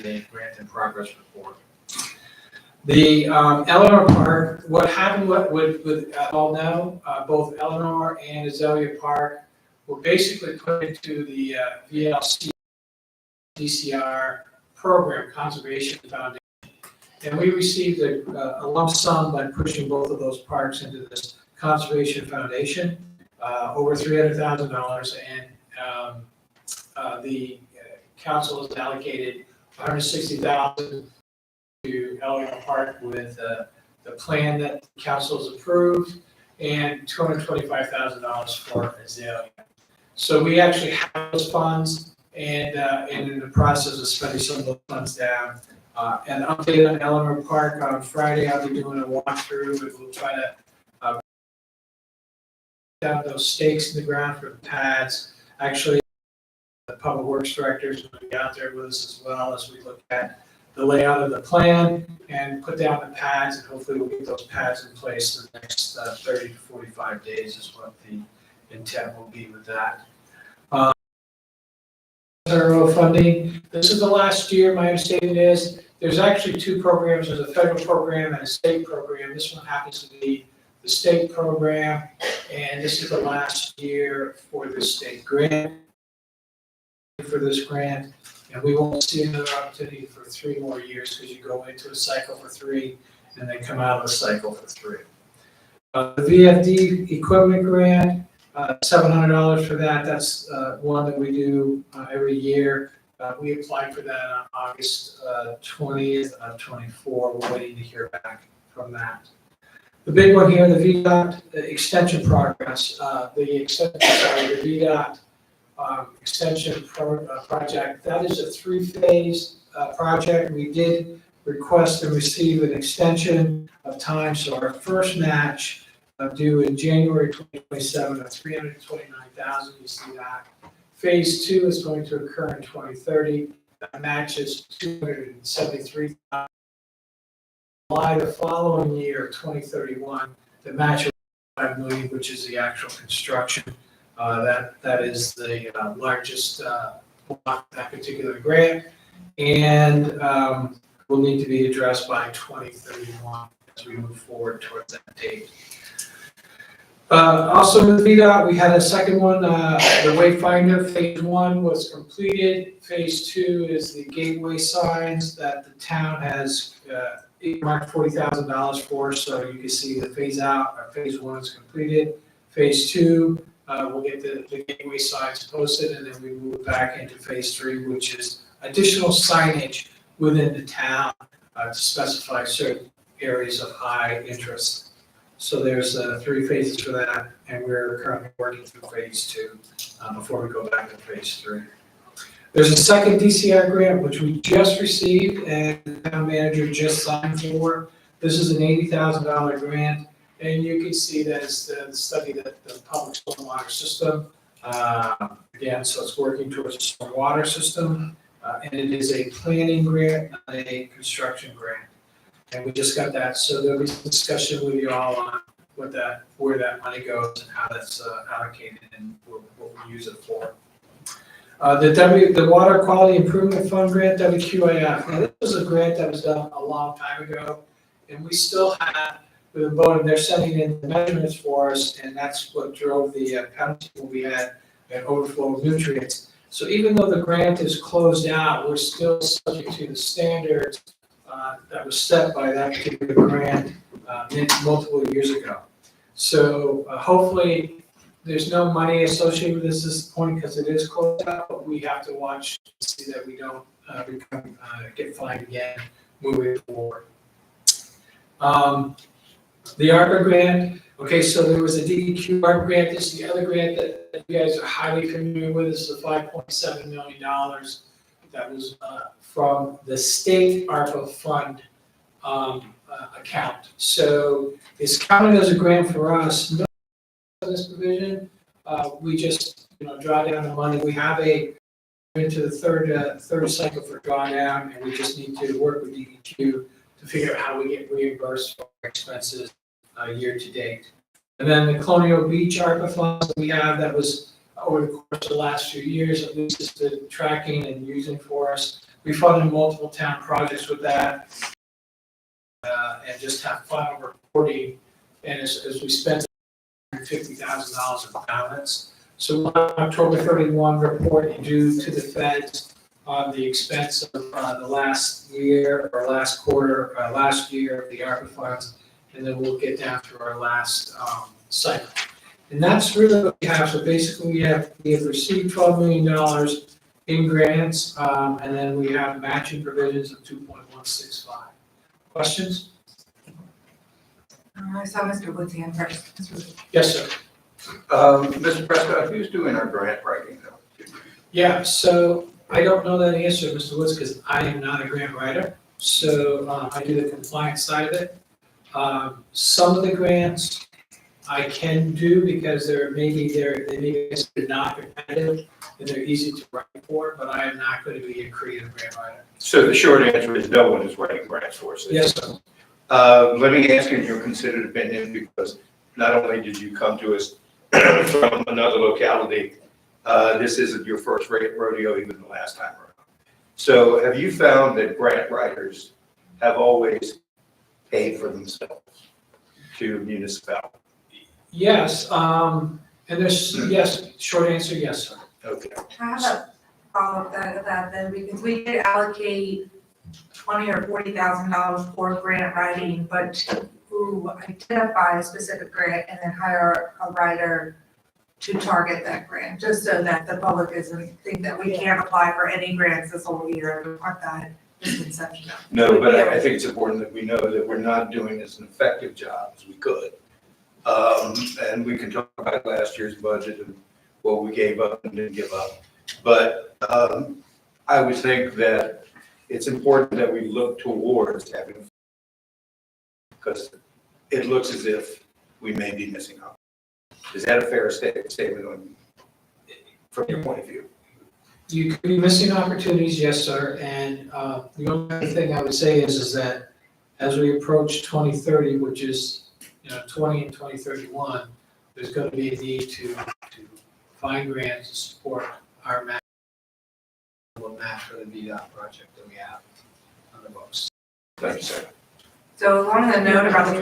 a grant in progress report. The Eleanor Park, what happened with all now, both Eleanor and Azalea Park were basically put into the VLC DCR program, Conservation Foundation. And we received a lump sum by pushing both of those parks into this Conservation Foundation, over $300,000, and the council has allocated $160,000 to Eleanor Park with the plan that the council has approved, and $225,000 for Azalea. So we actually have those funds, and in the process of spending some of those funds down. An update on Eleanor Park on Friday. I'll be doing a walkthrough, and we'll try to down those stakes in the ground for the pads. Actually, the public works director is going to be out there with us as well as we look at the layout of the plan and put down the pads, and hopefully we'll get those pads in place in the next 30 to 45 days is what the intent will be with that. Federal funding. This is the last year. My understanding is there's actually two programs. There's a federal program and a state program. This one happens to be the state program, and this is the last year for the state grant. For this grant, and we won't see another opportunity for 3 more years because you go into a cycle for 3 and then come out of the cycle for 3. The VFD equipment grant, $700 for that. That's one that we do every year. We applied for that on August 20th of 24. We're waiting to hear back from that. The big one here, the VDOT extension progress. The VDOT extension project. That is a 3-phase project. We did request and receive an extension of time. So our first match due in January 2027 of $329,000. You see that. Phase 2 is going to occur in 2030. That match is $273,000. July the following year, 2031, the match is $5 million, which is the actual construction. That is the largest block, that particular grant, and will need to be addressed by 2031 as we move forward towards that date. Also with VDOT, we had a second one, the Wayfinder. Phase 1 was completed. Phase 2 is the gateway signs that the town has earmarked $40,000 for, so you can see the phase out. Phase 1 is completed. Phase 2, we'll get the gateway signs posted, and then we move back into phase 3, which is additional signage within the town to specify certain areas of high interest. So there's 3 phases for that, and we're currently working through phase 2 before we go back to phase 3. There's a second DCR grant, which we just received, and the town manager just signed for. This is an $80,000 grant. And you can see that it's the study that the public stormwater system, again, so it's working towards a stormwater system, and it is a planning grant, not a construction grant. And we just got that, so there'll be some discussion with you all on where that money goes and how that's allocated and what we use it for. The Water Quality Improvement Fund grant, WQIF. Now, this was a grant that was done a long time ago, and we still have. With the vote, they're sending in the measurements for us, and that's what drove the penalty when we had an overflow of nutrients. So even though the grant is closed out, we're still subject to the standards that was set by that particular grant multiple years ago. So hopefully there's no money associated with this at this point because it is closed out, but we have to watch to see that we don't get fined again moving forward. The ARPA grant, okay, so there was a DEQ ARPA grant. This is the other grant that you guys are highly familiar with. This is a $5.7 million that was from the state ARPA fund account. So it's counted as a grant for us. No, this provision, we just draw down the money. We have into the third cycle for drawdown, and we just need to work with DEQ to figure out how we get reimbursed for expenses year to date. And then the Colonial Beach ARPA funds that we have, that was over the course of the last few years, at least has been tracking and using for us. We funded multiple town projects with that, and just have final reporting, and as we spent $50,000 of balance. So on October 31 report due to the feds on the expense of the last year or last quarter, last year of the ARPA funds, and then we'll get down to our last cycle. And that's really what we have. So basically, we have received $12 million in grants, and then we have matching provisions of 2.165. Questions? I saw Mr. Woods hand first. Mr. Woods. Yes, sir. Mr. Prescott, who's doing our grant writing though? Yeah, so I don't know that answer, Mr. Woods, because I am not a grant writer. So I do the compliance side of it. Some of the grants I can do because they may be not competitive and they're easy to write for, but I am not going to be a creative grant writer. So the short answer is no one is writing grants for us. Yes, sir. Let me ask you your considered opinion, because not only did you come to us from another locality, this isn't your first rodeo, even the last time around. So have you found that grant writers have always paid for themselves to municipalities? Yes, and yes, short answer, yes, sir. Okay. I have a follow-up to that then, because we did allocate $20,000 or $40,000 for grant writing, but to identify a specific grant and then hire a writer to target that grant, just so that the public doesn't think that we can't apply for any grants this whole year. We want that misconception. No, but I think it's important that we know that we're not doing as an effective job as we could. And we can talk about last year's budget and what we gave up and didn't give up. But I would think that it's important that we look towards having, because it looks as if we may be missing out. Is that a fair statement from your point of view? You could be missing opportunities, yes, sir. And the only thing I would say is that as we approach 2030, which is 20 and 2031, there's going to be a need to find grants to support our match for the VDOT project that we have on the books. Thank you, sir. So along the note about the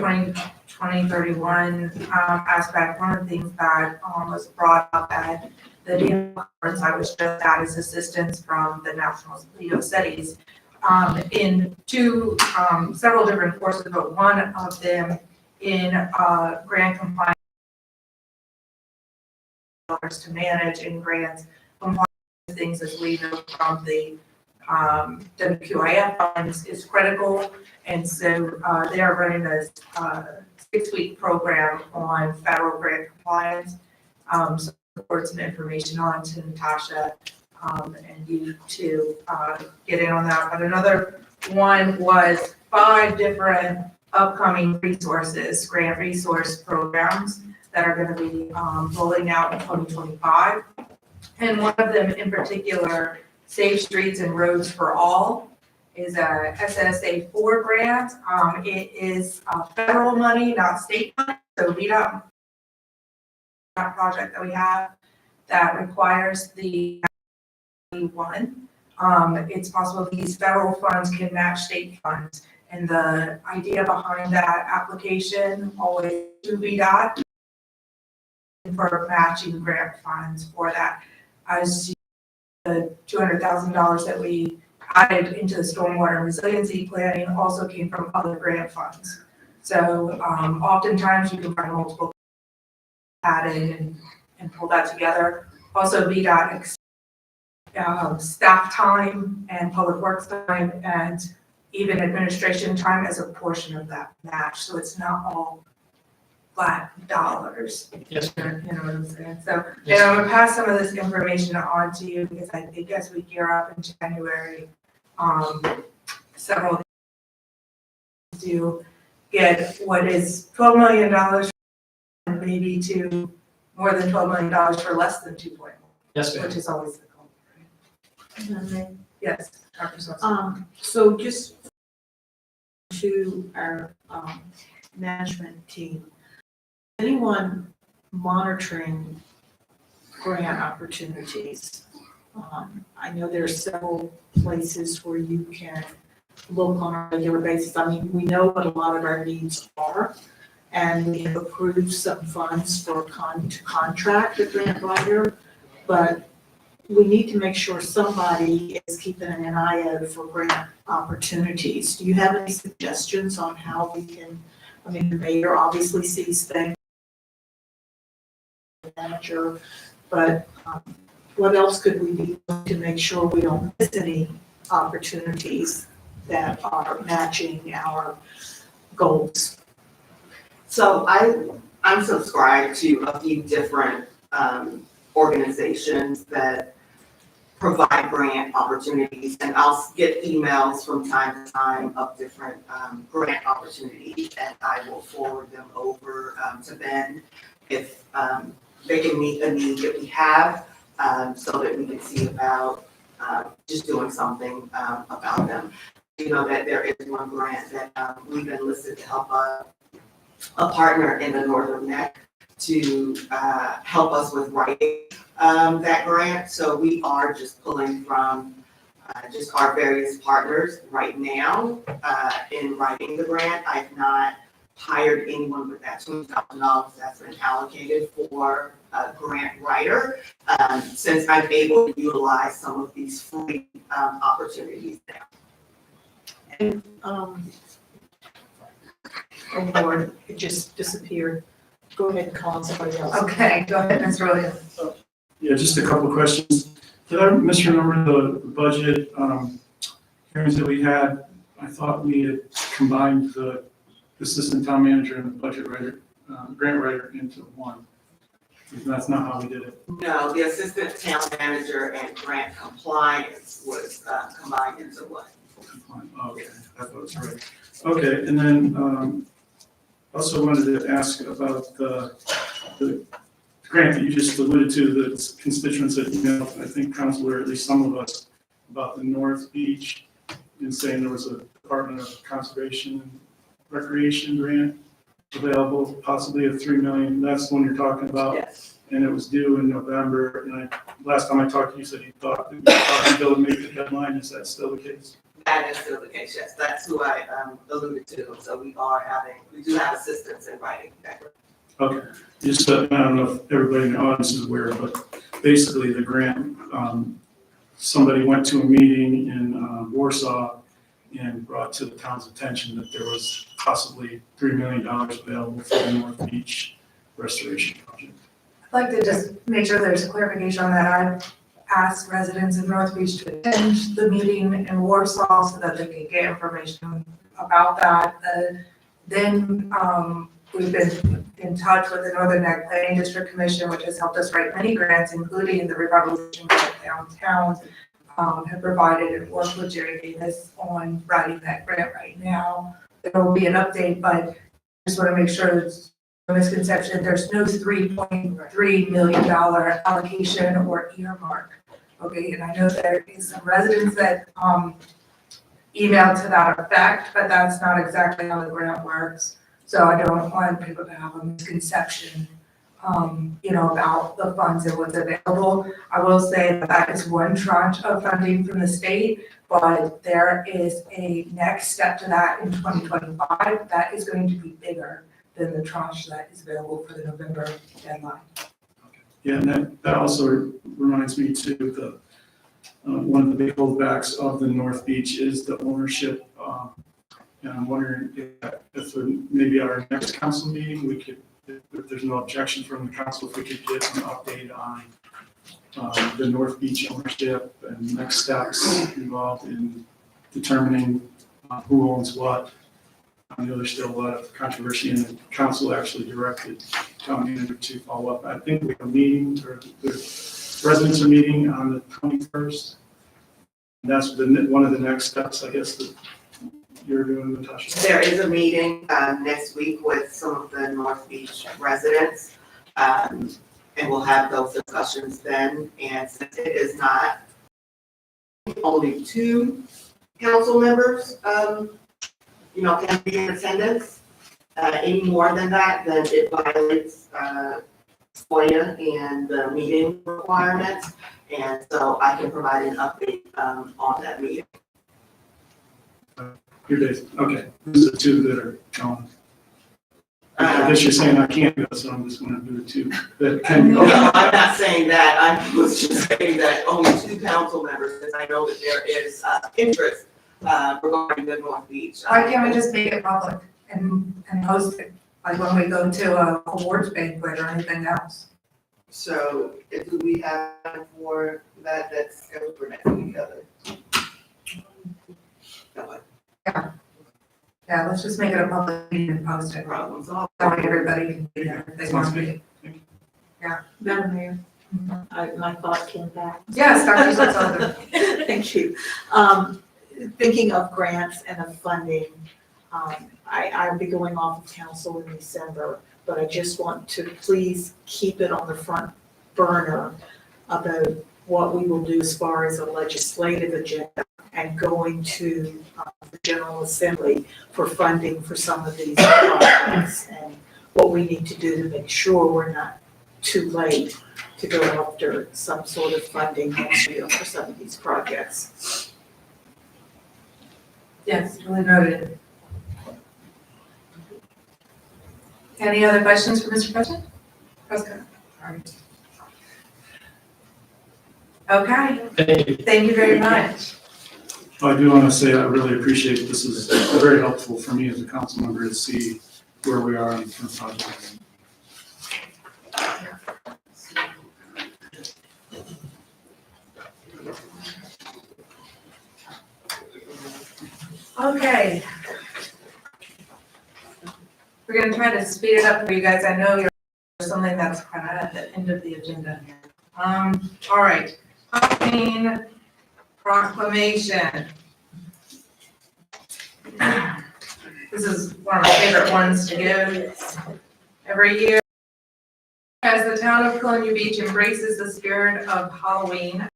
2031 aspect, one of the things that was brought up at the DMO conference I was just at is assistance from the National League of Cities in several different courses, but one of them in grant compliance to manage in grants compliance things, as we know from the WQIF funds, is critical. And so they are running a 6-week program on federal grant compliance. So report some information on to Natasha and you to get in on that. But another one was 5 different upcoming resources, grant resource programs that are going to be rolling out in 2025. And one of them in particular, Safe Streets and Roads for All, is a SSA 4 grant. It is federal money, not state money. So VDOT project that we have that requires the one. It's possible these federal funds can match state funds. And the idea behind that application always to VDOT for matching grant funds for that. As the $200,000 that we added into the stormwater resiliency planning also came from other grant funds. So oftentimes you can find multiple added and pull that together. Also VDOT staff time and public works time and even administration time as a portion of that match. So it's not all flat dollars. Yes, You know what I'm saying? So, Yes. I'm gonna pass some of this information on to you because I think as we gear up in January, several to get what is $12 million and maybe to more than $12 million for less than 2.1, Yes, ma'am. which is always the goal. Right? Yes, Dr. Swenson. So just to our management team, anyone monitoring grant opportunities I know there are several places where you can look on a regular basis. I mean, we know what a lot of our needs are, and we have approved some funds for to contract a grant writer, but we need to make sure somebody is keeping an eye out for grant opportunities. Do you have any suggestions on how we can, I mean, the mayor obviously sees things, manager, but what else could we do to make sure we don't miss any opportunities that are matching our goals? So I'm subscribed to a few different organizations that provide grant opportunities, and I'll get emails from time to time of different grant opportunities, and I will forward them over to Ben if they can meet a need that we have, so that we can see about just doing something about them. You know that there is one grant that we've enlisted to help a partner in the Northern Neck to help us with writing that grant. So we are just pulling from just our various partners right now in writing the grant. I've not hired anyone with that $20,000 that's been allocated for a grant writer, since I'm able to utilize some of these free opportunities now. And, oh Lord, it just disappeared. Go ahead and call on somebody else. Okay, go ahead, Mr. Williams. Yeah, just a couple of questions. Did I misremember the budget hearings that we had? I thought we had combined the assistant town manager and the budget writer, grant writer into one. That's not how we did it. No, the assistant town manager and grant compliance was combined into one. Okay, I thought it was right. Okay, and then also wanted to ask about the grant that you just alluded to, the constituents that emailed, I think council, or at least some of us, about the North Beach, and saying there was a Department of Conservation and Recreation grant available, possibly of $3 million. That's the one you're talking about. Yes. And it was due in November. And last time I talked to you, said you thought you'd be able to make the deadline. Is that still the case? That is still the case, yes. That's who I alluded to. So we do have assistance in writing that grant. Okay, just, I don't know if everybody in the audience is aware, but basically the grant, somebody went to a meeting in Warsaw and brought to the town's attention that there was possibly $3 million available for the North Beach restoration project. I'd like to just make sure there's a clarification on that. I've asked residents in North Beach to attend the meeting in Warsaw so that they can get information about that. Then we've been in touch with the Northern Neck Planning District Commission, which has helped us write many grants, including the revitalization grant downtown. Have provided and worked with Jerry Davis on writing that grant right now. There will be an update, but I just want to make sure there's no misconception. There's no $3.3 million allocation or earmark. Okay, and I know there is some residents that emailed to that effect, but that's not exactly how the grant works. So I don't want people to have a misconception about the funds and what's available. I will say that is one tranche of funding from the state, but there is a next step to that in 2025 that is going to be bigger than the tranche that is available for the November deadline. Yeah, and that also reminds me too, the one of the big holdbacks of the North Beach is the ownership. And I'm wondering if maybe our next council meeting, we could, if there's no objection from the council, if we could get an update on the North Beach ownership and next steps involved in determining who owns what. I know there's still a lot of controversy, and the council actually directed town manager to follow up. I think we have a meeting, or the residents are meeting on the 21st. And that's one of the next steps, I guess, that you're doing, Natasha. There is a meeting next week with some of the North Beach residents, and we'll have those discussions then. And since it is not only 2 council members, can be in attendance, any more than that, then it violates FOIA and the meeting requirements. And so I can provide an update on that meeting. Your days, okay, those are two that are gone. I guess you're saying I can't go, so I'm just gonna do the two that can No, go. I'm not saying that. I was just saying that only 2 council members, because I know that there is interest regarding the North Beach. Why can't we just make it public and post it, like when we go to a awards banquet or anything else? So do we have time for that, that's scheduled for next week, Heather? No, Yeah, let's just make it a public meeting and post it. problem solved. That way everybody can be there if they want to be. Madam Mayor, my thought came back. Yes, Dr. Sullivan. Thank you. Thinking of grants and of funding, I'll be going off of council in December, but I just want to please keep it on the front burner about what we will do as far as a legislative agenda and going to the General Assembly for funding for some of these projects and what we need to do to make sure we're not too late to go after some sort of funding next year for some of these projects. Yes, really noted. Any other questions for Mr. President? Prescott? All right. Okay, Thank you. thank you very much. I do want to say I really appreciate this is very helpful for me as a council member to see where we are in the project. Okay. We're gonna try to speed it up for you guys. I know you're something that's kind of at the end of the agenda here. All right, Halloween proclamation. This is one of my favorite ones to give every year. As the town of Colonial Beach embraces the spirit of Halloween,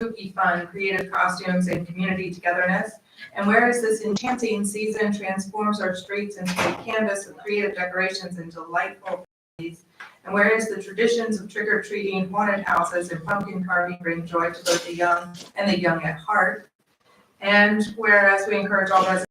spooky fun, creative costumes, and community togetherness, and whereas this enchanting season transforms our streets into a canvas of creative decorations and delightful festivities, and whereas the traditions of trick-or-treating, haunted houses, and pumpkin carving bring joy to both the young and the young at heart, and whereas we encourage all residents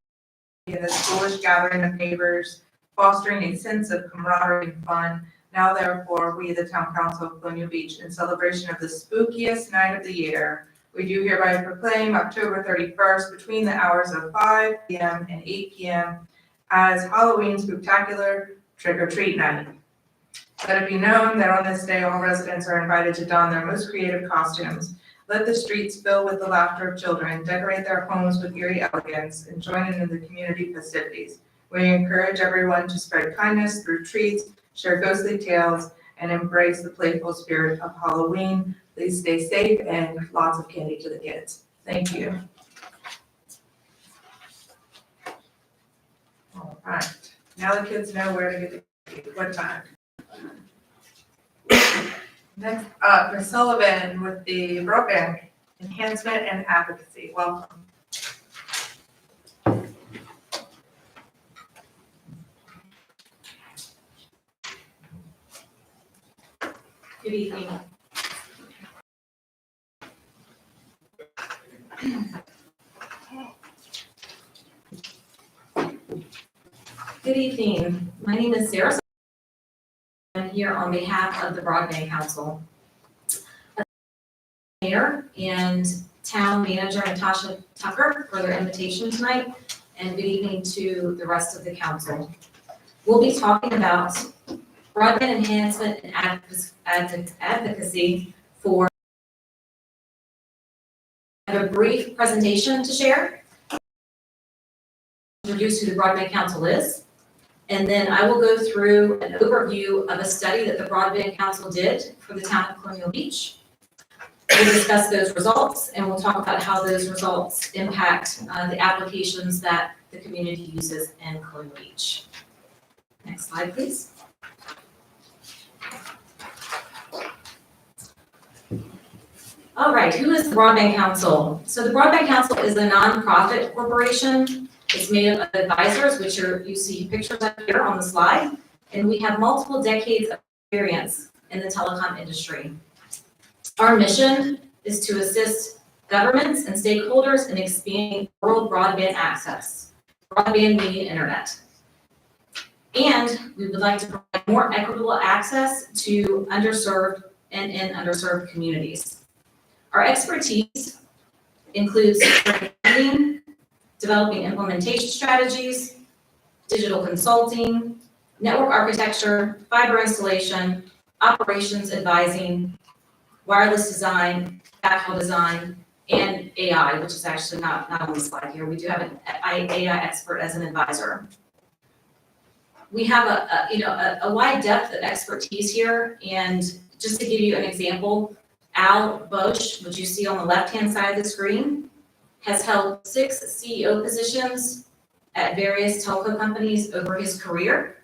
in this foolish gathering of neighbors, fostering a sense of camaraderie and fun, now therefore, we, the Town Council of Colonial Beach, in celebration of the spookiest night of the year, we do hereby proclaim October 31st between the hours of 5 p.m. and 8 p.m. as Halloween Spooktacular Trick or Treat Night. Let it be known that on this day, all residents are invited to don their most creative costumes. Let the streets fill with the laughter of children, decorate their homes with eerie elegance, and join in the community festivities. We encourage everyone to spread kindness through treats, share ghostly tales, and embrace the playful spirit of Halloween. Please stay safe and lots of candy to the kids. Thank you. All right, now the kids know where to get the candy, what time. Next up, Ms. Sullivan with the broadband enhancement and advocacy. Welcome. Good evening. Good evening. My name is Sarah. I'm here on behalf of the Broadband Council. Mayor and Town Manager Natasha Tucker for their invitation tonight, and good evening to the rest of the council. We'll be talking about broadband enhancement and advocacy for. I have a brief presentation to share. Introduce who the Broadband Council is, and then I will go through an overview of a study that the Broadband Council did for the town of Colonial Beach. We'll discuss those results, and we'll talk about how those results impact the applications that the community uses in Colonial Beach. Next slide, please. All right, who is the Broadband Council? So the Broadband Council is a nonprofit corporation. It's made up of advisors, which you see pictures up here on the slide, and we have multiple decades of experience in the telecom industry. Our mission is to assist governments and stakeholders in expanding rural broadband access, broadband meaning internet. And we would like to provide more equitable access to underserved and in underserved communities. Our expertise includes funding, developing implementation strategies, digital consulting, network architecture, fiber installation, operations advising, wireless design, backhaul design, and AI, which is actually not on the slide here. We do have an AI expert as an advisor. We have a wide depth of expertise here, and just to give you an example, Al Bosch, which you see on the left-hand side of the screen, has held 6 CEO positions at various telco companies over his career.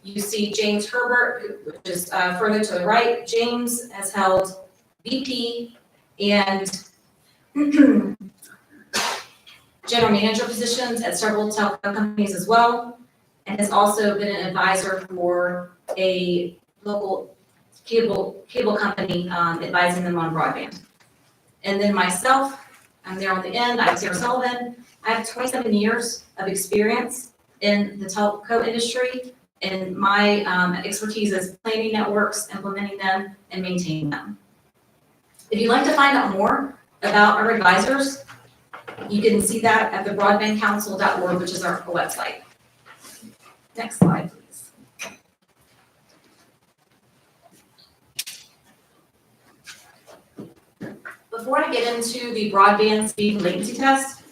You see James Herbert, which is further to the right. James has held VP and general manager positions at several telco companies as well, and has also been an advisor for a local cable company, advising them on broadband. And then myself, I'm there on the end, I'm Sarah Sullivan. I have 27 years of experience in the telco industry, and my expertise is planning networks, implementing them, and maintaining them. If you'd like to find out more about our advisors, you can see that at thebroadbandcouncil.org, which is our website. Next slide, please. Before I get into the broadband speed latency test,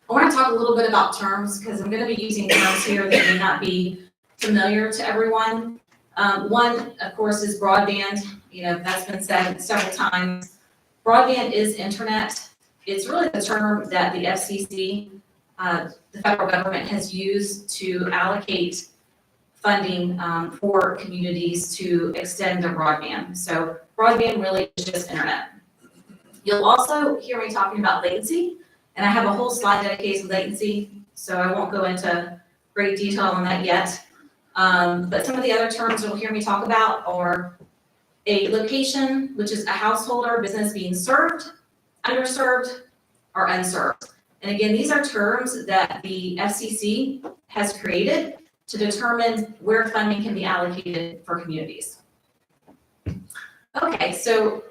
I want to talk a little bit about terms, because I'm going to be using terms here that may not be familiar to everyone. One, of course, is broadband. That's been said several times. Broadband is internet. It's really the term that the FCC, the federal government, has used to allocate funding for communities to extend their broadband. So broadband really is just internet. You'll also hear me talking about latency, and I have a whole slide dedicated to latency, so I won't go into great detail on that yet. But some of the other terms you'll hear me talk about are a location, which is a household or business being served, underserved, or unserved. And again, these are terms that the FCC has created to determine where funding can be allocated for communities. Okay, so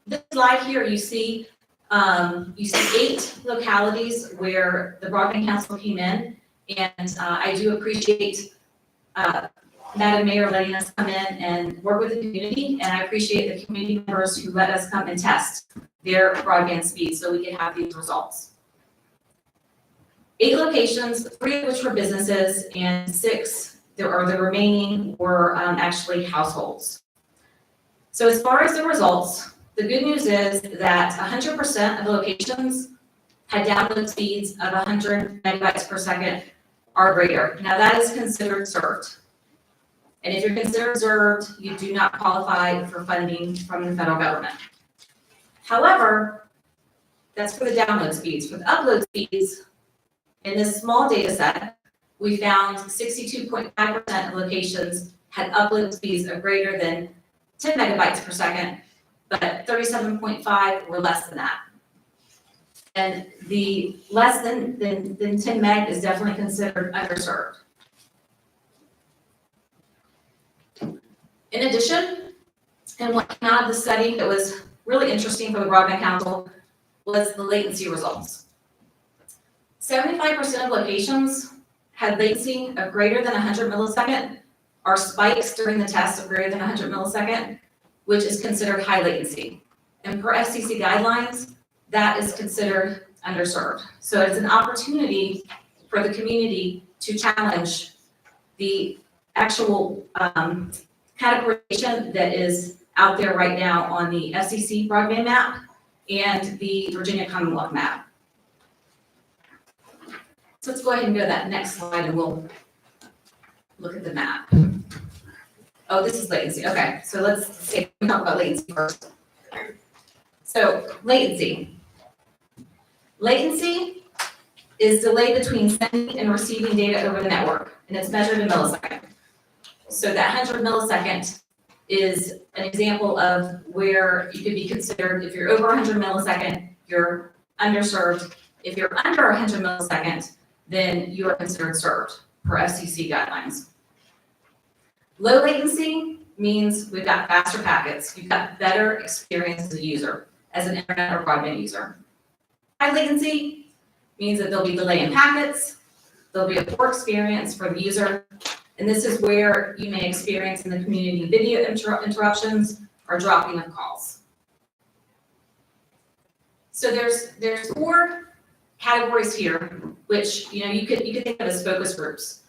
this slide here, you see 8 localities where the Broadband Council came in, and I do appreciate Madam Mayor letting us come in and work with the community, and I appreciate the community members who let us come and test their broadband speed so we can have these results. 8 locations, 3 of which were businesses, and 6, the remaining were actually households. So as far as the results, the good news is that 100% of the locations had download speeds of 100 megabytes per second or greater. Now that is considered served. And if you're considered served, you do not qualify for funding from the federal government. However, that's for the download speeds. For the upload speeds, in this small data set, we found 62.5% of locations had upload speeds of greater than 10 megabytes per second, but 37.5 were less than that. And the less than 10 meg is definitely considered underserved. In addition, and what came out of the study that was really interesting for the Broadband Council was the latency results. 75% of locations had latency of greater than 100 millisecond, or spikes during the test of greater than 100 millisecond, which is considered high latency. And per FCC guidelines, that is considered underserved. So it's an opportunity for the community to challenge the actual categorization that is out there right now on the FCC broadband map and the Virginia Commonwealth map. So let's go ahead and go to that next slide and we'll look at the map. Oh, this is latency. Okay, so let's talk about latency first. So latency. Latency is delay between sending and receiving data over the network, and it's measured in milliseconds. So that 100 millisecond is an example of where you could be considered, if you're over 100 millisecond, you're underserved. If you're under 100 millisecond, then you are considered served per FCC guidelines. Low latency means we've got faster packets. You've got better experience as a user, as an internet or broadband user. High latency means that there'll be delay in packets, there'll be a poor experience for the user, and this is where you may experience in the community video interruptions or dropping of calls. So there's 4 categories here, which you could think of as focus groups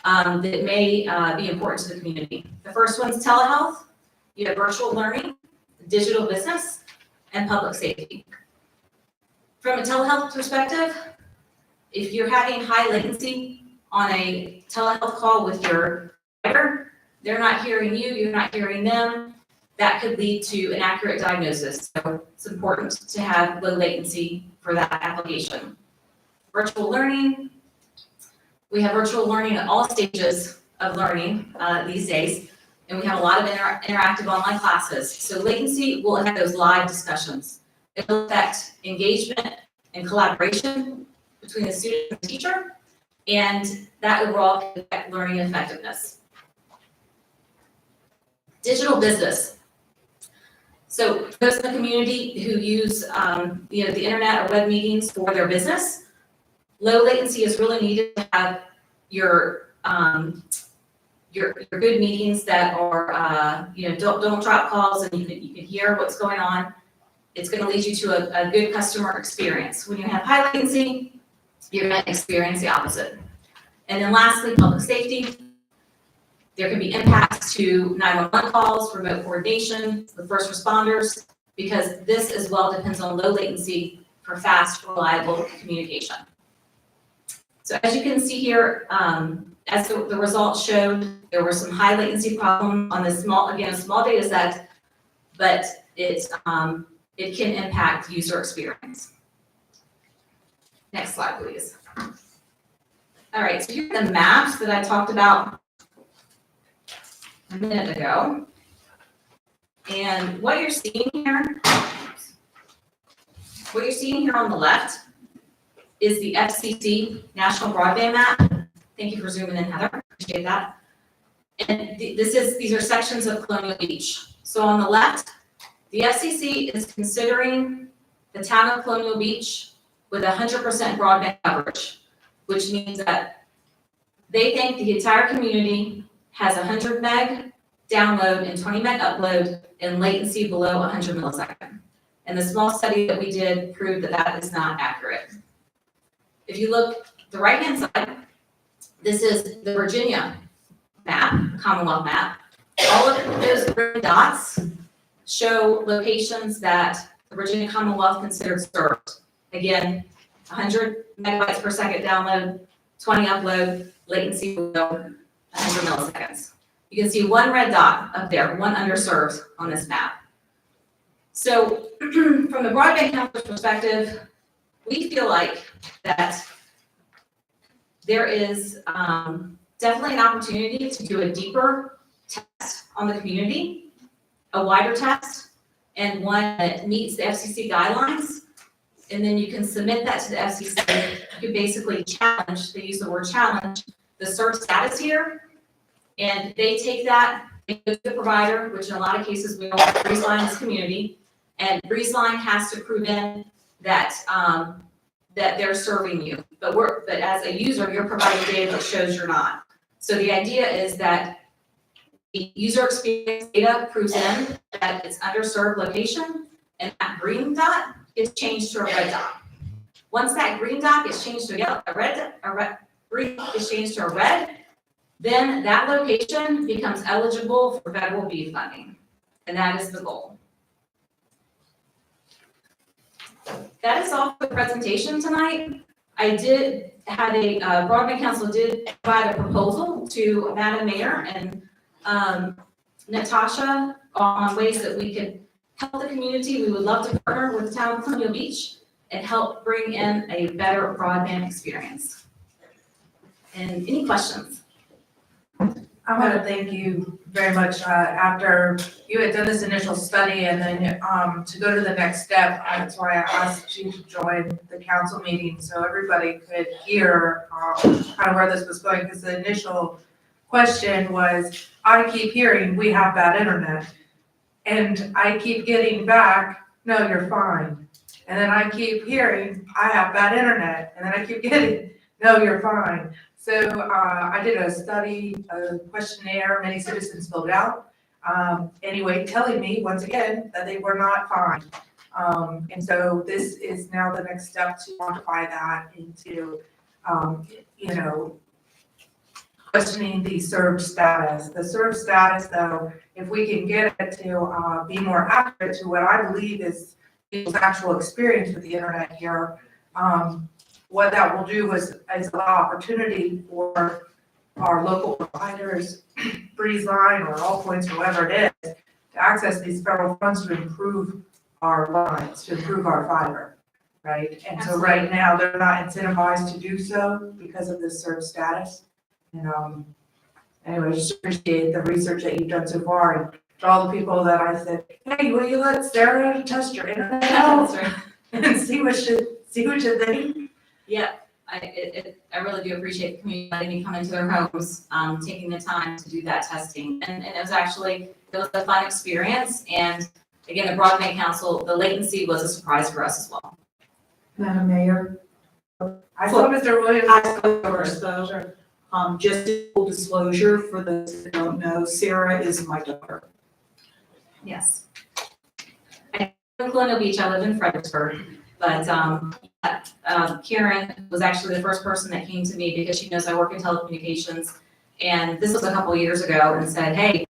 that may be important to the community. The first one's telehealth. You have virtual learning, digital business, and public safety. From a telehealth perspective, if you're having high latency on a telehealth call with your provider, they're not hearing you, you're not hearing them, that could lead to an accurate diagnosis. So it's important to have low latency for that application. Virtual learning, we have virtual learning at all stages of learning these days, and we have a lot of interactive online classes. So latency will affect those live discussions. It will affect engagement and collaboration between the student and the teacher, and that overall can affect learning effectiveness. Digital business. So those in the community who use the internet or web meetings for their business, low latency is really needed to have your good meetings that are don't drop calls and you can hear what's going on. It's going to lead you to a good customer experience. When you have high latency, you're going to experience the opposite. And then lastly, public safety. There can be impacts to 911 calls, remote coordination, the first responders, because this as well depends on low latency for fast, reliable communication. So as you can see here, as the results showed, there were some high latency problems on this small data set, but it can impact user experience. Next slide, please. All right, so here are the maps that I talked about a minute ago. And what you're seeing here on the left is the FCC National Broadband Map. Thank you for zooming in, Heather. Appreciate that. And these are sections of Colonial Beach. So on the left, the FCC is considering the town of Colonial Beach with 100% broadband coverage, which means that they think the entire community has 100 meg download and 20 meg upload and latency below 100 millisecond. And the small study that we did proved that that is not accurate. If you look the right-hand side, this is the Virginia map, Commonwealth map. All of those green dots show locations that the Virginia Commonwealth considered served. Again, 100 megabytes per second download, 20 upload, latency below 100 milliseconds. You can see one red dot up there, one underserved on this map. So from the broadband council's perspective, we feel like that there is definitely an opportunity to do a deeper test on the community, a wider test, and one that meets the FCC guidelines. And then you can submit that to the FCC. You basically challenge, they use the word challenge, the served status here. And they take that, they go to the provider, which in a lot of cases we know Breezeline is community, and Breezeline has to prove in that that they're serving you. But as a user, you're providing data that shows you're not. So the idea is that the user experience data proves in that it's underserved location, and that green dot is changed to a red dot. Once that green dot gets changed to a yellow, green is changed to a red, then that location becomes eligible for federal BEAD funding, and that is the goal. That is all for the presentation tonight. Broadband Council did provide a proposal to Madam Mayor and Natasha on ways that we could help the community. We would love to partner with the town of Colonial Beach and help bring in a better broadband experience. And any questions? I want to thank you very much. After you had done this initial study and then to go to the next step, that's why I asked you to join the council meeting so everybody could hear kind of where this was going. Because the initial question was, I keep hearing, we have bad internet. And I keep getting back, no, you're fine. And then I keep hearing, I have bad internet. And then I keep getting, no, you're fine. So I did a study, a questionnaire, many citizens filled out. Anyway, telling me, once again, that they were not fine. And so this is now the next step to quantify that into, questioning the served status. The served status, though, if we can get it to be more accurate to what I believe is people's actual experience with the internet here, what that will do is allow opportunity for our local providers, BreezeLine or Allpoints, whoever it is, to access these federal funds to improve our lines, to improve our fiber, right? And so right now, they're not incentivized to do so because of this served status. And anyway, just appreciate the research that you've done so far, and to all the people that I said, hey, will you let Sarah test your internet out and see what you think? Yeah, I really do appreciate the community letting me come into their homes, taking the time to do that testing. And it was a fun experience. And again, the Broadband Council, the latency was a surprise for us as well. Madam Mayor, I saw Mr. Williams. I spoke first, though. Just full disclosure for those that don't know, Sarah is my daughter. Yes. I live in Colonial Beach, I live in Fredericksburg, but Karen was actually the first person that came to me because she knows I work in telecommunications. And this was a couple of years ago and said, hey,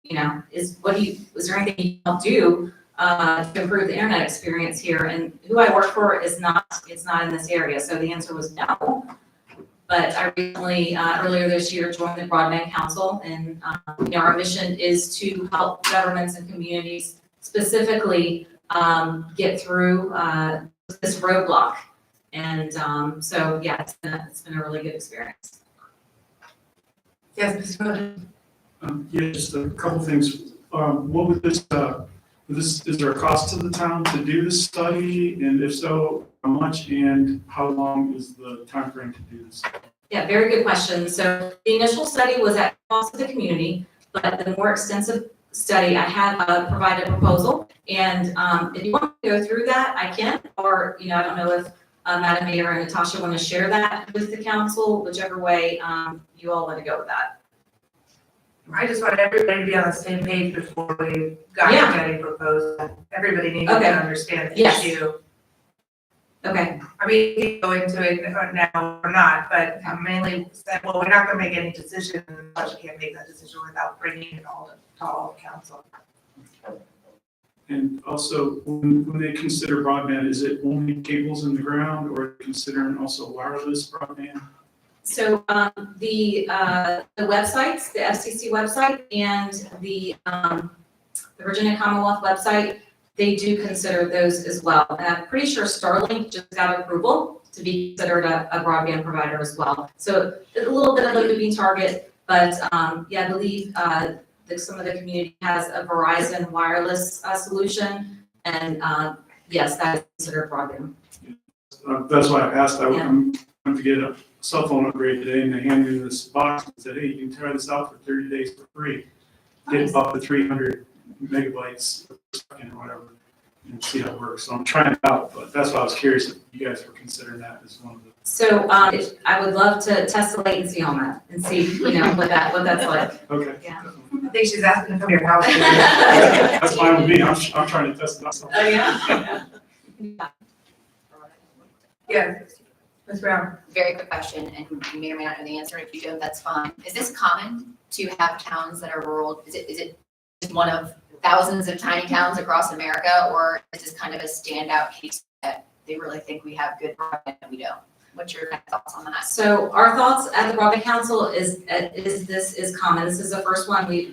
is there anything you can help do to improve the internet experience here? And who I work for it's not in this area. So the answer was no. But I recently, earlier this year, joined the Broadband Council, and our mission is to help governments and communities specifically get through this roadblock. And so, yeah, it's been a really good experience. Yes, Mr. Williams. Yeah, just a couple things. What would is there a cost to the town to do this study? And if so, how much and how long is the time frame to do this? Yeah, very good question. So the initial study was at cost to the community, but the more extensive study, I have provided a proposal. And if you want to go through that, I can, or, I don't know if Madam Mayor and Natasha want to share that with the council, whichever way you all want to go with that. I just want everybody to be on the same page before we got Yeah. any proposal. Everybody needs Okay. to understand the Yes. issue. Okay, I mean, we can go into it now or not, but I mainly said, well, we're not gonna make any decision, but we can't make that decision without bringing it all to all council. And also, when they consider broadband, is it only cables in the ground or considering also wireless broadband? so the websites, the FCC website and the Virginia Commonwealth website, they do consider those as well. And I'm pretty sure Starlink just got approval to be considered a broadband provider as well. So a little bit of a moving target, but yeah, I believe that some of the community has a Verizon wireless solution. And yes, that is considered broadband. That's why I asked. Yeah. I'm going to get a cell phone upgrade today, and they handed me this box and said, hey, you can try this out for 30 days for free. Get up to 300 megabytes per second or whatever, and see how it works. So I'm trying it out, but that's why I was curious if you guys were considering that as one of the. So I would love to test the latency on that and see, what that's like. Okay. Yeah. I think she's asking to come to your house. That's fine with me. I'm trying to test it out. Oh, yeah? Yeah, Ms. Brown. Very quick question, and you may or may not know the answer. If you don't, that's fine. Is this common to have towns that are rural? Is it just one of thousands of tiny towns across America, or is this kind of a standout case that they really think we have good broadband and we don't? What's your thoughts on that? So our thoughts at the Broadband Council is this is common. This is the first one we've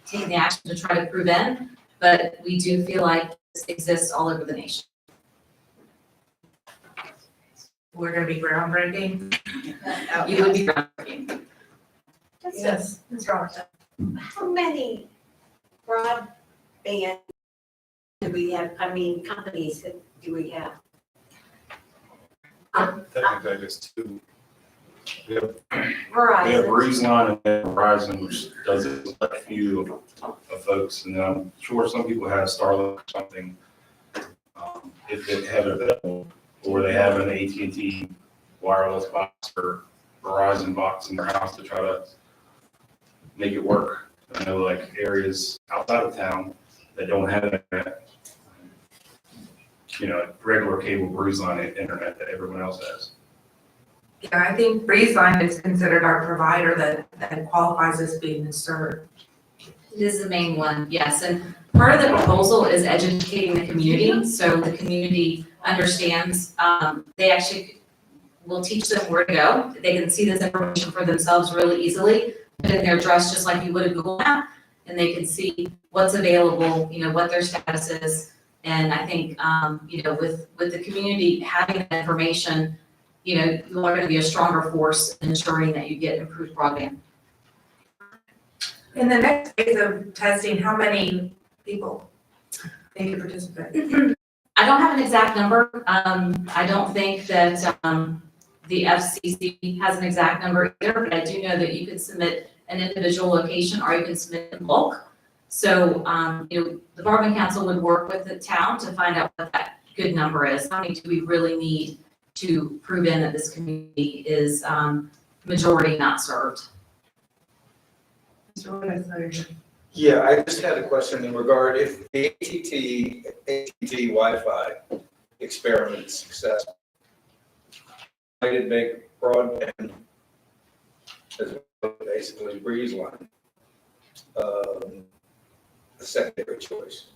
taken the action to try to prevent, but we do feel like this exists all over the nation. We're gonna be groundbreaking. You would be groundbreaking. Yes, Ms. Robinson. How many broadband do we have, I mean, companies that do we have? Technically, it's two. We have Verizon, Breezeline and we have Verizon, which does a select few of folks, and then I'm sure some people have Starlink or something. If they have it available, or they have an AT&T wireless box or Verizon box in their house to try to make it work. I know like areas outside of town that don't have internet, regular cable Breezeline internet that everyone else has. Yeah, I think Breezeline is considered our provider that qualifies as being served. It is the main one, yes, and part of the proposal is educating the community, so the community understands, they actually will teach them where to go. They can see this information for themselves really easily, put it in their address just like you would a Google map, and they can see what's available, what their status is. And I think, with the community having that information, you are gonna be a stronger force in ensuring that you get improved broadband. In the next phase of testing, how many people need to participate? I don't have an exact number. I don't think that the FCC has an exact number either, but I do know that you can submit an individual location or you can submit in bulk. So, the Broadband Council would work with the town to find out what that good number is. How many do we really need to prove in that this community is majority not served? Yeah, I just had a question in regard, if the AT&T Wi-Fi experiment is successful, might it make broadband as well, basically Breezeline, a secondary choice?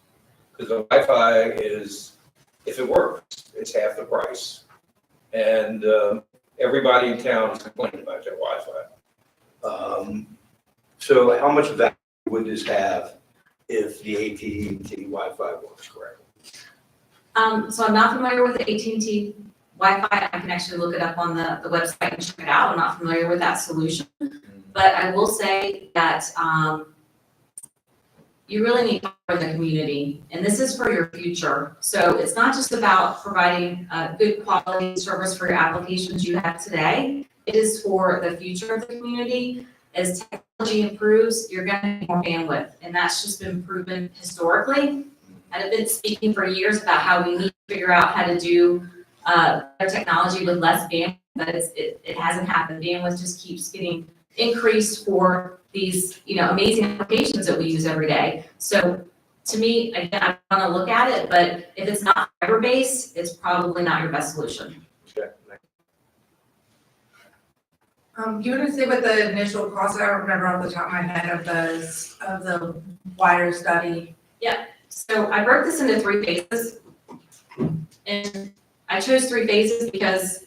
Because the Wi-Fi is, if it works, it's half the price. And everybody in town is complaining about their Wi-Fi. So how much value would this have if the AT&T Wi-Fi works correctly? So I'm not familiar with the AT&T Wi-Fi. I can actually look it up on the website and check it out. I'm not familiar with that solution. But I will say that you really need to for the community, and this is for your future. So it's not just about providing good quality service for your applications you have today. It is for the future of the community. As technology improves, you're going to need more bandwidth, and that's just been proven historically. I've been speaking for years about how we need to figure out how to do better technology with less bandwidth, but it hasn't happened. Bandwidth just keeps getting increased for these, amazing applications that we use every day. So to me, again, I want to look at it, but if it's not fiber-based, it's probably not your best solution. Okay. You want to say what the initial cost, I don't remember off the top of my head of the wire study. So I broke this into 3 phases. And I chose 3 phases because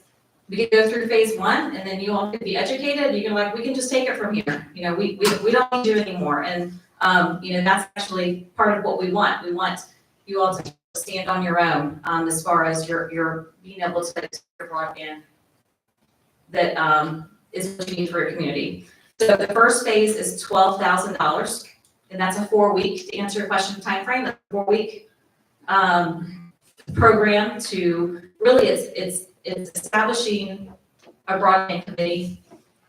we could go through phase 1 and then you all could be educated. You can we can just take it from here. We don't need to do anymore. And, that's actually part of what we want. We want you all to stand on your own as far as your being able to get your broadband that is what you need for your community. So the first phase is $12,000, and that's a 4-week, to answer your question, timeframe, a 4-week program to really, it's establishing a broadband committee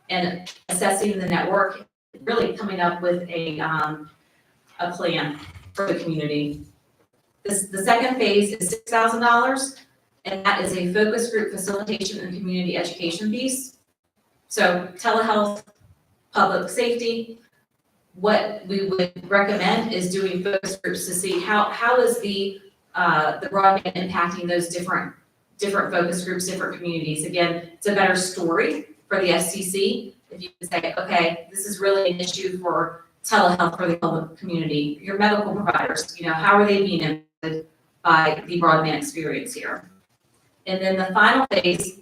and assessing the network, really coming up with a plan for the community. The second phase is $6,000, and that is a focus group facilitation and community education piece. So telehealth, public safety, what we would recommend is doing focus groups to see how is the broadband impacting those different focus groups, different communities. Again, it's a better story for the FCC if you can say, okay, this is really an issue for telehealth for the public community, your medical providers, how are they being impacted by the broadband experience here? And then the final phase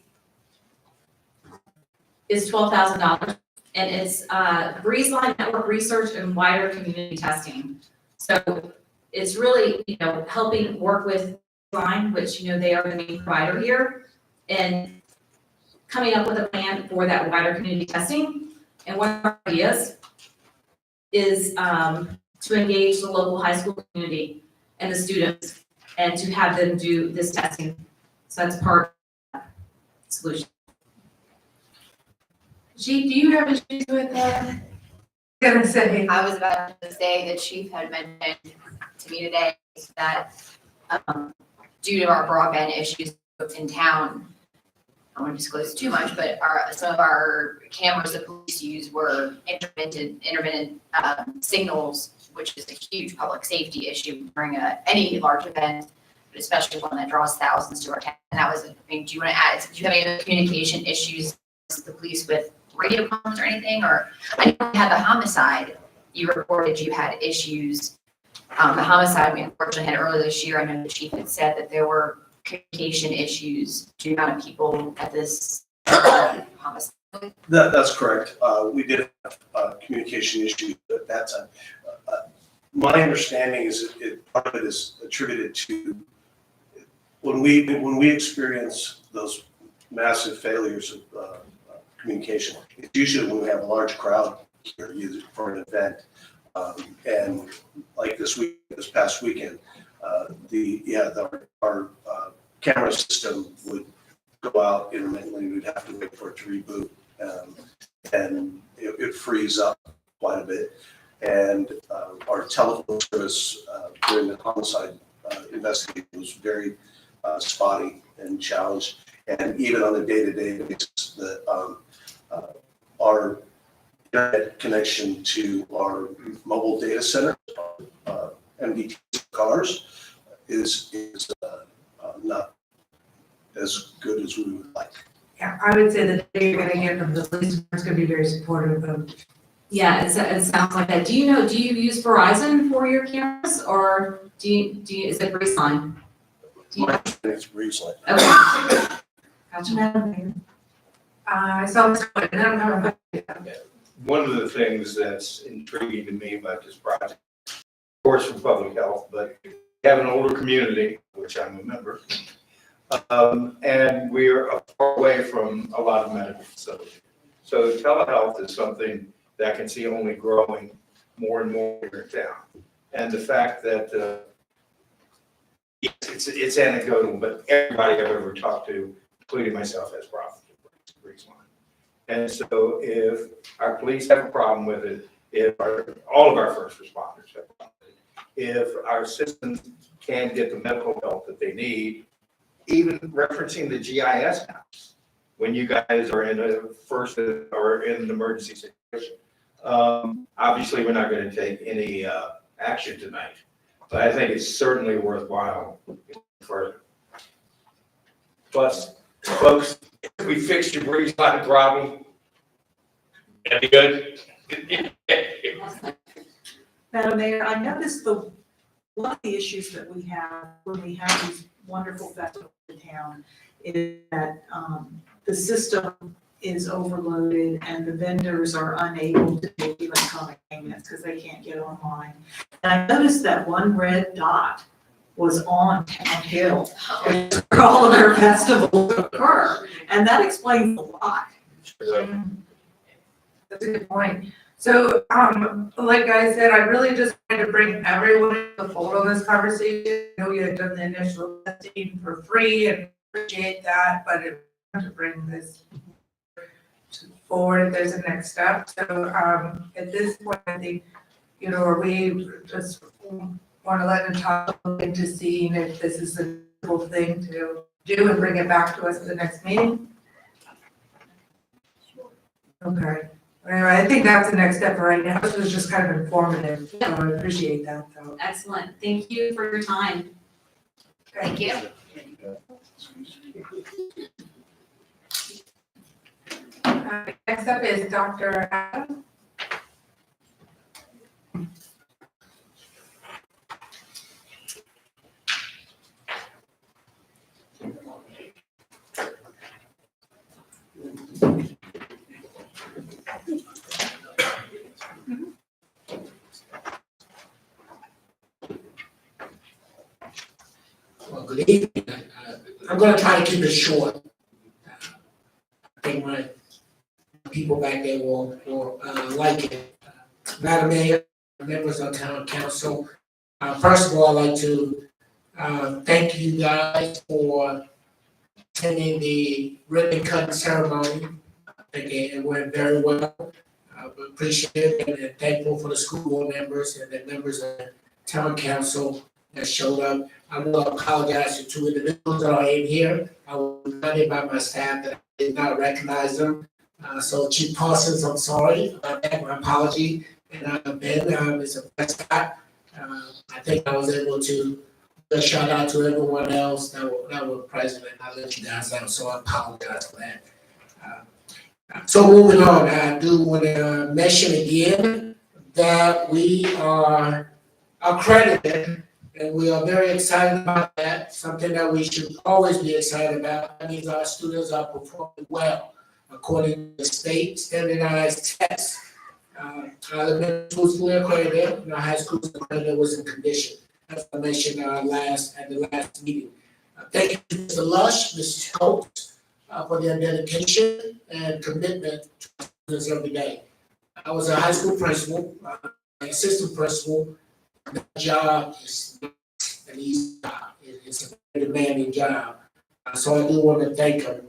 is $12,000, and it's Breezeline network research and wider community testing. So it's really, helping work with Breezeline, which, they are the main provider here, and coming up with a plan for that wider community testing. And one of our ideas is to engage the local high school community and the students and to have them do this testing. So that's part of the solution. Chief, do you have issues with that? Gonna say, I was about to say the chief had mentioned to me today that due to our broadband issues in town, I don't want to disclose too much, but some of our cameras the police use were intermittent signals, which is a huge public safety issue during any large event, but especially one that draws thousands to our town. And that was, I mean, do you want to add, do you have any communication issues with the police with radio comms or anything? Or I know we had the homicide, you reported you had issues. The homicide we unfortunately had earlier this year, I know the chief had said that there were communication issues to the amount of people at this homicide. That's correct. We did have communication issues at that time. My understanding is part of it is attributed to when we experience those massive failures of communication, it's usually when we have a large crowd here used for an event. And like this past weekend, our camera system would go out intermittently. We'd have to wait for it to reboot, and it freeze up quite a bit. And our telephone service during the homicide investigation was very spotty and challenged. And even on a day-to-day basis, our internet connection to our mobile data center, MDT cars, is not as good as we would like. yeah, I would say that you're gonna hear from the police, is gonna be very supportive of. Yeah, it sounds like that. Do you use Verizon for your cameras or is it Breezeline? My experience recently. Okay. Gotcha. I saw this one, and I'm coming back. One of the things that's intriguing to me about this project, of course, from public health, but we have an older community, which I'm a member, and we're far away from a lot of medical facilities. So telehealth is something that I can see only growing more and more here in town. And the fact that it's anecdotal, but everybody I've ever talked to, including myself, has problems with Breezeline. And so if our police have a problem with it, if all of our first responders have a problem with it, if our citizens can't get the medical help that they need, even referencing the GIS maps, when you guys are in a first or in an emergency situation, obviously we're not going to take any action tonight, but I think it's certainly worthwhile for. Plus, folks, if we fix your Breezeline problem, that'd be good. Madam Mayor, I noticed one of the issues that we have when we have these wonderful festivals in town is that the system is overloaded and the vendors are unable to make electronic payments because they can't get online. And I noticed that one red dot was on Town Hill where all of our festivals occur, and that explains a lot. That's a good point. So, like I said, I really just wanted to bring everyone in the fold on this conversation. I know you had done the initial testing for free and appreciate that, but it to bring this forward if there's a next step. So, at this point, I think, we just want to let them talk into seeing if this is a cool thing to do and bring it back to us at the next meeting. Okay. Anyway, I think that's the next step for right now. This was just kind of informative, so I appreciate that, though. Excellent. Thank you for your time. Thank you. Next up is Dr. Adam. Well, good evening. I'm gonna try to keep it short. I think my people back there will like it. Madam Mayor, members of town council. First of all, I'd like to thank you guys for attending the ribbon cutting ceremony. I think it went very well. We appreciate it and thankful for the school board members and the members of the town council that showed up. I will apologize to two individuals that are in here. I was reminded by my staff that I did not recognize them. So Chief Parsons, I'm sorry about that, my apology. And Ben, Mr. Prescott, I think I was able to shout out to everyone else that were present, and I let you guys out, so I apologize for that. So moving on, I do want to mention again that we are accredited, and we are very excited about that, something that we should always be excited about. That means our students are performing well according to the state standardized tests. Our elementary schools fully accredited, and our high schools accredited was in condition, as I mentioned at the last meeting. Thank you to Mr. Lush, Mrs. Coates, for their dedication and commitment to our students every day. I was a high school principal, assistant principal. That job is not an easy job. It's a very demanding job. So I do want to thank them.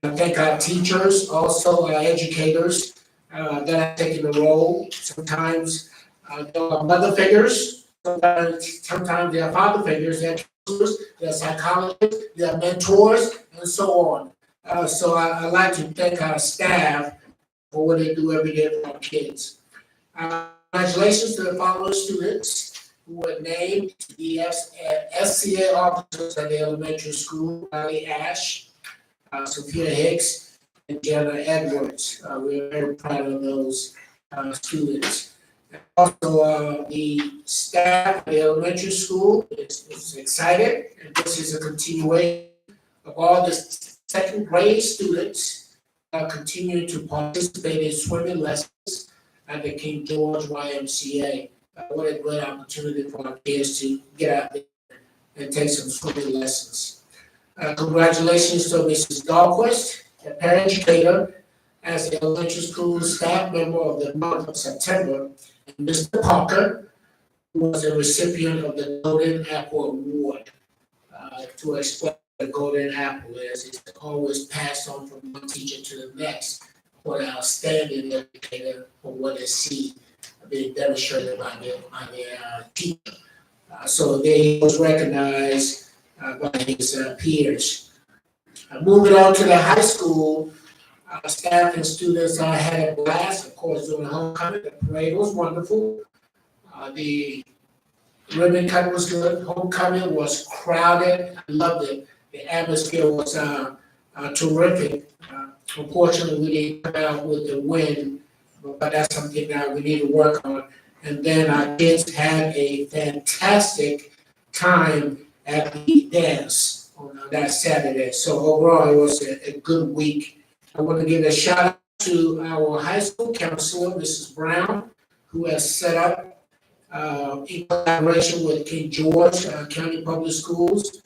I thank our teachers, also our educators that have taken the role. Sometimes they are mother figures, sometimes they are father figures, they're counselors, they're psychologists, they're mentors, and so on. So I'd like to thank our staff for what they do every day for our kids. Congratulations to the following students who were named to be SCA officers at the elementary school: Riley Ash, Sophia Hicks, and Jenna Edwards. We're very proud of those students. Also, the staff at the elementary school is excited, and this is a continuation of all the second grade students continue to participate in swimming lessons at the King George YMCA. What a great opportunity for our kids to get out there and take some swimming lessons. Congratulations to Mrs. Dahlquist, a paraeducator, as the elementary school staff member of the month of September, and Mr. Parker, who was a recipient of the Golden Apple Award. To explain the Golden Apple is, it's always passed on from one teacher to the next for the outstanding educator for what they see being demonstrated by their teacher. So they was recognized by his peers. Moving on to the high school, staff and students had a blast, of course, during homecoming. The parade was wonderful. The ribbon cutting was good. Homecoming was crowded. I loved it. The atmosphere was terrific. Unfortunately, we didn't come out with the win, but that's something that we need to work on. And then our kids had a fantastic time at the dance on that Saturday. So overall, it was a good week. I want to give a shout out to our high school counselor, Mrs. Brown, who has set up in collaboration with King George County Public Schools.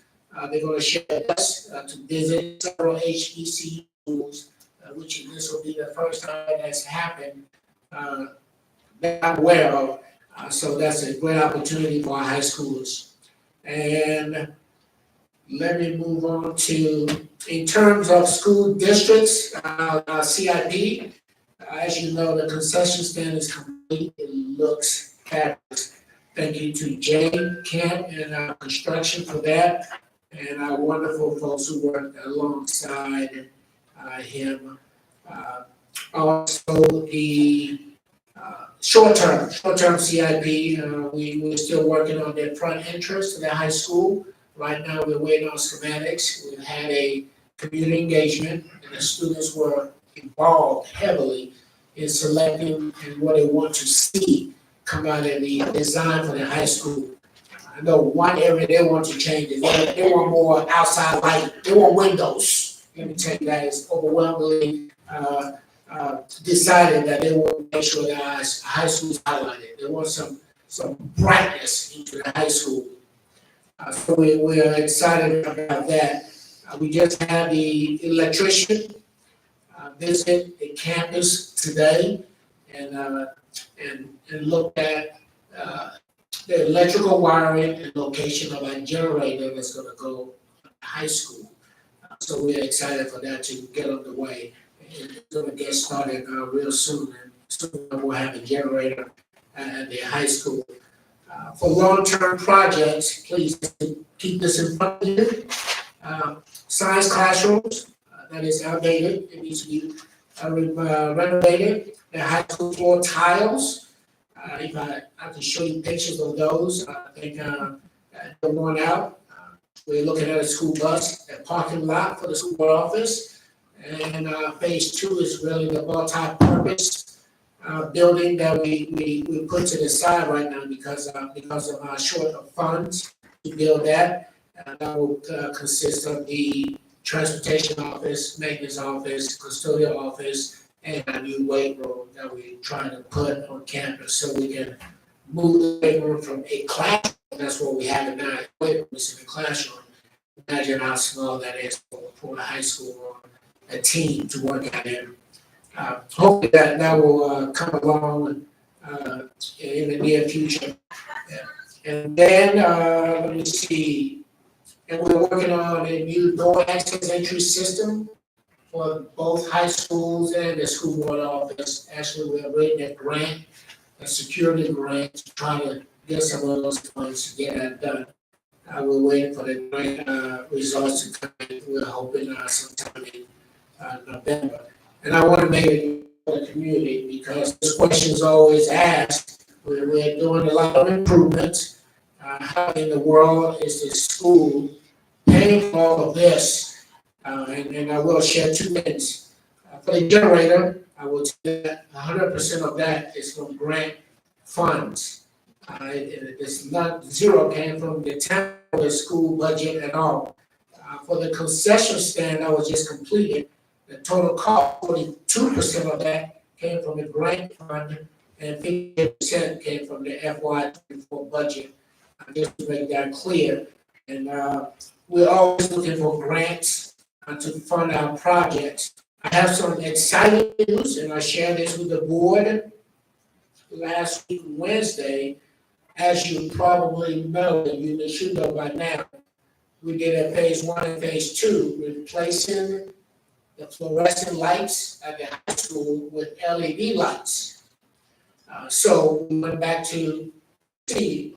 They're going to share with us to visit several HBCU schools, which this will be the first time that's happened that I'm aware of. So that's a great opportunity for our high schoolers. And let me move on to, in terms of school districts, CIP, as you know, the concession stand is complete. It looks fabulous. Thank you to Jay Camp and construction for that, and our wonderful folks who worked alongside him. Also, the short-term CIP, we're still working on the front entrance to the high school. Right now, we're waiting on schematics. We've had a community engagement, and the students were involved heavily in selecting and what they want to see come out of the design for the high school. I know one area they want to change is they want more outside light. They want windows. Let me tell you, that is overwhelmingly decided that they want to make sure that our high school is highlighted. They want some brightness into the high school. So we are excited about that. We just had the electrician visit the campus today, and looked at, the electrical wiring and location of our generator that's gonna go to high school. So we're excited for that to get underway. It's gonna get started, real soon, and soon we'll have a generator at the high school. For long-term projects, please keep this in front of you. Science classrooms, that is outdated, it needs to be renovated. The high school floor tiles, if I can show you pictures of those, I think, they're worn out. We're looking at a school bus, a parking lot for the school board office. And, phase 2 is really the multi-purpose, building that we put to the side right now because of our short of funds to build that. That will, consist of the transportation office, maintenance office, custodial office, and a new weight room that we're trying to put on campus so we can move the weight room from a classroom, that's what we have it now, weight room is in the classroom. Imagine how small that is for a high school or a team to work out in. Hopefully that will come along in the near future. And then, let me see, and we're working on a new door access entry system for both high schools and the school board office. Actually, we're writing a grant, a security grant, to try to get some of those funds to get that done. We're waiting for the grant results to come in. We're hoping sometime in November. And I want to make it for the community because this question is always asked. We're doing a lot of improvements. How in the world is the school paying for all of this? And I will share 2 minutes. For the generator, I will say that 100% of that is from grant funds. It's not zero came from the town or the school budget at all. For the concession stand that was just completed, the total cost, 42% of that came from the grant fund and 50% came from the FY24 budget. Just to make that clear. And we're always looking for grants to fund our projects. I have some exciting news, and I shared this with the board last week, Wednesday. As you probably know, and you should know by now, we did a phase 1 and phase 2, replacing the fluorescent lights at the high school with LED lights. So we went back to see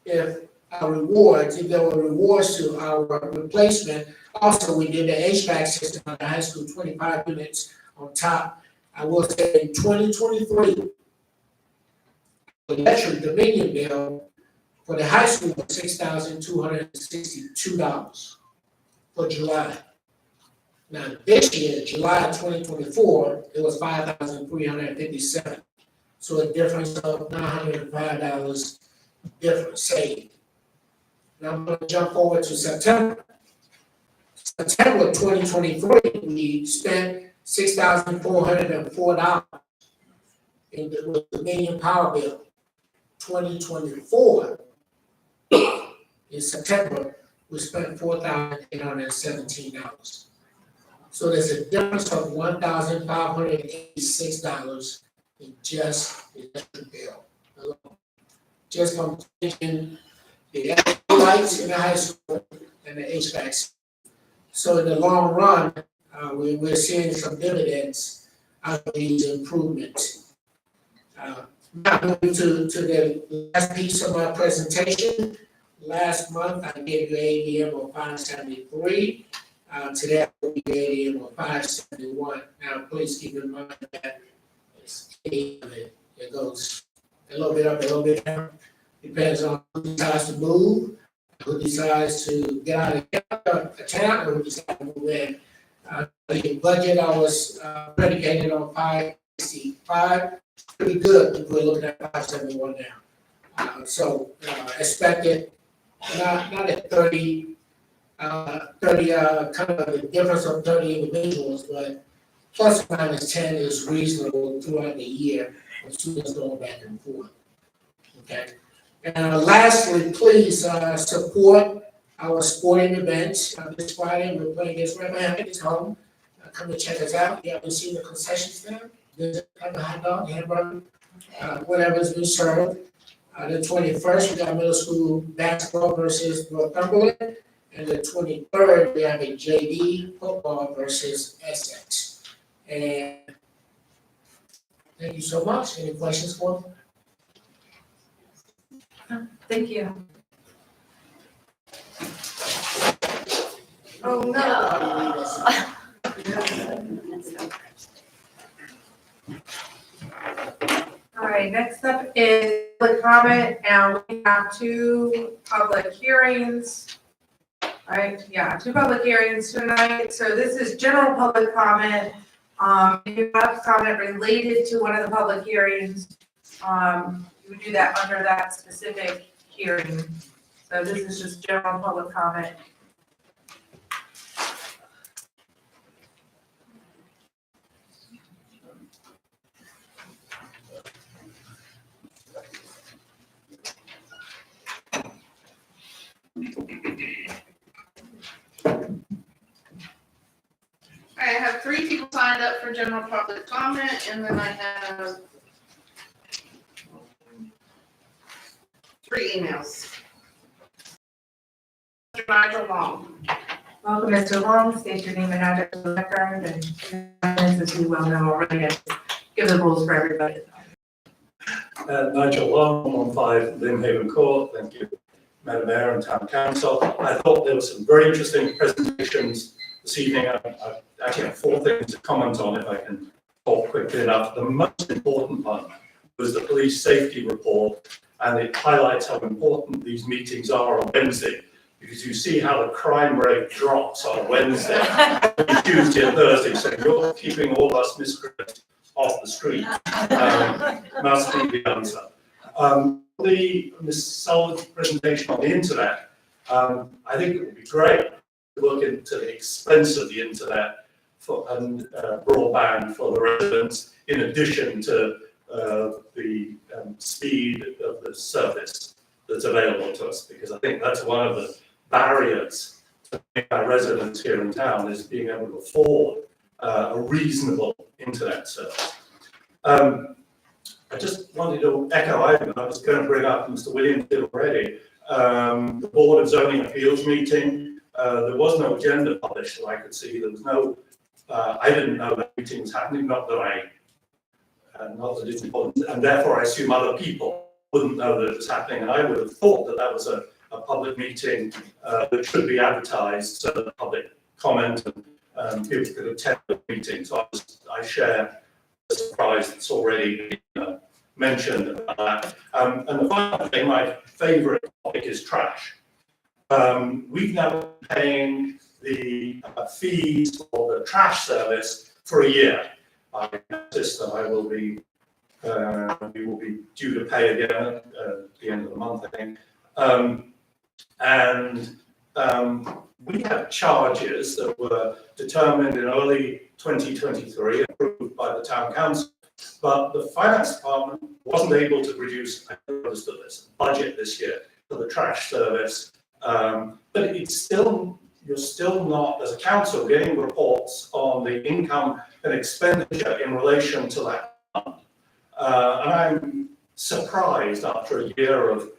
if our rewards, if there were rewards to our replacement. Also, we did the HVAC system at the high school, 25 units on top. I will say in 2023, the electric dominion bill for the high school was $6,262 for July. Now, this year, July 2024, it was $5,357. So a difference of $905 difference saved. Now I'm gonna jump forward to September. September 2023, we spent $6,404 in the Dominion Power Bill. 2024, in September, we spent $4,817. So there's a difference of $1,586 in just the electric bill alone. Just from taking the lights in the high school and the HVAC. So in the long run, we're seeing some dividends out of these improvements. Now moving to the last piece of my presentation. Last month, I gave you ADM of 573. Today, I will give you ADM of 571. Now, please keep in mind that it goes a little bit up, a little bit down. Depends on who decides to move, who decides to get out of the town, or who decides to move in. The budget I was predicated on 565, pretty good if we're looking at 571 now. So expected not at 30 kind of the difference of 30 individuals, but plus or minus 10 is reasonable throughout the year, with students going back and forth. Okay. And lastly, please support our sporting events. This Friday, we're playing against Rappahannock at home. Come and check us out. You haven't seen the concession stand? visit, have a hot dog, hamburger, whatever's been served. The 21st, we got middle school basketball versus Northumberland. And the 23rd, we have a JV football versus Essex. And thank you so much. Any questions for me? Thank you. Oh, no. All right, next up is public comment, and we have two public hearings. All right, yeah, two public hearings tonight. So this is general public comment. If you have comment related to one of the public hearings, you would do that under that specific hearing. So this is just general public comment. I have 3 people signed up for general public comment, and then I have 3 emails. Mr. Nigel Long. Welcome, Mr. Long. State your name and address for the record, and as we well know already, give the rules for everybody. Nigel Long, 15 Lynhaven Court. Thank you, Madam Mayor and Town Council. I thought there were some very interesting presentations this evening. I actually have 4 things to comment on if I can talk quickly enough. The most important one was the police safety report, and it highlights how important these meetings are on Wednesday, because you see how the crime rate drops on Wednesday, Tuesday and Thursday, so you're keeping all us miscreants off the street. Must be the answer. Ms. Sullivan's presentation on the internet, I think it would be great to look into the expense of the internet and broadband for the residents, in addition to the speed of the service that's available to us, because I think that's one of the barriers to our residents here in town, is being able to afford a reasonable internet service. I just wanted to echo Ivan. I was going to bring up, Mr. Williams did already, the Board of Zoning Appeals meeting. There was no agenda published that I could see. There was no, I didn't know that meeting was happening, not that it's important, and therefore I assume other people wouldn't know that it was happening, and I would have thought that that was a public meeting that should be advertised so that the public comment and people could attend the meeting. So I share the surprise that's already been mentioned about that. And the final thing, my favourite topic is trash. We've now been paying the fees for the trash service for a year. I noticed that we will be due to pay again at the end of the month, I think. We have charges that were determined in early 2023, approved by the Town Council, but the Finance Department wasn't able to produce, I understood this, budget this year for the trash service. But it's still, you're still not, as a council, getting reports on the income and expenditure in relation to that fund. And I'm surprised after a year of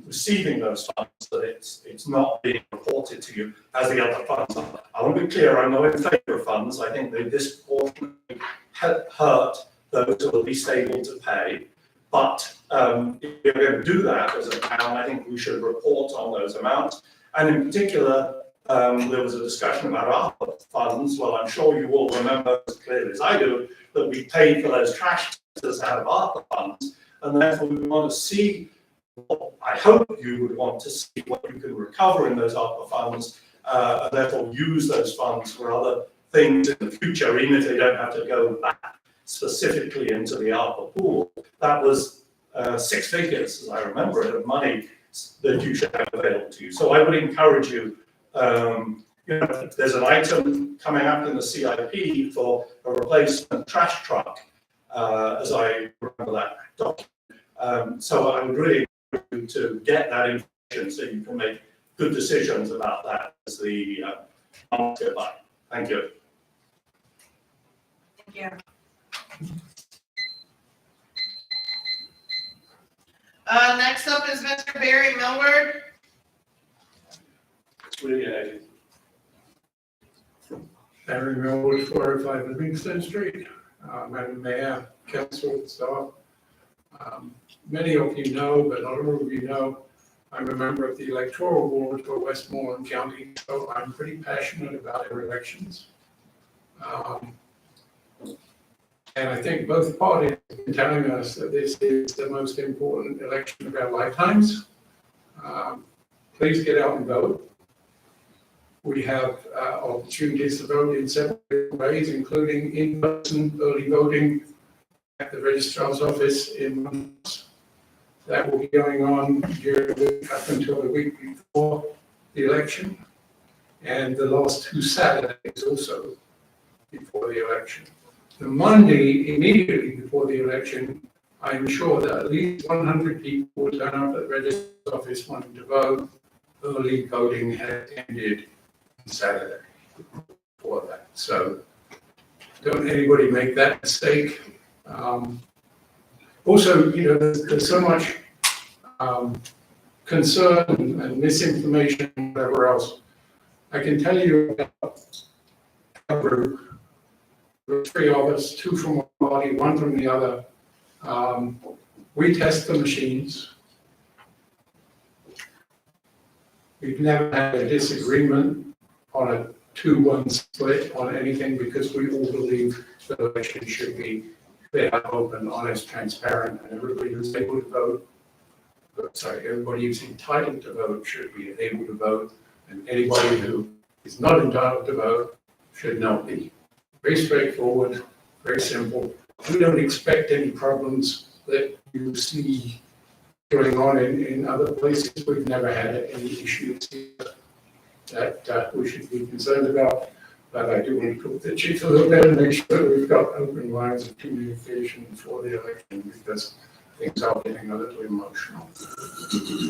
receiving those funds that it's not being reported to you as the other funds are. I want to be clear, I'm not in favour of funds. I think they disproportionately hurt those who are least able to pay. But if we're going to do that as a town, I think we should report on those amounts. And in particular, there was a discussion about ARPA funds. Well, I'm sure you all remember as clearly as I do that we paid for those trash testers out of ARPA funds, and therefore we want to see, I hope you would want to see what you can recover in those ARPA funds, and therefore use those funds for other things in the future, even if they don't have to go back specifically into the ARPA pool. That was 6 figures, as I remember it, of money that you should have available to you. So I would encourage you, there's an item coming up in the CIP for a replacement trash truck, as I remember that document. So I would really encourage you to get that information so you can make good decisions about that as the months go by. Thank you. Thank you. Next up is Mr. Barry Millward. Barry Millwood, 405 Livingston Street. Madam Mayor, council, staff. Many of you know, but not all of you know, I'm a member of the electoral board for Westmoreland County, so I'm pretty passionate about our elections. And I think both parties have been telling us that this is the most important election of our lifetimes. Please get out and vote. We have opportunities to vote in several ways, including in-person early voting at the registrar's office in months. That will be going on during the week up until the week before the election, and the last 2 Saturdays also before the election. The Monday immediately before the election, I'm sure that at least 100 people will turn up at the registrar's office wanting to vote. Early voting has ended on Saturday for that. So don't anybody make that mistake. Also, you know, there's so much concern and misinformation and whatever else. I can tell you about our group. There are 3 of us, 2 from one party, 1 from the other. We test the machines. We've never had a disagreement on a 2-1 split on anything because we all believe the election should be fair, open, honest, transparent, and everybody who's able to vote, everybody who's entitled to vote should be able to vote, and anybody who is not entitled to vote should not be. Very straightforward, very simple. We don't expect any problems that you see going on in other places. We've never had any issues that we should be concerned about. But I do want to talk to the chief a little bit and make sure that we've got open lines of communication for the election, because things are getting a little emotional.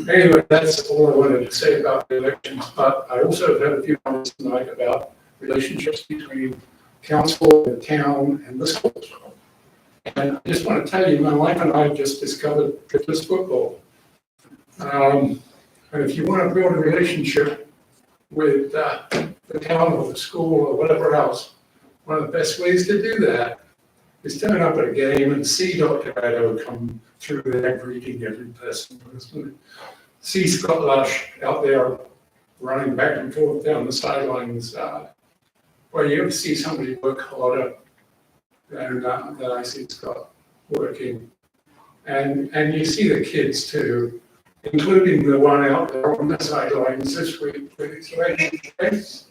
Anyway, that's all I wanted to say about the elections, but I also have a few comments tonight about relationships between council, the town, and the schools. And I just want to tell you, my wife and I just discovered Christmas football. And if you want to build a relationship with the town or the school or whatever else, one of the best ways to do that is turn up at a game and see Dr. Edo come through there greeting every person. See Scott Lush out there running back and forth down the sidelines, where you ever see somebody work harder than I see Scott working. And you see the kids too, including the one out there on the sidelines this week with his leg face.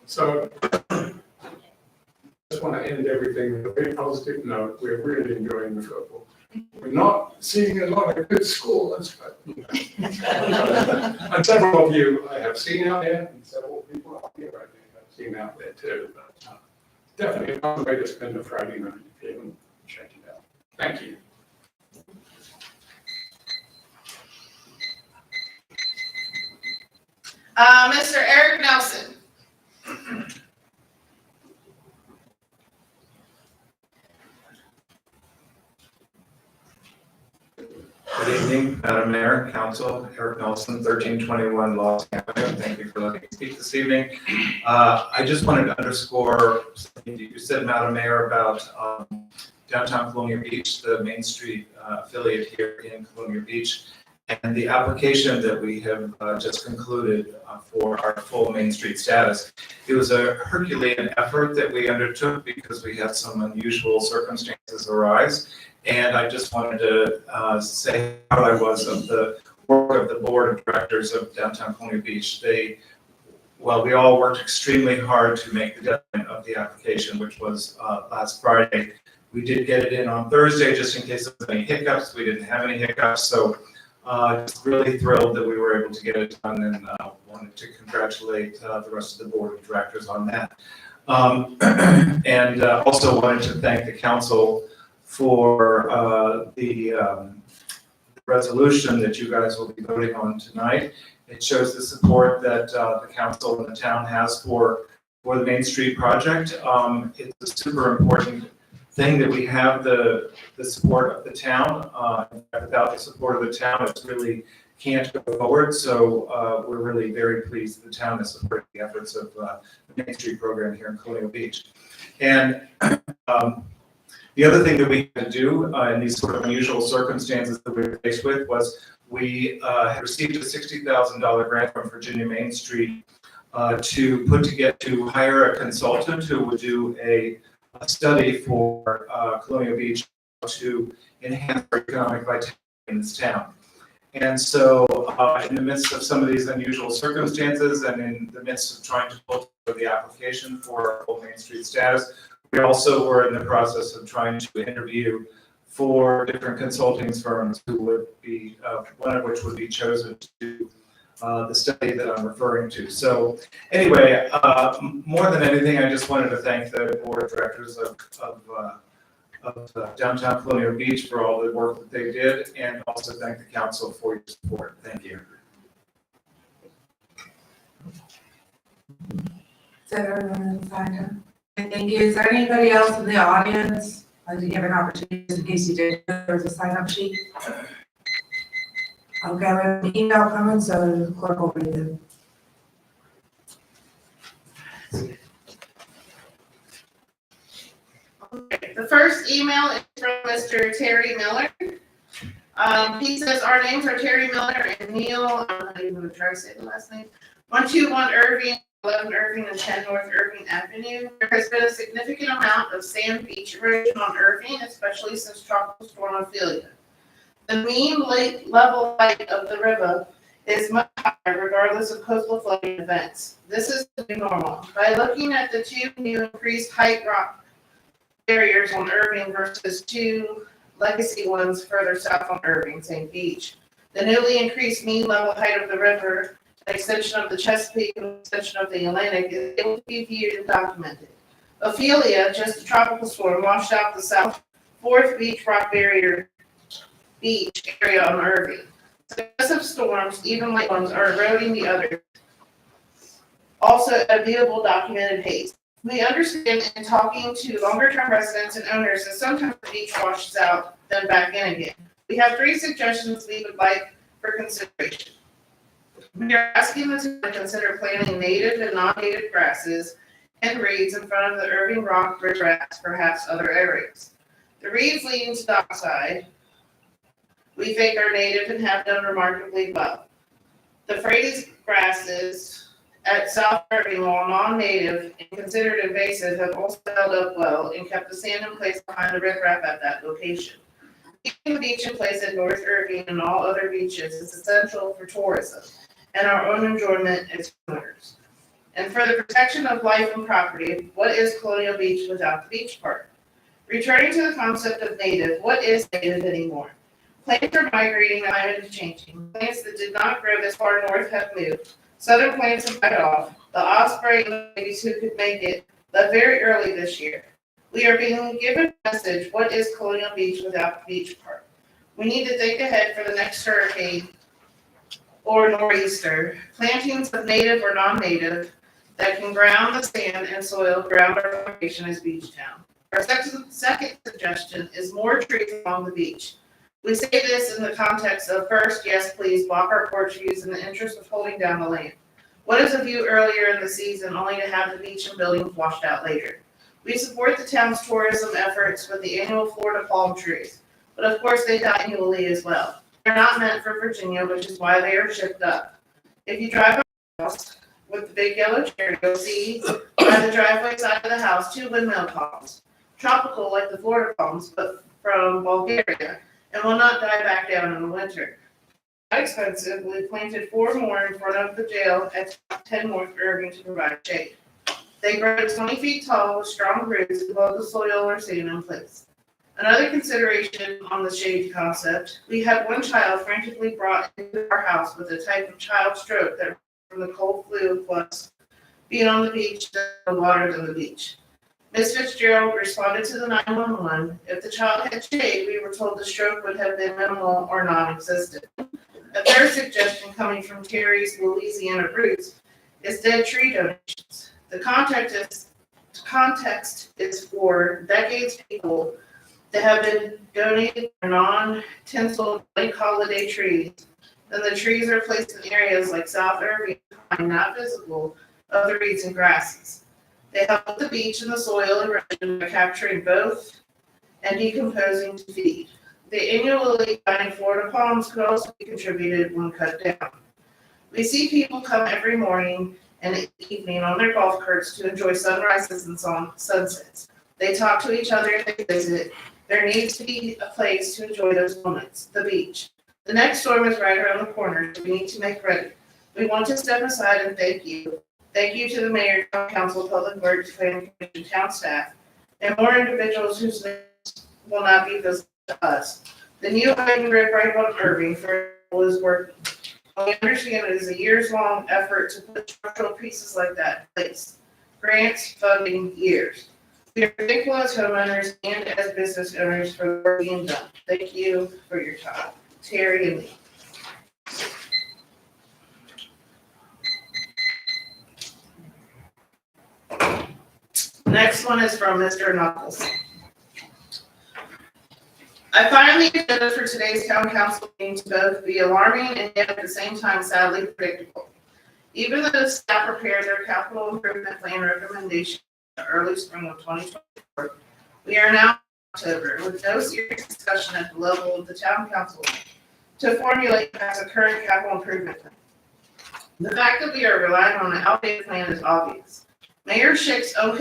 So I just want to end everything with a very positive note. We're really enjoying the football. We're not seeing a lot of good scores, but you know. And several of you I have seen out there, and several people out here I think I've seen out there too. But definitely another way to spend a Friday night if you haven't checked it out. Thank you. Mr. Eric Nelson. Good evening, Madam Mayor, Council, Eric Nelson, 1321 Lost Avenue. Thank you for letting me speak this evening. I just wanted to underscore something you said, Madam Mayor, about downtown Colonial Beach, the Main Street affiliate here in Colonial Beach, and the application that we have just concluded for our full Main Street status. It was a Herculean effort that we undertook because we had some unusual circumstances arise. And I just wanted to say how proud I was of the work of the board of directors of downtown Colonial Beach. We all worked extremely hard to make the deadline of the application, which was last Friday. We did get it in on Thursday, just in case there was any hiccups. We didn't have any hiccups, so just really thrilled that we were able to get it done, and wanted to congratulate the rest of the board of directors on that. And also wanted to thank the council for the resolution that you guys will be voting on tonight. It shows the support that the council and the town has for the Main Street project. It's a super important thing that we have the support of the town. Without the support of the town, it really can't go forward. So we're really very pleased the town has supported the efforts of the Main Street program here in Colonial Beach. And the other thing that we had to do in these sort of unusual circumstances that we were faced with was we had received a $60,000 grant from Virginia Main Street to hire a consultant who would do a study for Colonial Beach to enhance our economic vitality in this town. And so in the midst of some of these unusual circumstances and in the midst of trying to pull together the application for Old Main Street status, we also were in the process of trying to interview 4 different consulting firms who would be, one of which would be chosen to do the study that I'm referring to. So anyway, more than anything, I just wanted to thank the board of directors of Downtown Colonial Beach for all the work that they did, and also thank the council for your support. Thank you. Is that everyone signed up? Thank you. Is there anybody else in the audience? Did you have an opportunity, in case you did, there's a sign-up sheet? Okay, we have an email coming, so the clerk will read it. The first email is from Mr. Terry Miller. He says, our names are Terry Miller and Neil, I'm not even gonna try to say the last name, 121 Irving, 11 Irving and 10 North Irving Avenue. There has been a significant amount of sand beach erosion on Irving, especially since Tropical Storm Ophelia. The mean lake level height of the river is much higher regardless of coastal flooding events. This is the new normal. By looking at the 2 new increased height rock barriers on Irving versus 2 legacy ones further south on Irving, St. Beach, the newly increased mean level height of the river, an extension of the Chesapeake and an extension of the Atlantic, is able to be viewed and documented. Ophelia, just a tropical storm, washed out the South 4th Beach rock barrier beach area on Irving. Successive storms, even light ones, are eroding the others. Also, a viewable documented haze. We understand in talking to longer-term residents and owners that sometimes the beach washes out, then back in again. We have 3 suggestions we would like for consideration. We are asking the town to consider planting native and non-native grasses and reeds in front of the Irving Rock riverats, perhaps other areas. The reeds leading to dockside, we think are native and have done remarkably well. The Frady's grasses at South Irving, while non-native and considered invasive, have also held up well and kept the sand in place behind the riprap at that location. Keeping the beach in place at North Irving and all other beaches is essential for tourism and our own enjoyment as owners. And for the protection of life and property, what is Colonial Beach without the beach park? Returning to the concept of native, what is native anymore? Plants are migrating, climate is changing. Plants that did not grow this far north have moved. Southern plants have died off. The osprey and the babies who could make it left very early this year. We are being given a message, what is Colonial Beach without the beach park? We need to think ahead for the next hurricane or nor'easter. Plantings of native or non-native that can ground the sand and soil ground our location as beach town. Our second suggestion is more trees along the beach. We say this in the context of first, yes, please block our porch views in the interest of holding down the land. What is a view earlier in the season only to have the beach and buildings washed out later? We support the town's tourism efforts with the annual Florida palm trees, but of course they die annually as well. They're not meant for Virginia, which is why they are shipped up. If you drive by the house with the big yellow chair, you'll see by the driveway side of the house 2 windmill palms, tropical like the Florida palms, but from Bulgaria, and will not die back down in the winter. Not expensive, we planted 4 more in front of the jail at 10 North Irving to provide shade. They grow to 20 feet tall with strong roots and hold the soil or sand in place. Another consideration on the shade concept, we had one child frantically brought into our house with a type of child stroke that from the cold flu plus being on the beach and water than the beach. Ms. Fitzgerald responded to the 911. If the child had shade, we were told the stroke would have been minimal or non-existent. A third suggestion coming from Terry's Louisiana roots is dead tree donations. The context context is for decades people that have been donated non-tinsel lake holiday trees. Then the trees are placed in areas like South Irving, not visible of the reeds and grasses. They help the beach and the soil erosion by capturing both and decomposing to feed. The annually dying Florida palms could also be contributed when cut down. We see people come every morning and evening on their golf carts to enjoy sunrises and sunsets. They talk to each other, they visit. There needs to be a place to enjoy those moments, the beach. The next storm is right around the corner, so we need to make ready. We want to step aside and thank you. Thank you to the mayor, town council, public works, planning commission, town staff, and more individuals whose names will not be visible to us. The new Highway right on Irving for is working. We understand it is a years-long effort to put structural pieces like that in place. Grants, funding, years. We are thankful as homeowners and as business owners for the work being done. Thank you for your time. Terry and Lee. Next one is from Mr. Knuckles. I find the agenda for today's town council meeting to both be alarming and yet at the same time sadly predictable. Even though the staff prepared their capital improvement plan recommendation in the early spring of 2024, we are now in October with no serious discussion at the level of the town council to formulate as a current capital improvement plan. The fact that we are relying on an outdated plan is obvious. Mayor Schick's own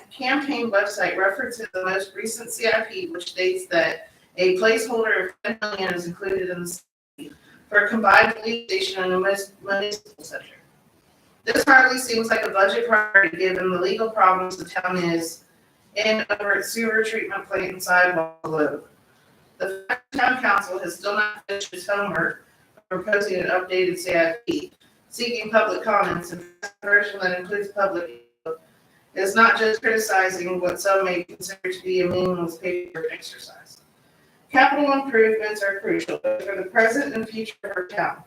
campaign website references the most recent CIP, which states that a placeholder of $10 million is included in the city for a combined police station and a municipal center. This hardly seems like a budget priority given the legal problems the town is in over its sewer treatment plant and sidewalk below. The town council has still not finished its homework of proposing an updated CIP, seeking public comments, and a version that includes public input is not just criticizing what some may consider to be a meaningless paper exercise. Capital improvements are crucial for the present and future of our town.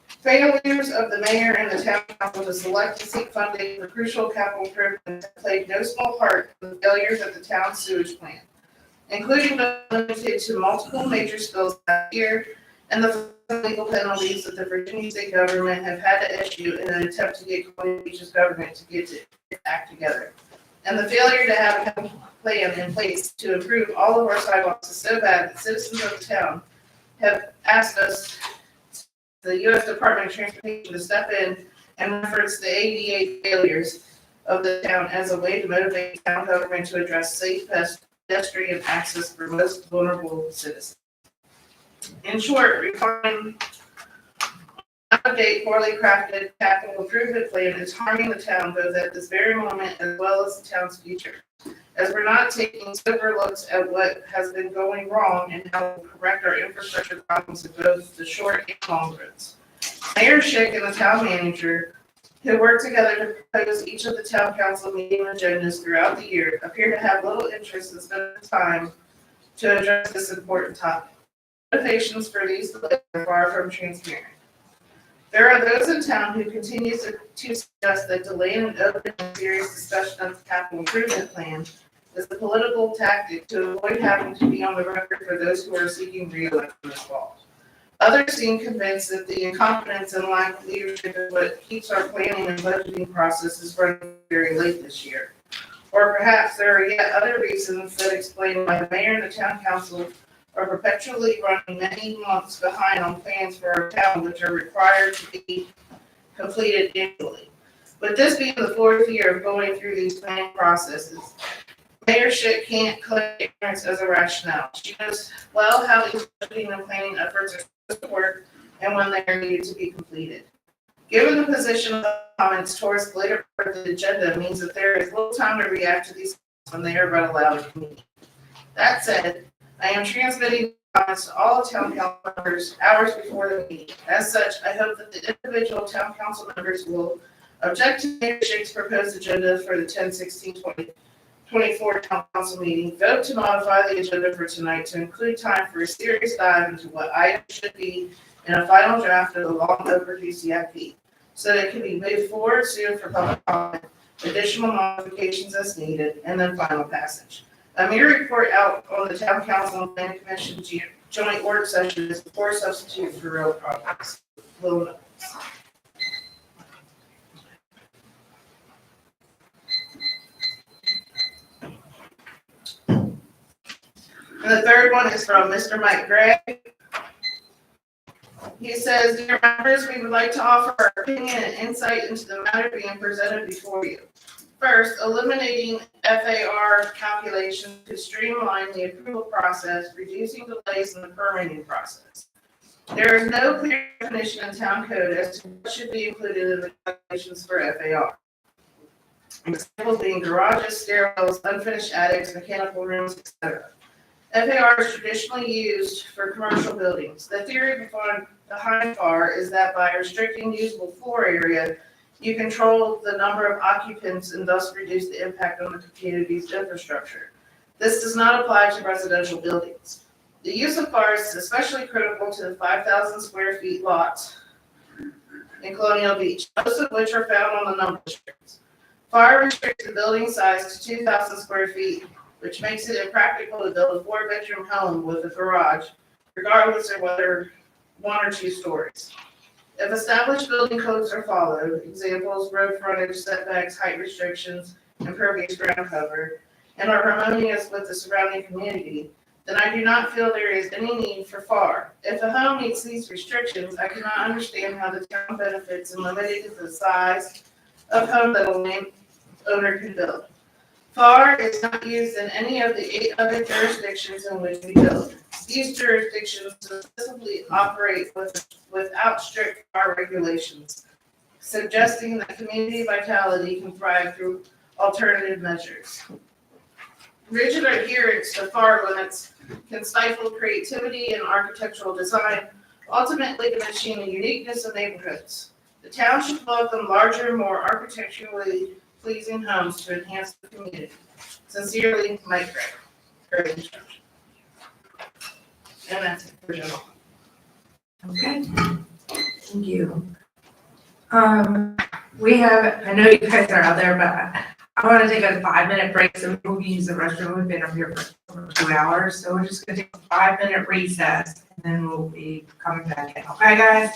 Failures of the mayor and the town council to select and seek funding for crucial capital improvements have played no small part in the failures of the town's sewage plant, including but limited to multiple major spills last year and the legal penalties that the Virginia state government have had to issue in an attempt to get Colonial Beach's government to get its act together. And the failure to have a plan in place to improve all of our sidewalks is so bad that citizens of the town have asked us, the U.S. Department of Transportation, to step in and reference the ADA failures of the town as a way to motivate town government to address safe pedestrian access for most vulnerable citizens. In short, refining outdated, poorly crafted capital improvement plan is harming the town both at this very moment as well as the town's future, as we're not taking sober looks at what has been going wrong and how to correct our infrastructure problems in both the short and long runs. Mayor Schick and the town manager, who work together to propose each of the town council meeting agendas throughout the year, appear to have little interest in spending time to address this important topic. Motivations for these delays are far from transparent. There are those in town who continue to suggest that delaying an open and serious discussion of the capital improvement plan is a political tactic to avoid having to be on the record for those who are seeking re-election this fall. Others seem convinced that the incompetence and lack of leadership is what keeps our planning and budgeting processes running very late this year. Or perhaps there are yet other reasons that explain why the mayor and the town council are perpetually running many months behind on plans for our town, which are required to be completed annually. With this being the fourth year of going through these planning processes, Mayor Schick can't claim ignorance as a rationale. She knows well how these budgeting and planning efforts are supposed to work and when they are needed to be completed. Given the position of the comments towards the later part of the agenda means that there is little time to react to these when they are read aloud at the meeting. That said, I am transmitting comments to all town council members hours before the meeting. As such, I hope that the individual town council members will object to Mayor Schick's proposed agenda for the 10/16/2024 town council meeting, vote to modify the agenda for tonight to include time for a serious dive into what items should be in a final draft of the long overdue CIP, so that it can be moved forward soon for public comment, additional modifications as needed, and then final passage. A mere report out on the town council and planning commission joint work session is a poor substitute for real progress. Little notes. And the third one is from Mr. Mike Gray. He says, dear members, we would like to offer our opinion and insight into the matter being presented before you. First, eliminating FAR calculations to streamline the approval process, reducing delays in the permitting process. There is no clear definition in town code as to what should be included in the calculations for FAR. Examples being garages, stairwells, unfinished attics, mechanical rooms, etc. FAR is traditionally used for commercial buildings. The theory behind FAR is that by restricting usable floor area, you control the number of occupants and thus reduce the impact on the community's infrastructure. This does not apply to residential buildings. The use of FAR is especially critical to the 5,000 square feet lots in Colonial Beach, most of which are found on the number strips. FAR restricts the building size to 2,000 square feet, which makes it impractical to build a 4-bedroom home with a garage, regardless of whether 1 or 2 stories. If established building codes are followed, examples, road frontage, setbacks, height restrictions, impervious ground cover, and are harmonious with the surrounding community, then I do not feel there is any need for FAR. If a home meets these restrictions, I cannot understand how the town benefits in limiting the size of home that a landowner can build. FAR is not used in any of the 8 other jurisdictions in which we build. These jurisdictions specifically operate without strict FAR regulations, suggesting that community vitality can thrive through alternative measures. Rigid adherence to FAR limits can stifle creativity in architectural design, ultimately diminishing the uniqueness of neighborhoods. The town should welcome larger, more architecturally pleasing homes to enhance the community. Sincerely, Mike Gray. Great instruction. And that's it for general. Okay, thank you. We have, I know you guys are out there, but I want to take a 5-minute break so people can use the restroom. We've been up here for over 2 hours, so we're just gonna take a 5-minute recess and then we'll be coming back in. Okay, guys?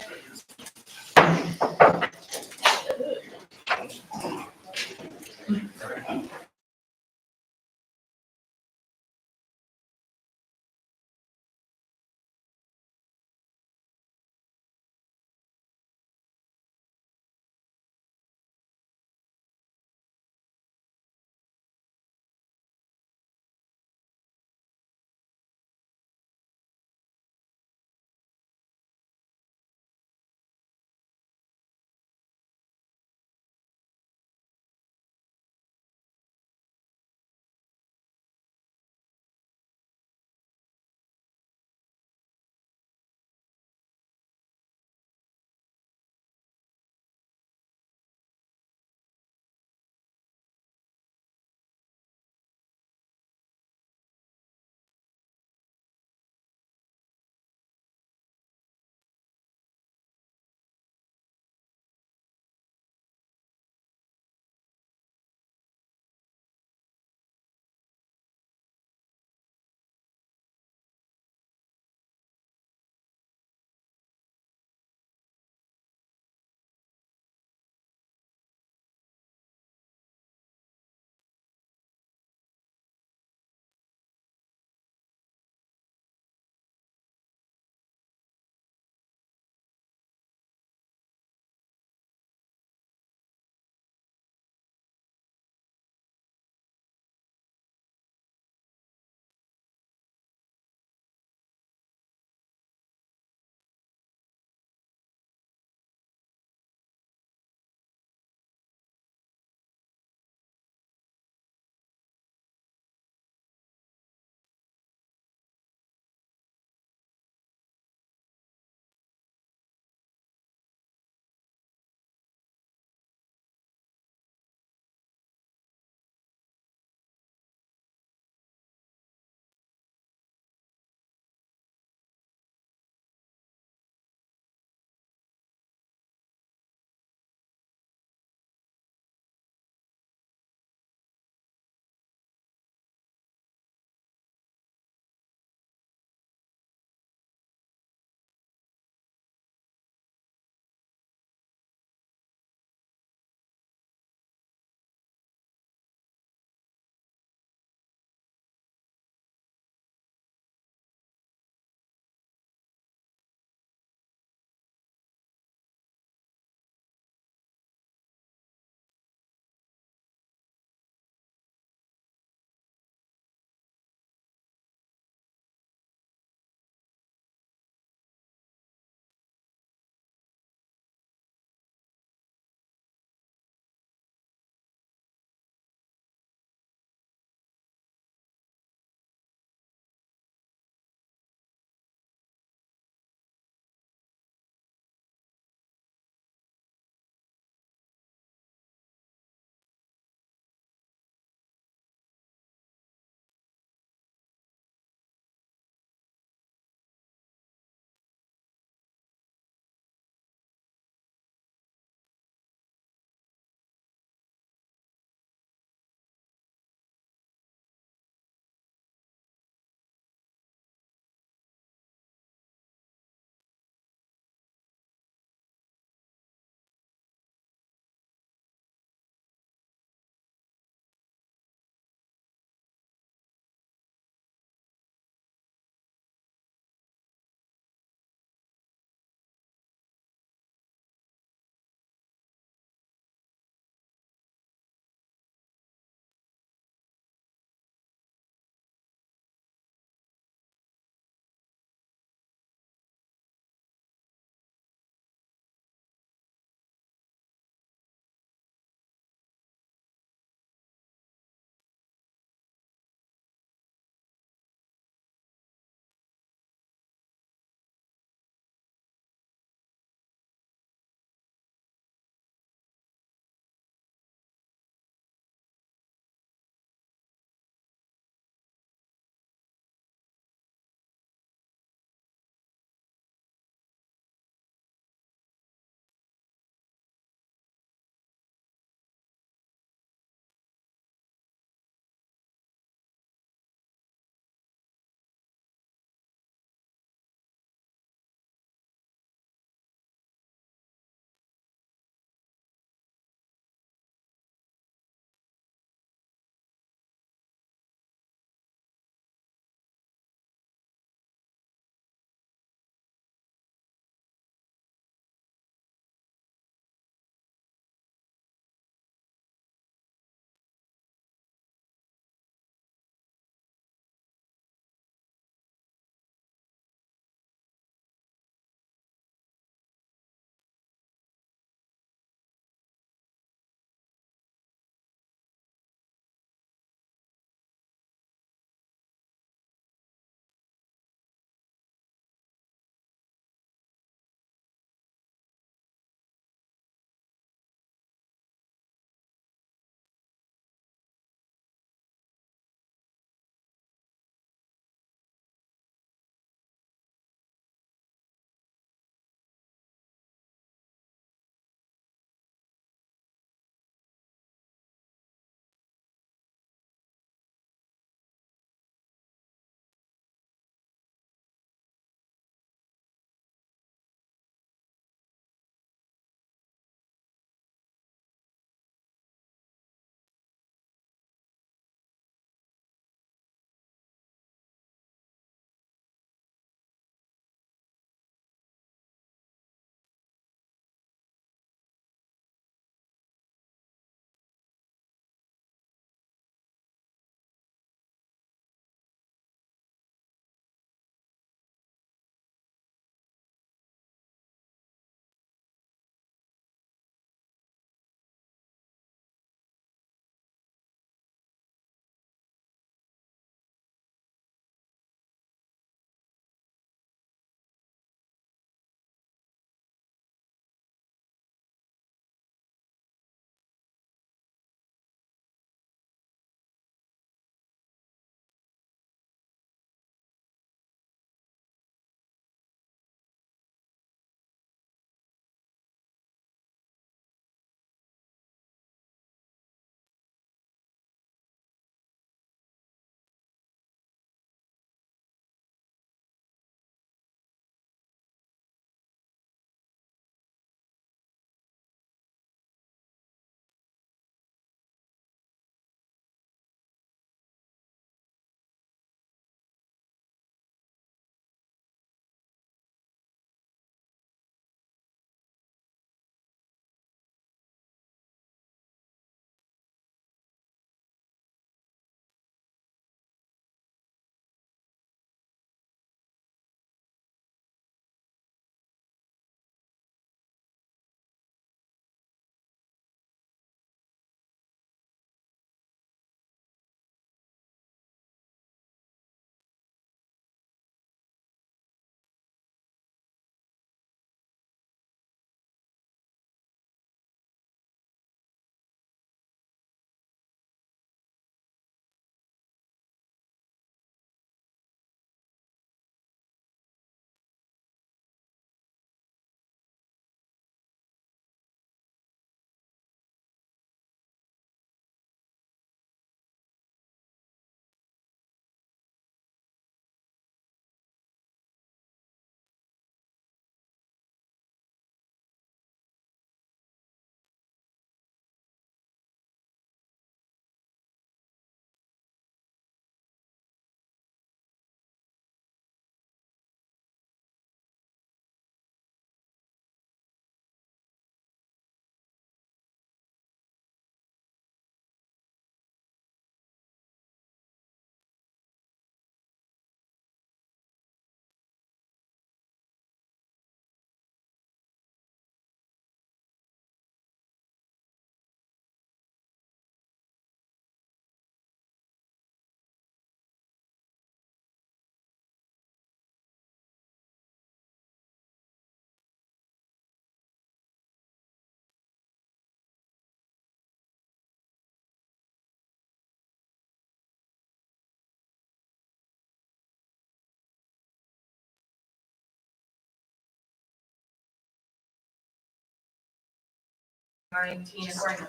19 according to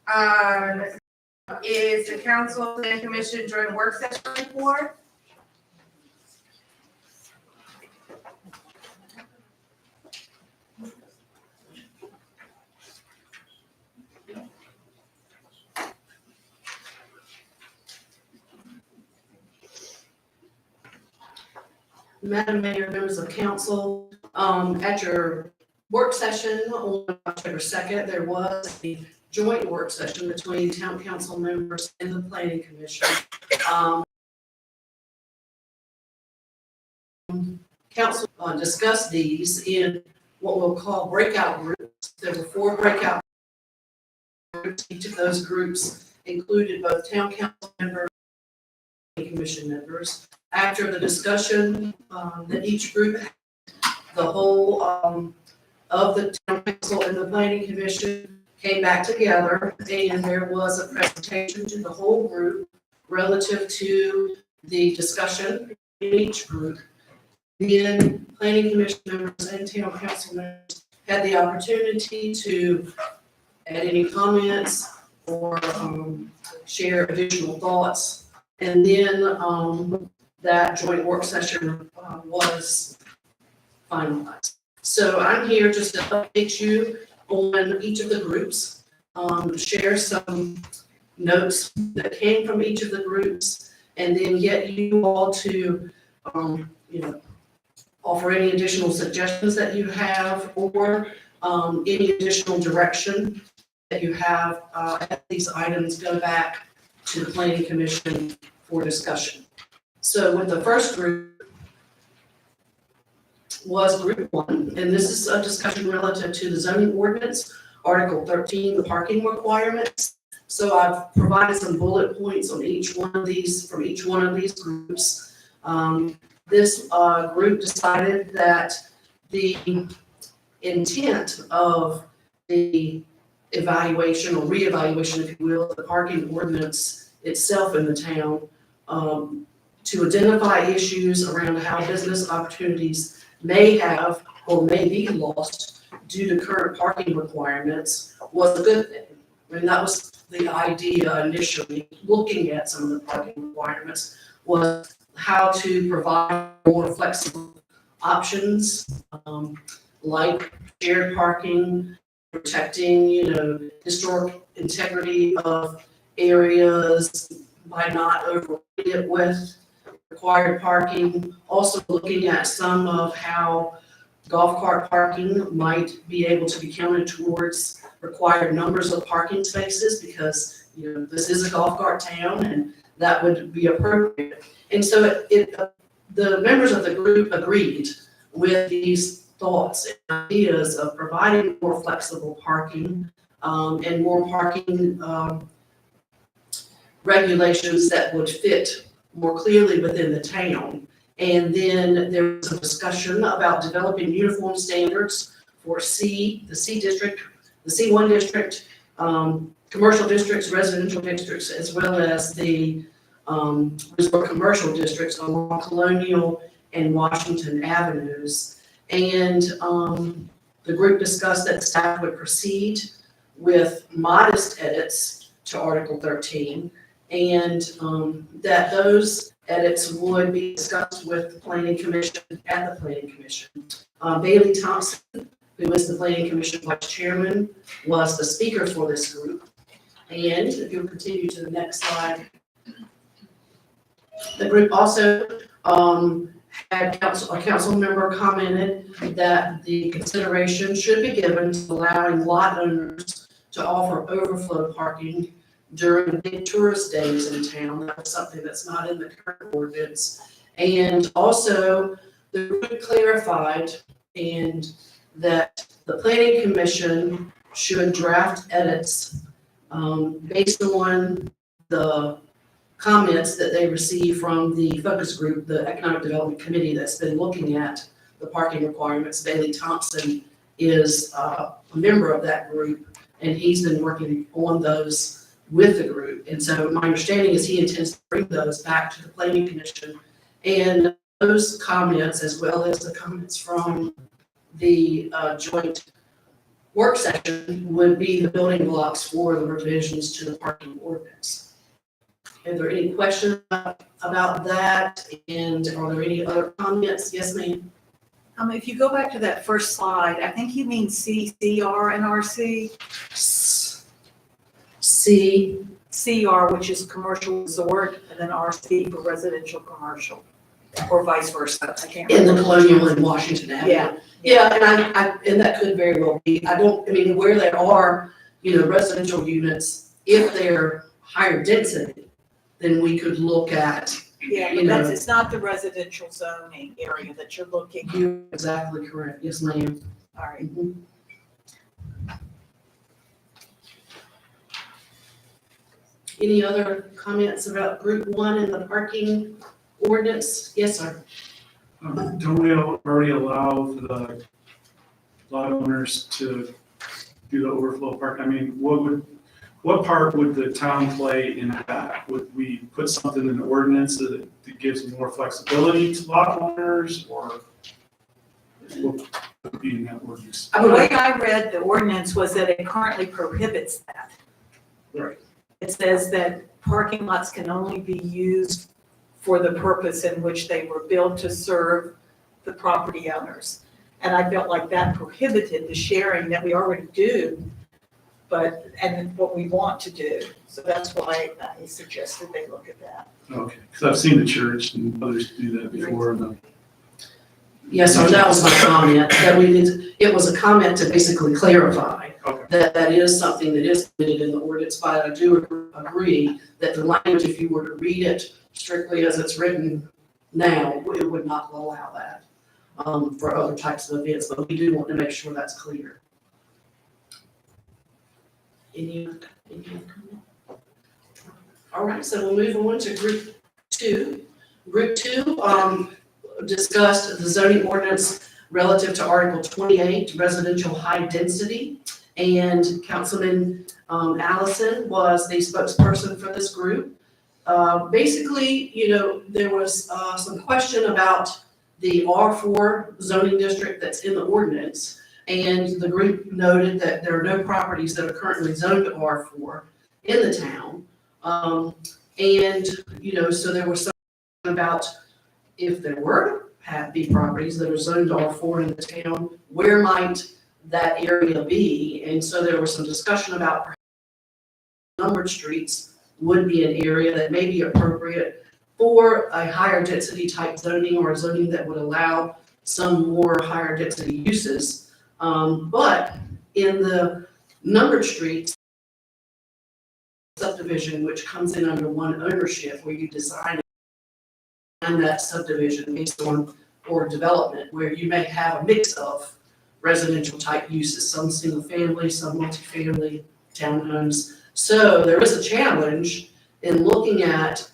that one. Is the council and commission joint work session report? Madam Mayor, members of council, at your work session on October 2nd, there was a joint work session between town council members and the planning commission. Council discussed these in what we'll call breakout groups. There were 4 breakout groups. Each of those groups included both town council members and commission members. After the discussion that each group had, the whole of the town council and the planning commission came back together, and there was a presentation to the whole group relative to the discussion in each group. Then planning commission members and town council members had the opportunity to add any comments or share additional thoughts. And then that joint work session was finalized. So I'm here just to update you on each of the groups, share some notes that came from each of the groups, and then get you all to, offer any additional suggestions that you have, or any additional direction that you have. These items go back to the planning commission for discussion. So with the first group was group 1, and this is a discussion relative to the zoning ordinance, Article 13, the parking requirements. So I've provided some bullet points on each one of these, from each one of these groups. This group decided that the intent of the evaluation or reevaluation, if you will, of the parking ordinance itself in the town, to identify issues around how business opportunities may have or may be lost due to current parking requirements was a good thing. I mean, that was the idea initially, looking at some of the parking requirements, was how to provide more flexible options, like shared parking, protecting, historic integrity of areas by not overloading it with required parking. Also looking at some of how golf cart parking might be able to be counted towards required numbers of parking spaces, because this is a golf cart town and that would be appropriate. And so the members of the group agreed with these thoughts and ideas of providing more flexible parking and more parking regulations that would fit more clearly within the town. And then there was a discussion about developing uniform standards for the C district, the C1 district, commercial districts, residential districts, as well as the resort commercial districts along Colonial and Washington Avenues. And the group discussed that staff would proceed with modest edits to Article 13, and that those edits would be discussed with the Planning Commission at the Planning Commission. Bailey Thompson, who is the Planning Commission Vice Chairman, was the speaker for this group. And if you'll continue to the next slide, the group also had a council member commented that the consideration should be given to allowing lot owners to offer overflow parking during big tourist days in town. That was something that's not in the current ordinance. And also the group clarified and that the Planning Commission should draft edits based on the comments that they received from the focus group, the Economic Development Committee that's been looking at the parking requirements. Bailey Thompson is a member of that group, and he's been working on those with the group. And so my understanding is he intends to bring those back to the Planning Commission. And those comments, as well as the comments from the joint work session would be the building blocks for the revisions to the parking ordinance. Are there any questions about that? And are there any other comments? Yes, ma'am. If you go back to that first slide, I think you mean CR and RC. C, CR, which is commercial resort, and then RC for residential commercial, or vice versa, I can't in remember. the Colonial in Washington Avenue. Yeah. Yeah, and that could very well be, I mean, where there are, residential units, if they're higher density, then we could look at. Yeah, but that's, it's not the residential zoning area that you're looking at. You're exactly correct, yes, ma'am. All right. Mhm. Any other comments about group one and the parking ordinance? Yes, sir. Don't we already allow the lot owners to do the overflow park? I mean, what part would the town play in that? Would we put something in the ordinance that gives more flexibility to lot owners, or what would be in that ordinance? The way I read the ordinance was that it currently prohibits that. Right. It says that parking lots can only be used for the purpose in which they were built to serve the property owners. And I felt like that prohibited the sharing that we already do, and what we want to do. So that's why I suggested they look at that. Okay, because I've seen the church and others do that before. Yes, sir, that was my comment, that it was a comment to basically clarify that that is something that is permitted in the ordinance, but I do agree that the language, if you were to read it strictly as it's written now, it would not allow that for other types of events, but we do want to make sure that's clear. Any other comment? All right, so we'll move on to group two. Group two, discussed the zoning ordinance relative to Article 28, residential high density. And Councilman Allison was the spokesperson for this group. Basically, there was some question about the R4 zoning district that's in the ordinance. And the group noted that there are no properties that are currently zoned R4 in the town. So there was something about if there were to be properties that are zoned R4 in the town, where might that area be? And so there was some discussion about perhaps numbered streets would be an area that may be appropriate for a higher density type zoning, or a zoning that would allow some more higher density uses. But in the numbered streets subdivision, which comes in under one ownership, where you design that subdivision based on, or development, where you may have a mix of residential type uses, some single family, some multifamily, townhomes. So there is a challenge in looking at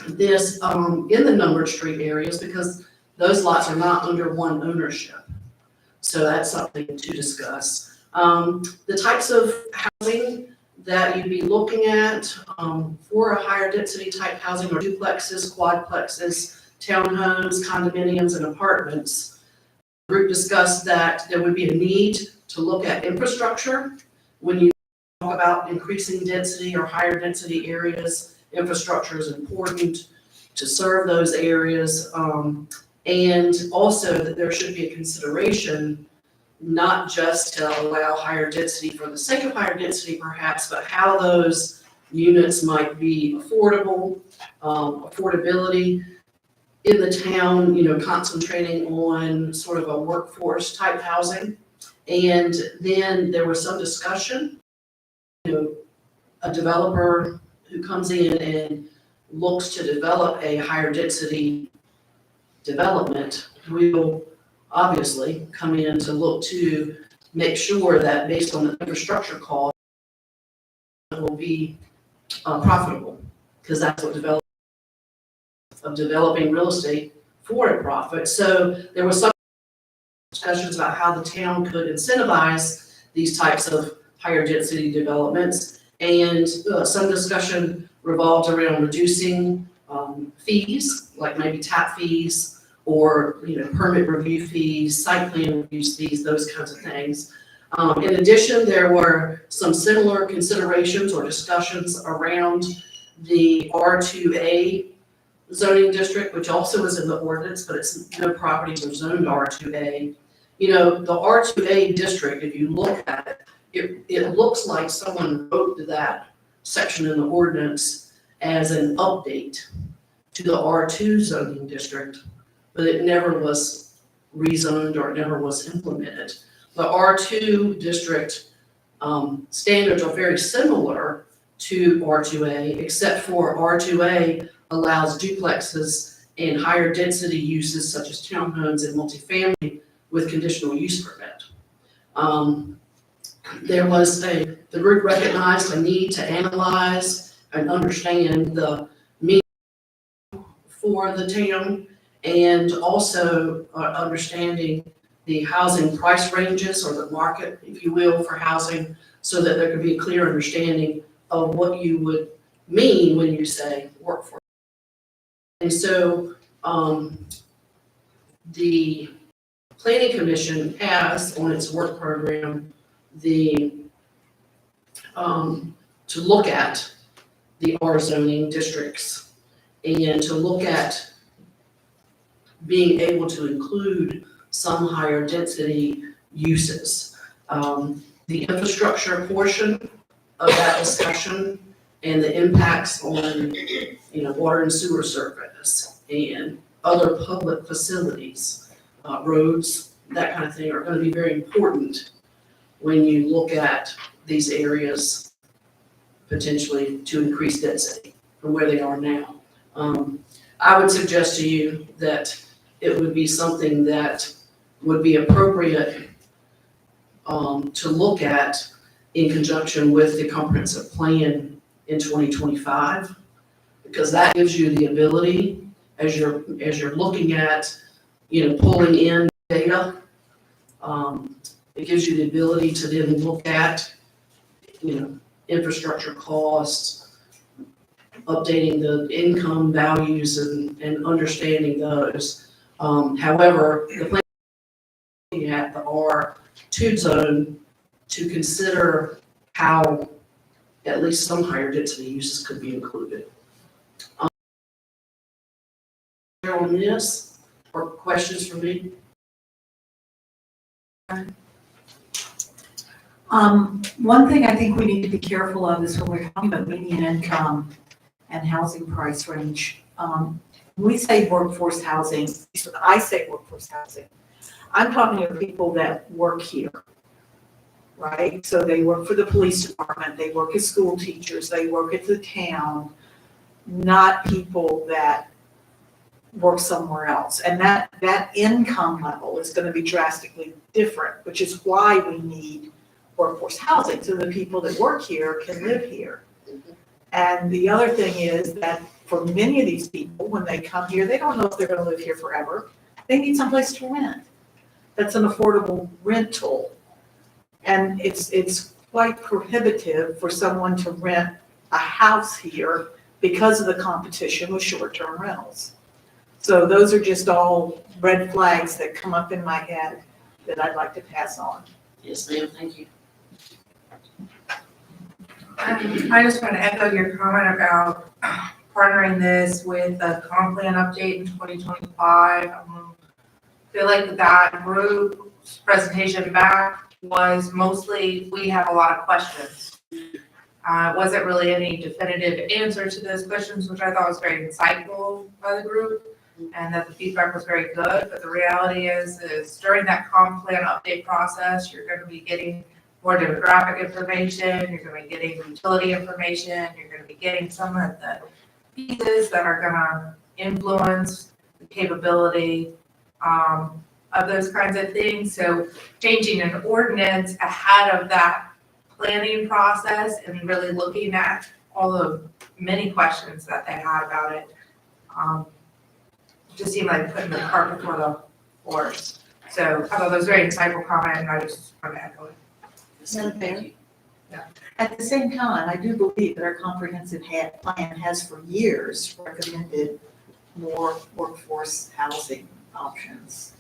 this in the numbered street areas, because those lots are not under one ownership. So that's something to discuss. The types of housing that you'd be looking at for a higher density type housing are duplexes, quadplexes, townhomes, condominiums, and apartments. The group discussed that there would be a need to look at infrastructure. When you talk about increasing density or higher density areas, infrastructure is important to serve those areas. And also that there should be a consideration not just to allow higher density for the sake of higher density perhaps, but how those units might be affordable, affordability in the town, concentrating on sort of a workforce type housing. And then there was some discussion, a developer who comes in and looks to develop a higher density development will obviously come in to look to make sure that based on the infrastructure cost, it will be profitable, because that's what developing real estate for a profit. So there was some discussions about how the town could incentivize these types of higher density developments, and some discussion revolved around reducing fees, like maybe tap fees, or permit review fees, site plan review fees, those kinds of things. In addition, there were some similar considerations or discussions around the R2A zoning district, which also is in the ordinance, but it's no properties are zoned R2A. You know, the R2A district, if you look at it, it looks like someone wrote that section in the ordinance as an update to the R2 zoning district, but it never was rezoned or it never was implemented. The R2 district standards are very similar to R2A, except for R2A allows duplexes and higher density uses such as townhomes and multifamily with conditional use permit. The group recognized a need to analyze and understand the meaning for the town and also understanding the housing price ranges or the market, if you will, for housing, so that there could be a clear understanding of what you would mean when you say workforce. And so the Planning Commission has on its work program to look at the R zoning districts and to look at being able to include some higher density uses. The infrastructure portion of that discussion and the impacts on, water and sewer service and other public facilities, roads, that kind of thing are going to be very important when you look at these areas potentially to increase density from where they are now. I would suggest to you that it would be something that would be appropriate to look at in conjunction with the comprehensive plan in 2025, because that gives you the ability, as you're looking at, pulling in data, it gives you the ability to then look at, infrastructure costs, updating the income values and understanding those. However, the plan looking at the R2 zone to consider how at least some higher density uses could be included. On this, or questions for me? One thing I think we need to be careful of is when we're talking about median income and housing price range. When we say workforce housing, I say workforce housing, I'm talking to people that work here, right? So they work for the police department, they work as school teachers, they work at the town, not people that work somewhere else. And that income level is going to be drastically different, which is why we need workforce housing, so the people that work here can live here. And the other thing is that for many of these people, when they come here, they don't know if they're going to live here forever. They need someplace to rent. That's an affordable rental. And it's quite prohibitive for someone to rent a house here because of the competition with short-term rentals. So those are just all red flags that come up in my head that I'd like to pass on. Yes, ma'am, thank you. I just want to echo your comment about partnering this with a comp plan update in 2025. I feel like that group's presentation back was mostly, we have a lot of questions. Wasn't really any definitive answer to those questions, which I thought was very insightful by the group, and that the feedback was very good. But the reality is during that comp plan update process, you're going to be getting more demographic information, you're going to be getting utility information, you're going to be getting some of the pieces that are going to influence the capability of those kinds of things. So changing an ordinance ahead of that planning process and really looking at all the many questions that they had about it just seemed like putting the cart before the horse. So I thought that was a very insightful comment, and I just wanted to echo it. Madam Mayor? Yeah. At the same time, I do believe that our comprehensive plan has for years recommended more workforce housing options.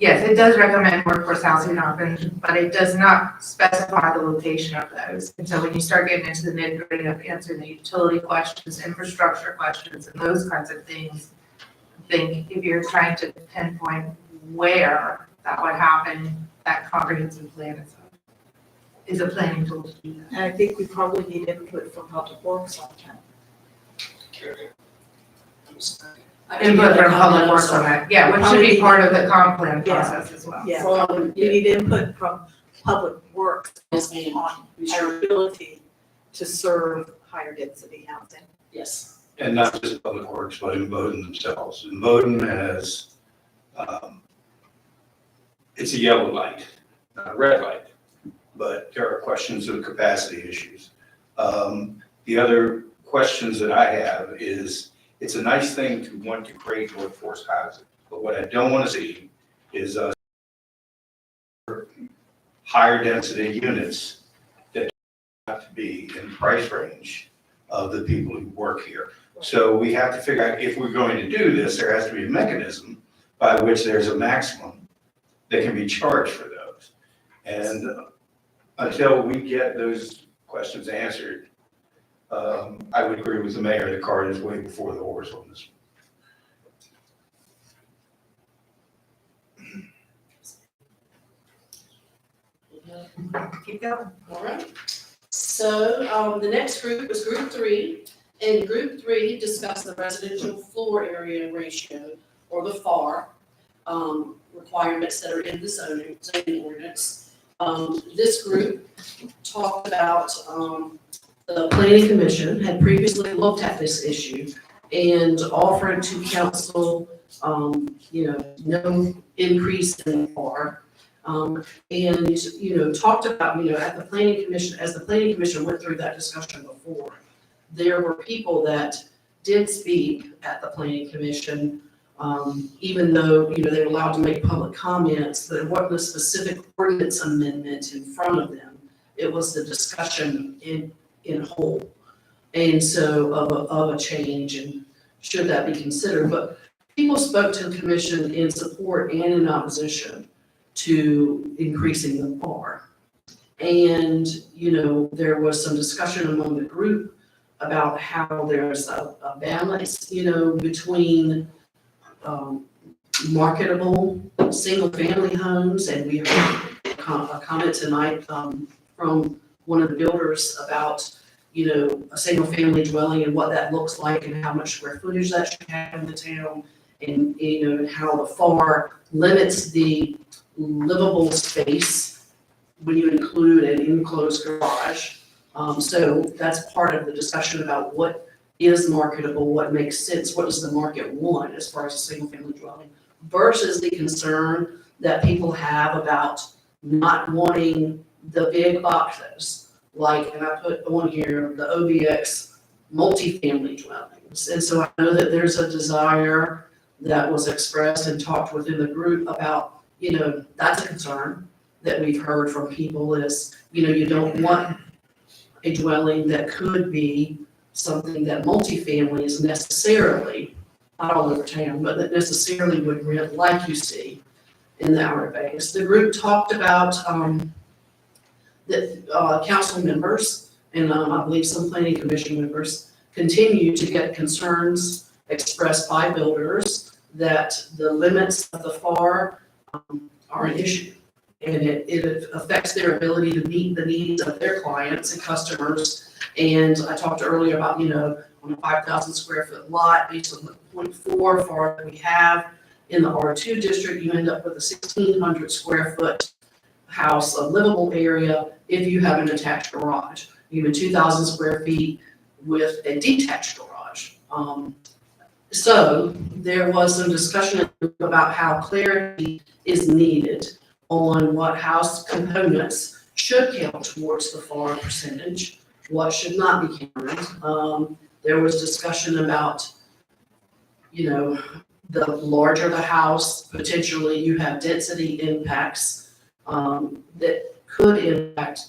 Yes, it does recommend workforce housing options, but it does not specify the location of those. And so when you start getting into the nitty-gritty of answering the utility questions, infrastructure questions, and those kinds of things, I think if you're trying to pinpoint where that would happen, that comprehensive plan is a planning tool to do that. And I think we probably need input from Public Works on that. Input from Public Works on that, yeah, which should be part of the comp plan process as well. Yeah, we need input from Public Works on our ability to serve higher density housing. Yes. And not just Public Works, but in Bowdoin themselves. And Bowdoin has, it's a yellow light, not a red light, but there are questions of capacity issues. The other questions that I have is, it's a nice thing to want to create workforce housing, but what I don't want to see is higher density units that have to be in price range of the people who work here. So we have to figure out, if we're going to do this, there has to be a mechanism by which there's a maximum that can be charged for those. And until we get those questions answered, I would agree with the mayor, the cart is way before the horse on this. Keep going. All right. So, the next group was group 3, and group 3 discussed the residential floor area ratio, or the FAR, requirements that are in the zoning ordinance. This group talked about, the planning commission had previously looked at this issue and offered to council, no increase in FAR. And, talked about, at the planning commission, as the planning commission went through that discussion before, there were people that did speak at the planning commission, even though, they were allowed to make public comments, there wasn't a specific ordinance amendment in front of them. It was the discussion in whole. And so of a change, and should that be considered, but people spoke to the commission in support and in opposition to increasing the FAR. And, there was some discussion among the group about how there's a balance, between marketable single-family homes, and we heard a comment tonight from one of the builders about, a single-family dwelling and what that looks like and how much square footage that should have in the town, and, and how the FAR limits the livable space when you include an enclosed garage. So that's part of the discussion about what is marketable, what makes sense, what does the market want as far as a single-family dwelling, versus the concern that people have about not wanting the big boxes, like, and I put on here, the OBX multifamily dwellings. And so I know that there's a desire that was expressed and talked within the group about, that's a concern that we've heard from people is, you don't want a dwelling that could be something that multifamily is necessarily, not all over town, but that necessarily would rent like you see in the Outer Banks. The group talked about that council members and I believe some planning commission members continue to get concerns expressed by builders that the limits of the FAR are an issue. And it affects their ability to meet the needs of their clients and customers. And I talked earlier about, on a 5,000 square foot lot, based on the 0.4 FAR that we have in the R2 district, you end up with a 1,600 square foot house, a livable area, if you have an attached garage, even 2,000 square feet with a detached garage. So there was some discussion about how clarity is needed on what house components should count towards the FAR percentage, what should not be counted. There was discussion about, the larger the house, potentially you have density impacts that could impact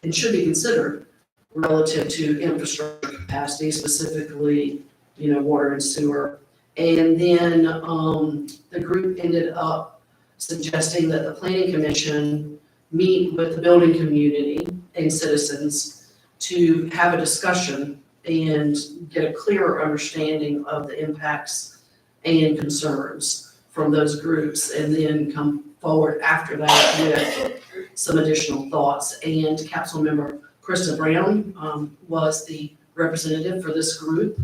and should be considered relative to infrastructure capacity, specifically, water and sewer. And then the group ended up suggesting that the planning commission meet with the building community and citizens to have a discussion and get a clearer understanding of the impacts and concerns from those groups, and then come forward after that with some additional thoughts. And Councilmember Krista Brown was the representative for this group.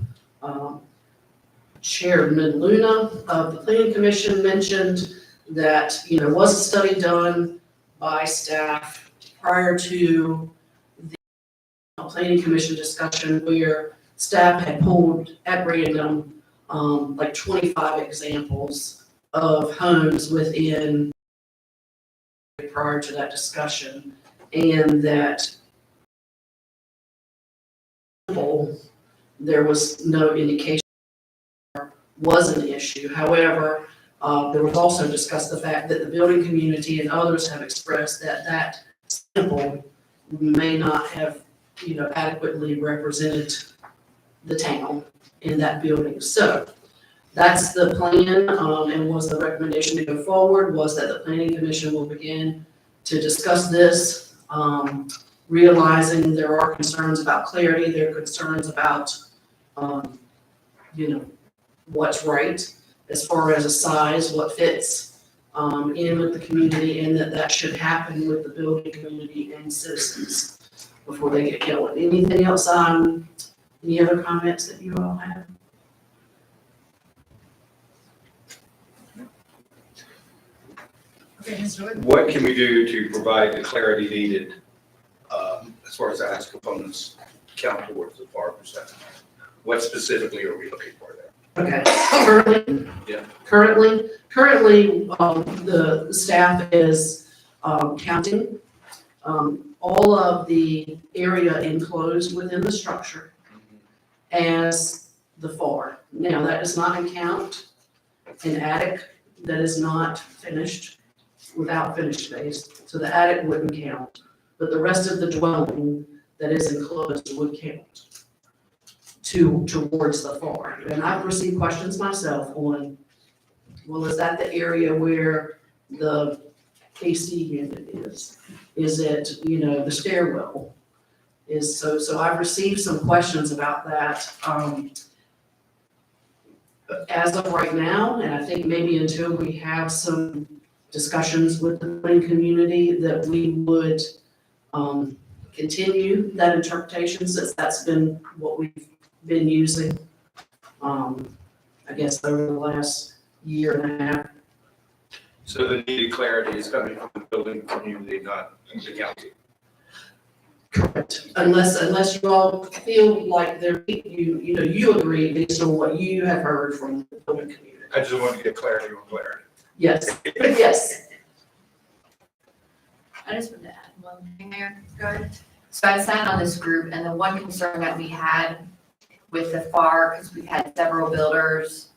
Chairman Luna of the Planning Commission mentioned that, there was a study done by staff prior to the Planning Commission discussion where staff had pulled at random, like 25 examples of homes within prior to that discussion, and that there was no indication was an issue. However, there was also discussed the fact that the building community and others have expressed that that sample may not have, adequately represented the town in that building. So that's the plan, and was the recommendation to go forward was that the planning commission will begin to discuss this, realizing there are concerns about clarity, there are concerns about, what's right as far as a size, what fits in with the community, and that should happen with the building community and citizens before they get going. Anything else on, any other comments that you all have? Okay, Ms. Jordan? What can we do to provide the clarity needed as far as ask components count towards the FAR percent? What specifically are we looking for there? Okay, currently, Yeah. currently, the staff is, counting, all of the area enclosed within the structure as the FAR. Now, that does not count an attic that is not finished, without finished space, so the attic wouldn't count. But the rest of the dwelling that is enclosed would count towards the FAR. And I've received questions myself on, well, is that the area where the AC unit is? Is it, the stairwell? So I've received some questions about that. As of right now, and I think maybe until we have some discussions with the planning community, that we would continue that interpretation, since that's been what we've been using, I guess, over the last year and a half. So the needed clarity is coming from the building community, not the county. Correct. Unless you all feel like you agree based on what you have heard from the building community. I just want to get clarity on clarity. Yes, yes. I just wanted to add one thing there. Go ahead. So I sat on this group, and the one concern that we had with the FAR, because we've had several builders,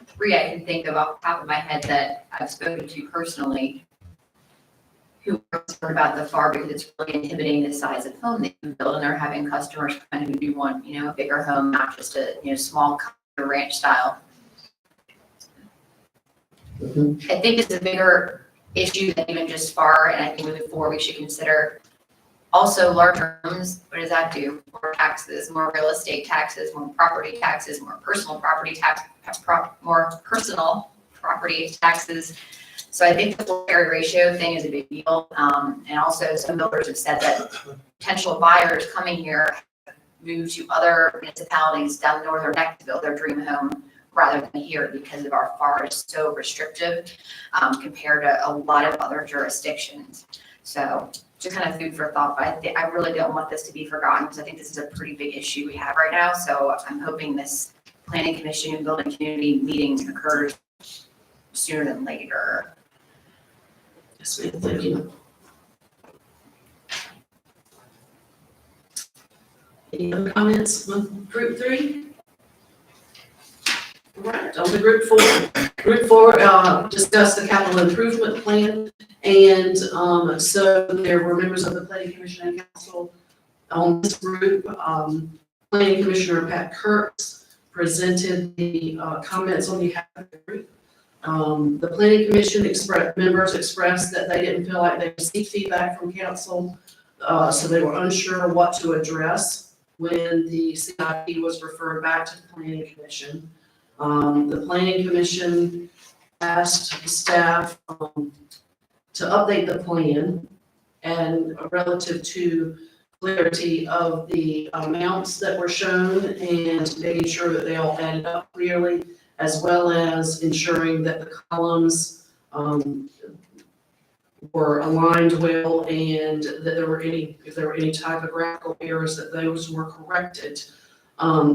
3 I can think of off the top of my head that I've spoken to personally, who are concerned about the FAR because it's really inhibiting the size of home they can build, and they're having customers kind of do want, a bigger home, not just a, small ranch style. I think it's a bigger issue than even just FAR, and I think moving forward, we should consider also larger homes. What does that do? More taxes, more real estate taxes, more property taxes, more personal property tax, more personal property taxes. So I think the full area ratio thing is a big deal. And also some builders have said that potential buyers coming here move to other municipalities down the northern neck to build their dream home rather than here, because of our FAR is so restrictive compared to a lot of other jurisdictions. So just kind of food for thought, but I really don't want this to be forgotten, because I think this is a pretty big issue we have right now. So I'm hoping this planning commission and building community meeting occurs sooner than later. Yes, ma'am. Thank you. Any other comments on group 3? All right, on to group 4. Group 4 discussed the capital improvement plan. And so there were members of the planning commission and council on this group. Planning Commissioner Pat Kurtz presented the comments on behalf of the group. The planning commission members expressed that they didn't feel like they received feedback from council, so they were unsure what to address when the CIP was referred back to the planning commission. The planning commission asked staff, to update the plan and relative to clarity of the amounts that were shown and making sure that they all added up clearly, as well as ensuring that the columns were aligned well and that if there were any typographical errors, that those were corrected.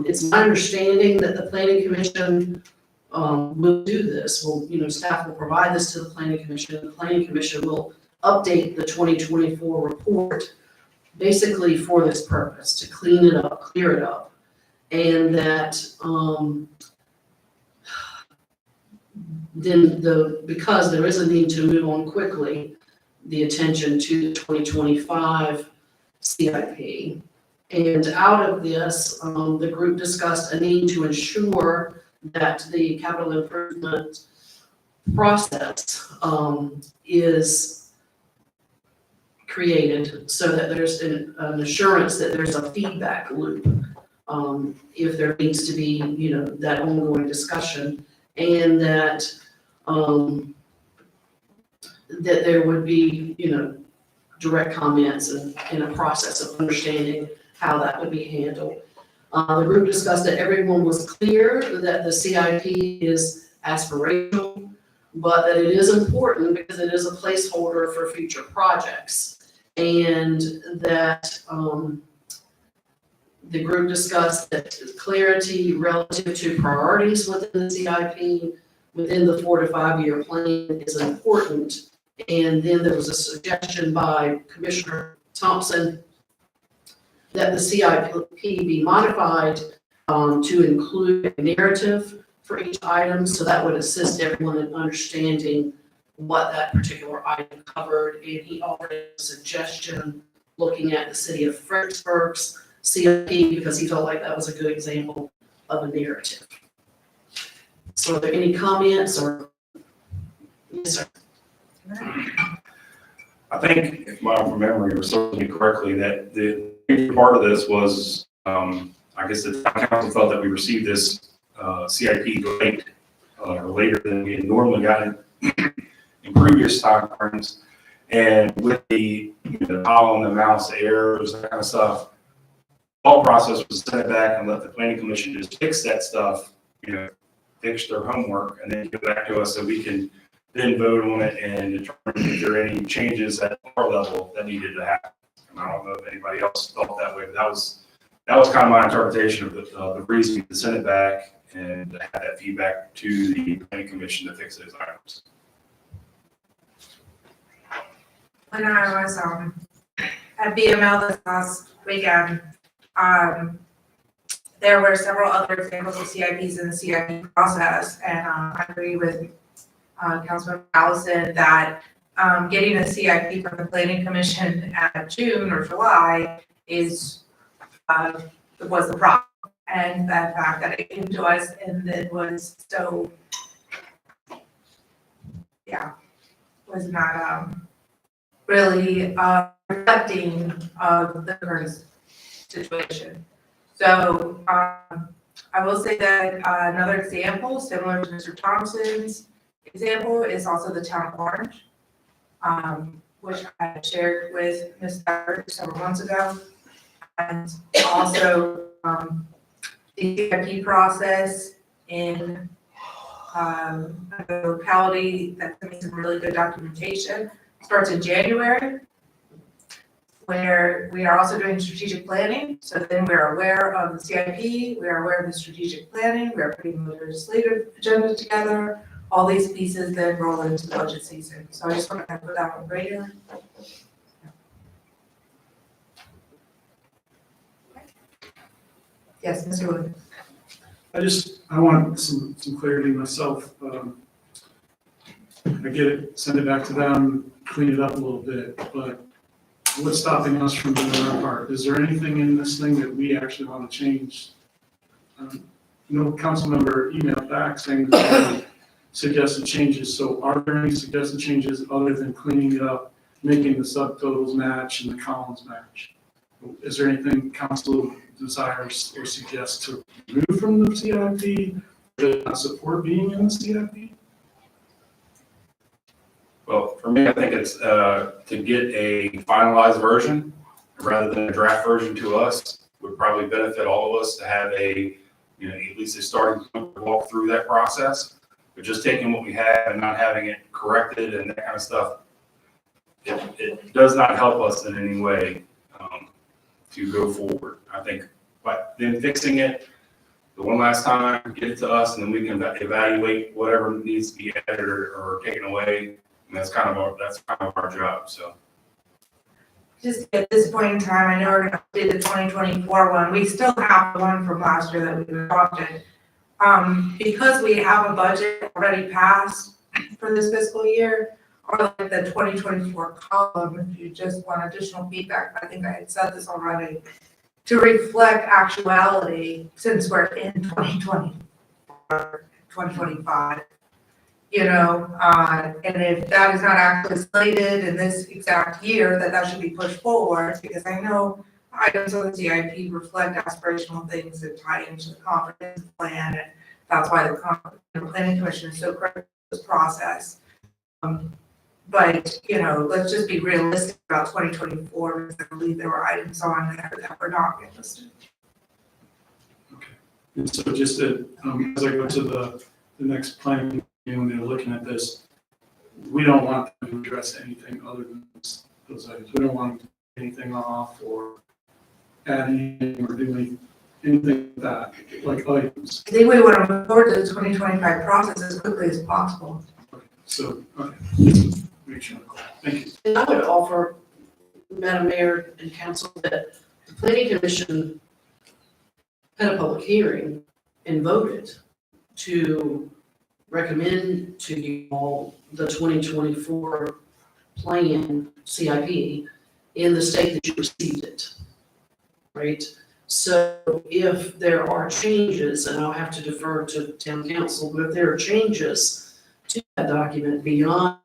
It's my understanding that the planning commission will do this. Staff will provide this to the planning commission. The planning commission will update the 2024 report basically for this purpose, to clean it up, clear it up. And that, because there is a need to move on quickly, the attention to the 2025 CIP. And out of this, the group discussed a need to ensure that the capital improvement process is created so that there's an assurance that there's a feedback loop if there needs to be, that ongoing discussion, and that that there would be, direct comments and a process of understanding how that would be handled. The group discussed that everyone was clear that the CIP is aspirational, but that it is important because it is a placeholder for future projects. And that the group discussed that clarity relative to priorities within the CIP, within the 4 to 5 year plan is important. And then there was a suggestion by Commissioner Thompson that the CIP be modified to include a narrative for each item, so that would assist everyone in understanding what that particular item covered. And he offered a suggestion looking at the city of Fredericksburg's CIP because he felt like that was a good example of a narrative. So are there any comments or? Yes, sir. I think, if my memory serves me correctly, that the part of this was, I guess the town council felt that we received this CIP late, or later than we had normally gotten in previous time frames. And with the column, the mouse errors, that kind of stuff, all process was sent back and let the planning commission just fix that stuff, fix their homework, and then get back to us so we can then vote on it and determine if there are any changes at our level that needed to happen. And I don't know if anybody else thought that way, but that was kind of my interpretation of the reason to send it back and have that feedback to the planning commission to fix those items. When I was at BML this last weekend, there were several other examples of CIPs in the CIP process, and I agree with Councilman Allison that getting a CIP from the Planning Commission at June or July was the problem, and the fact that it came to us and it was so, was not really reflecting of the current situation. So I will say that another example similar to Mr. Thompson's example is also the town of Orange, which I shared with Ms. Becker several months ago. And also the CIP process in a locality that's doing some really good documentation starts in January, where we are also doing strategic planning. So then we're aware of the CIP, we are aware of the strategic planning, we are putting the legislative agenda together. All these pieces then roll into the budget season. So I just want to put that on radar. Yes, Mr. Wood. I want some clarity myself. I get it, send it back to them, clean it up a little bit, but what's stopping us from doing our part? Is there anything in this thing that we actually want to change? Council member emailed back saying that suggested changes. So are there any suggested changes other than cleaning it up, making the subtotals match and the columns match? Is there anything council desires or suggests to remove from the CIP, does not support being in the CIP? Well, for me, I think it's to get a finalized version rather than a draft version to us would probably benefit all of us to have a, at least a starting point to walk through that process. But just taking what we have and not having it corrected and that kind of stuff, it does not help us in any way to go forward. I think, but then fixing it the one last time, get it to us, and then we can evaluate whatever needs to be added or taken away. And that's kind of our job, so. Just at this point in time, I know we're gonna do the 2024 one, we still have the one from last year that we've adopted. Because we have a budget already passed for this fiscal year, or like the 2024 column, if you just want additional feedback, I think I had said this already, to reflect actuality, since we're in 2024, 2025. And if that is not actually slated in this exact year, that should be pushed forward, because I know items on the CIP reflect aspirational things that tie into the comprehensive plan, and that's why the planning commission is so critical to this process. But, let's just be realistic about 2024, because I believe there were items on there that were not realistic. And so just as I go to the next plan, when they're looking at this, we don't want them to address anything other than those items. We don't want them to take anything off or add anything or do anything like that, like items. I think we want to move forward to the 2025 process as quickly as possible. So, okay, make sure. Thank you. And I would offer, Madam Mayor and Council, that the Planning Commission had a public hearing and voted to recommend to you all the 2024 plan CIP in the state that you received it, right? So if there are changes, and I'll have to defer to town council, but if there are changes to that document beyond,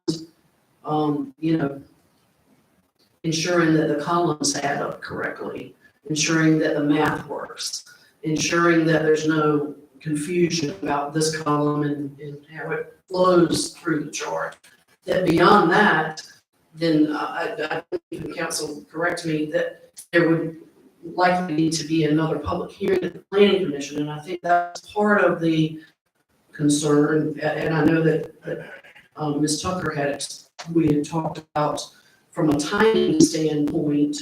ensuring that the columns add up correctly, ensuring that the math works, ensuring that there's no confusion about this column and how it flows through the chart. That beyond that, then I think council correct me, that there would likely need to be another public hearing at the planning commission, and I think that's part of the concern. And I know that Ms. Tucker we had talked about from a timing standpoint,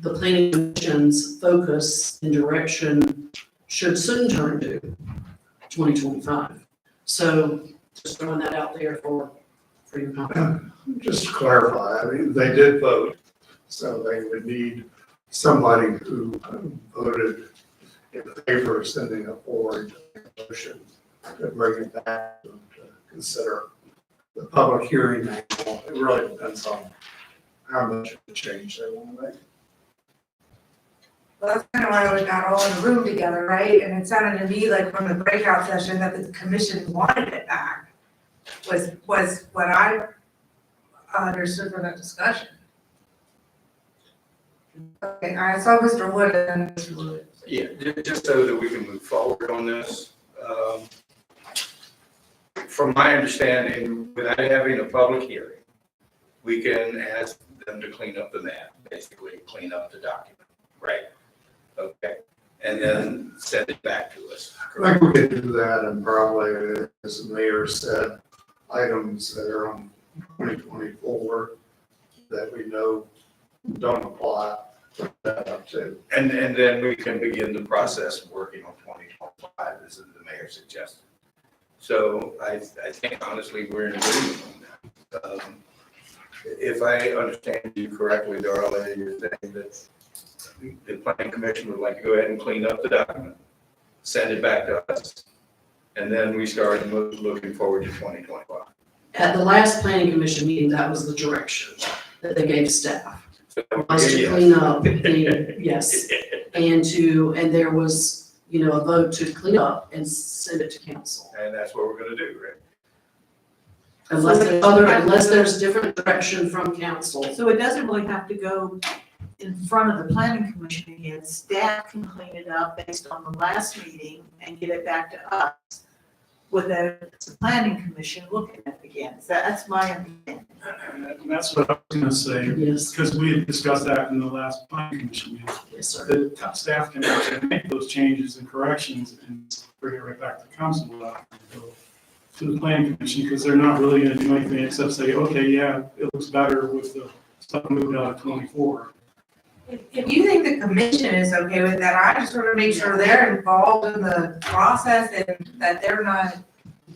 the planning commission's focus and direction should soon turn to 2025. So just throwing that out there for your comment. Just to clarify, they did vote, so they would need somebody who voted in favor of sending it forward a motion to bring it back to consider the public hearing. It really depends on how much of a change they want to make. Well, that's kind of why we got all in the room together, right? And it sounded to me like from the breakout session that the commission wanted it back, was what I understood from that discussion. Okay, I saw Mr. Wood and Mr. Wood. Yeah, just so that we can move forward on this. From my understanding, without having a public hearing, we can ask them to clean up the map, basically clean up the document, right? Okay, and then send it back to us. I think we could do that, and probably, as the mayor said, items that are on 2024 that we know don't apply, put that up to. And then we can begin the process of working on 2025, as the mayor suggested. So I think honestly, we're in agreement on that. If I understand you correctly, Darla, you're saying that the planning commission would like to go ahead and clean up the document, send it back to us, and then we start looking forward to 2025. At the last planning commission meeting, that was the direction that they gave staff. Was to clean up the, yes, and there was a vote to clean up and send it to council. And that's what we're gonna do, right? Unless there's different direction from council. So it doesn't really have to go in front of the planning commission again. Staff can clean it up based on the last meeting and get it back to us without the planning commission looking at it again. So that's my understanding. And that's what I was gonna say, Yes, because we had discussed that in the last planning commission meeting. yes, sir. The staff can actually make those changes and corrections and bring it right back to council without having to go to the planning commission, because they're not really gonna do anything except say, okay, yeah, it looks better with the stuff moved out of 24. If you think the commission is okay with that, I just want to make sure they're involved in the process and that they're not,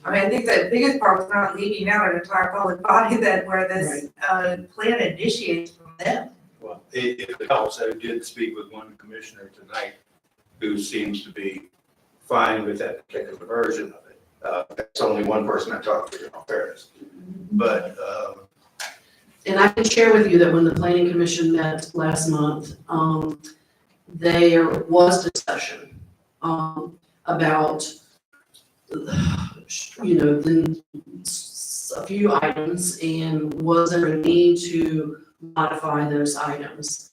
I mean, I think the biggest part was not leaving out an entire public body that where this, plan initiates from them. Well, if it helps, I did speak with one commissioner tonight who seems to be fine with that particular version of it. That's only one person I talked to, in all fairness. But, And I can share with you that when the planning commission met last month, there was discussion, about, a few items, and was there a need to modify those items?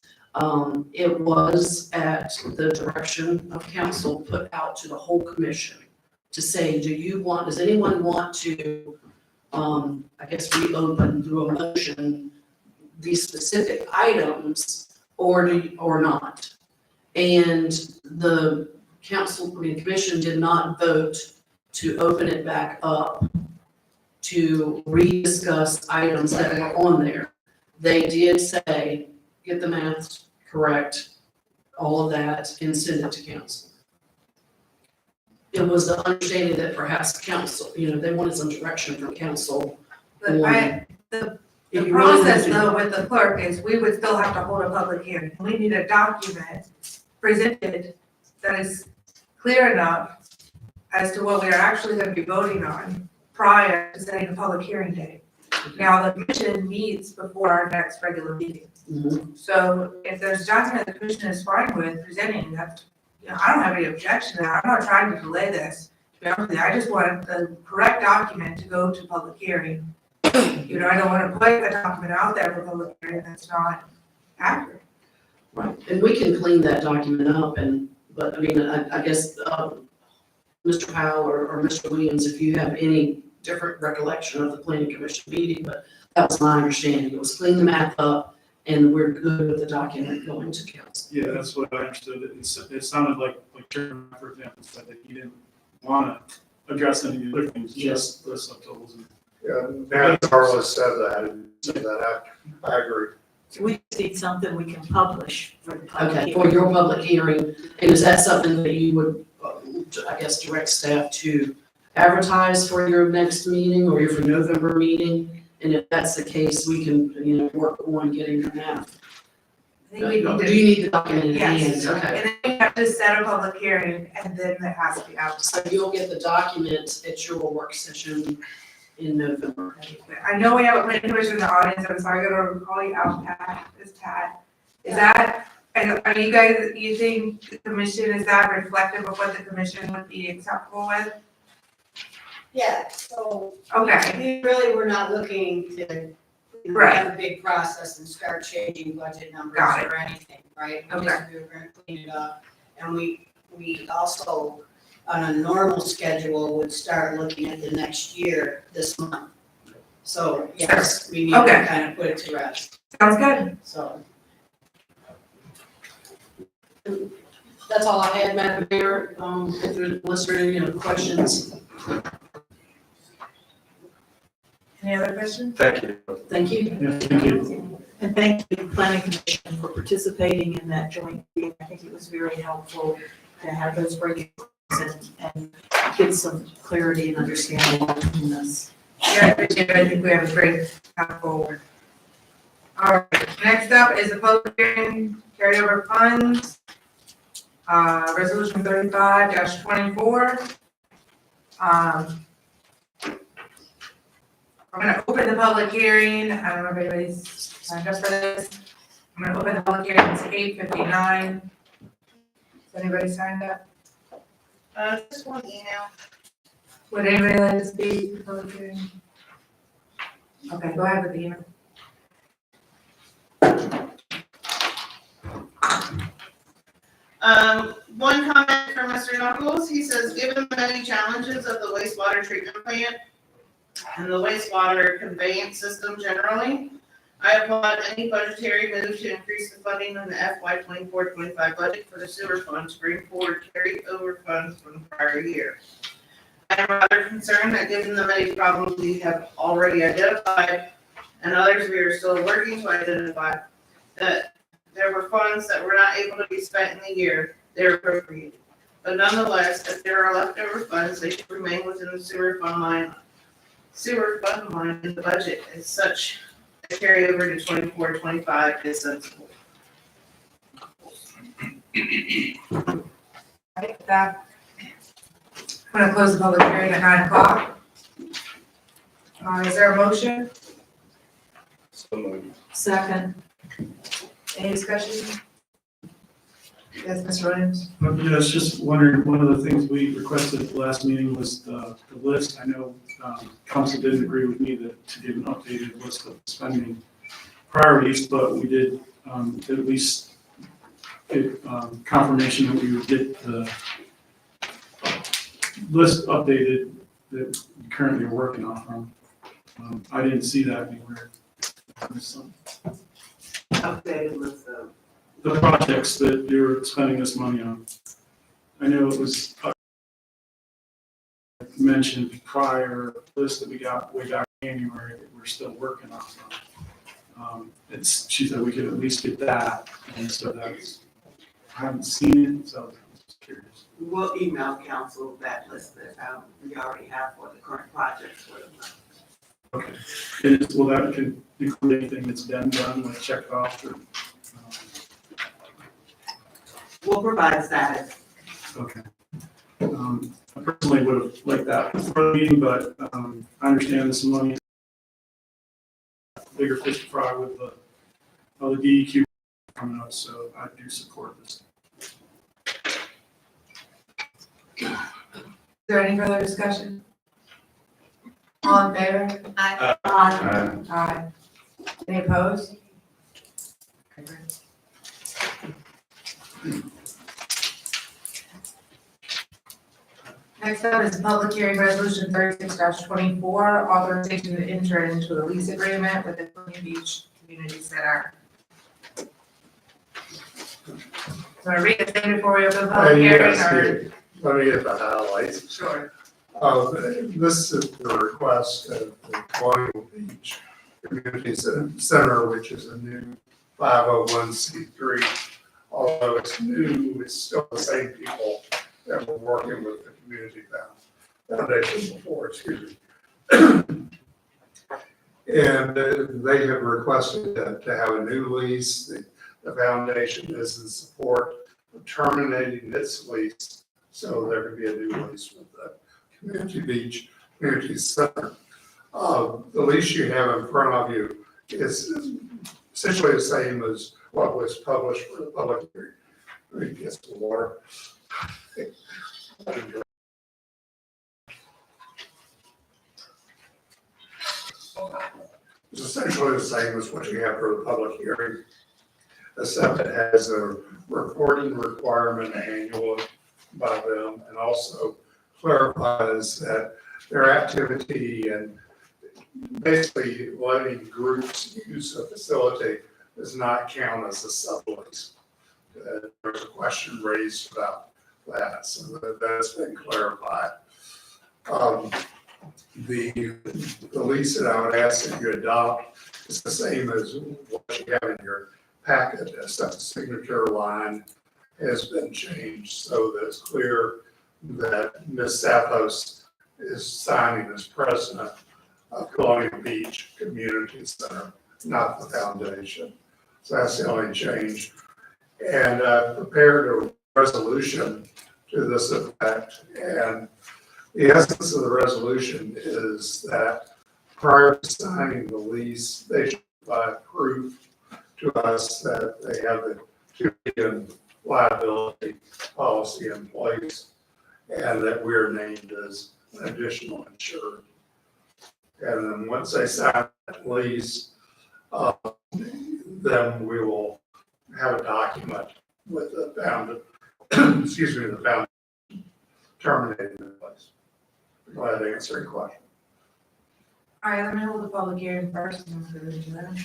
It was at the direction of council put out to the whole commission to say, does anyone want to, I guess, reopen through a motion these specific items or not? And the commission did not vote to open it back up to rediscuss items that were on there. They did say, get the math correct, all of that, and send it to council. It was the understanding that perhaps council, they wanted some direction from council. But the If you really process want to- though with the clerk is we would still have to hold a public hearing. We need a document presented that is clear enough as to what we are actually going to be voting on prior to setting a public hearing date. Now, the commission meets before our next regular meeting. Mhm. So if there's a document the commission is fine with presenting, that's, I don't have any objection to that. I'm not trying to delay this. To be honest with you, I just want the correct document to go to public hearing. I don't want to put a document out there for public hearing that's not accurate. Right, and we can clean that document up but I mean, I guess, Mr. Powell or Mr. Williams, if you have any different recollection of the planning commission meeting, but that was my understanding. It was clean the map up and we're good with the document going to council. Yeah, that's what I understood. It sounded like Chairman, for example, said that he didn't want to address any of the other things, just the subtotals. Yeah, Matt Carlos said that, I agree. We need something we can publish for the public Okay, hearing. for your public hearing, and is that something that you would, I guess, direct staff to advertise for your next meeting or your November meeting? And if that's the case, we can, work on getting the map. I think we need Do to. you need the document in hand? Yes, Okay. and then we have to set a public hearing and then it has to be out. So you'll get the document at your work session in November. I know we have a planning commission in the audience, I'm sorry, I'm gonna call you out, Pat, it's Pat. Is that, are you guys, you think the commission, is that reflective of what the commission would be acceptable with? Yeah, so Okay, we really were not looking to Right. have a big process and start changing budget numbers Got it. or anything, right? Okay. We were gonna clean it up. And we also, on a normal schedule, would start looking at the next year this month. So, yes, we need to Okay. kind of put it to rest, sounds good. so. That's all I had, Madam Mayor. Unless there are any questions. Any other questions? thank you. Thank you. Yeah, thank you. And thank you, planning commission, for participating in that joint meeting. I think it was very helpful to have those breakdowns and get some clarity and understanding between us. Yeah, I appreciate it. I think we have a great path forward. All right, next up is the public hearing, carryover funds. Resolution 35-24. I'm gonna open the public hearing. I don't know if anybody's signed up for this. I'm gonna open the public hearing. It's 8:59. Has anybody signed up? Just one email. Would anybody like to speak for public hearing? Okay, go ahead with the email. One comment from Mr. Knuckles, he says, given the many challenges of the wastewater treatment plant and the wastewater conveyance system generally, I applaud any budgetary move to increase the funding in the FY 24-25 budget for the sewer fund to bring forward carryover funds from the prior year. I am rather concerned that given the many problems we have already identified and others we are still working to identify, that there were funds that were not able to be spent in the year they were appropriated. But nonetheless, if there are leftover funds, they should remain within the sewer fund line in the budget. As such, a carryover to 24-25 is sensible. Right, with that, I'm gonna close the public hearing at 9 o'clock. Is there a motion? So moved. Second. Any discussion? Yes, Mr. Williams? Yeah, I was just wondering, one of the things we requested at the last meeting was the list. I know council didn't agree with me to give an updated list of spending priorities, but we did at least get confirmation that we would get the list updated that we currently are working off from. I didn't see that anywhere. Updated list of. The projects that you're spending this money on. I know it was mentioned prior list that we got way back in January that we're still working on. She said we could at least get that, and so that's, I haven't seen it, so I'm just curious. We'll email council that list that we already have for the current projects for the month. Okay. And will that include anything that's been done, like checked off or? We'll provide status. Okay. I personally would have liked that before the meeting, but I understand this money is bigger fish to fry with the DEQ coming up, so I do support this. Is there any further discussion? All in favor? Aye. Aye. Any opposed? Okay, great. Next up is public hearing resolution 36-24, authorization to enter into a lease agreement with the Colonial Beach Community Center. So I read the thing before we open the public hearing, Yes, or? here. Let me get the highlights. Sure. This is the request of the Colonial Beach Community Center, which is a new 501c3. Although it's new, it's still the same people that were working with the community foundation before, excuse me. And they have requested to have a new lease. The foundation is in support of terminating its lease, so there could be a new lease with the Community Beach Community Center. The lease you have in front of you is essentially the same as what was published for the public hearing. Let me get some water. It's essentially the same as what you have for the public hearing, except it has a reporting requirement annually by them, and also clarifies that their activity and basically letting groups use a facility does not count as a sublease. There's a question raised about that, so that's been clarified. The lease that I would ask that you adopt is the same as what you have in your packet, except the signature line has been changed so that it's clear that Ms. Sappos is signing as president of Colonial Beach Community Center, not the foundation. So that's the only change. And prepared a resolution to this effect. And the essence of the resolution is that prior to signing the lease, they should provide proof to us that they have the 2 million liability policy in place. and that we're named as an additional insured. And then once they sign that lease, then we will have a document with the found, excuse me, the found terminating the place. Glad to answer your question. All right, let me hold the public hearing first and then we'll do that.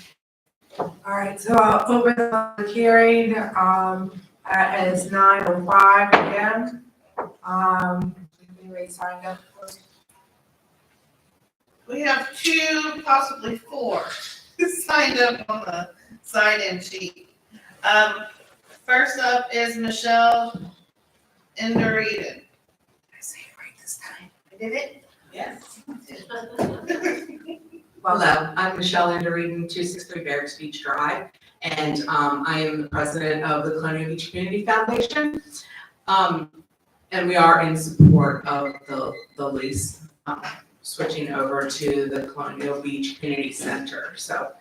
All right, so I'll open the public hearing, it's 9:05 again. Anybody signed up for it? We have 2, possibly 4 signed up on the sign-in sheet. First up is Michelle Indereden. Did I say it right this time? I did it? Yes. Hello, I'm Michelle Indereden, 263 Barracks Beach Drive, and I am the president of the Colonial Beach Community Foundation. And we are in support of the lease, switching over to the Colonial Beach Community Center. So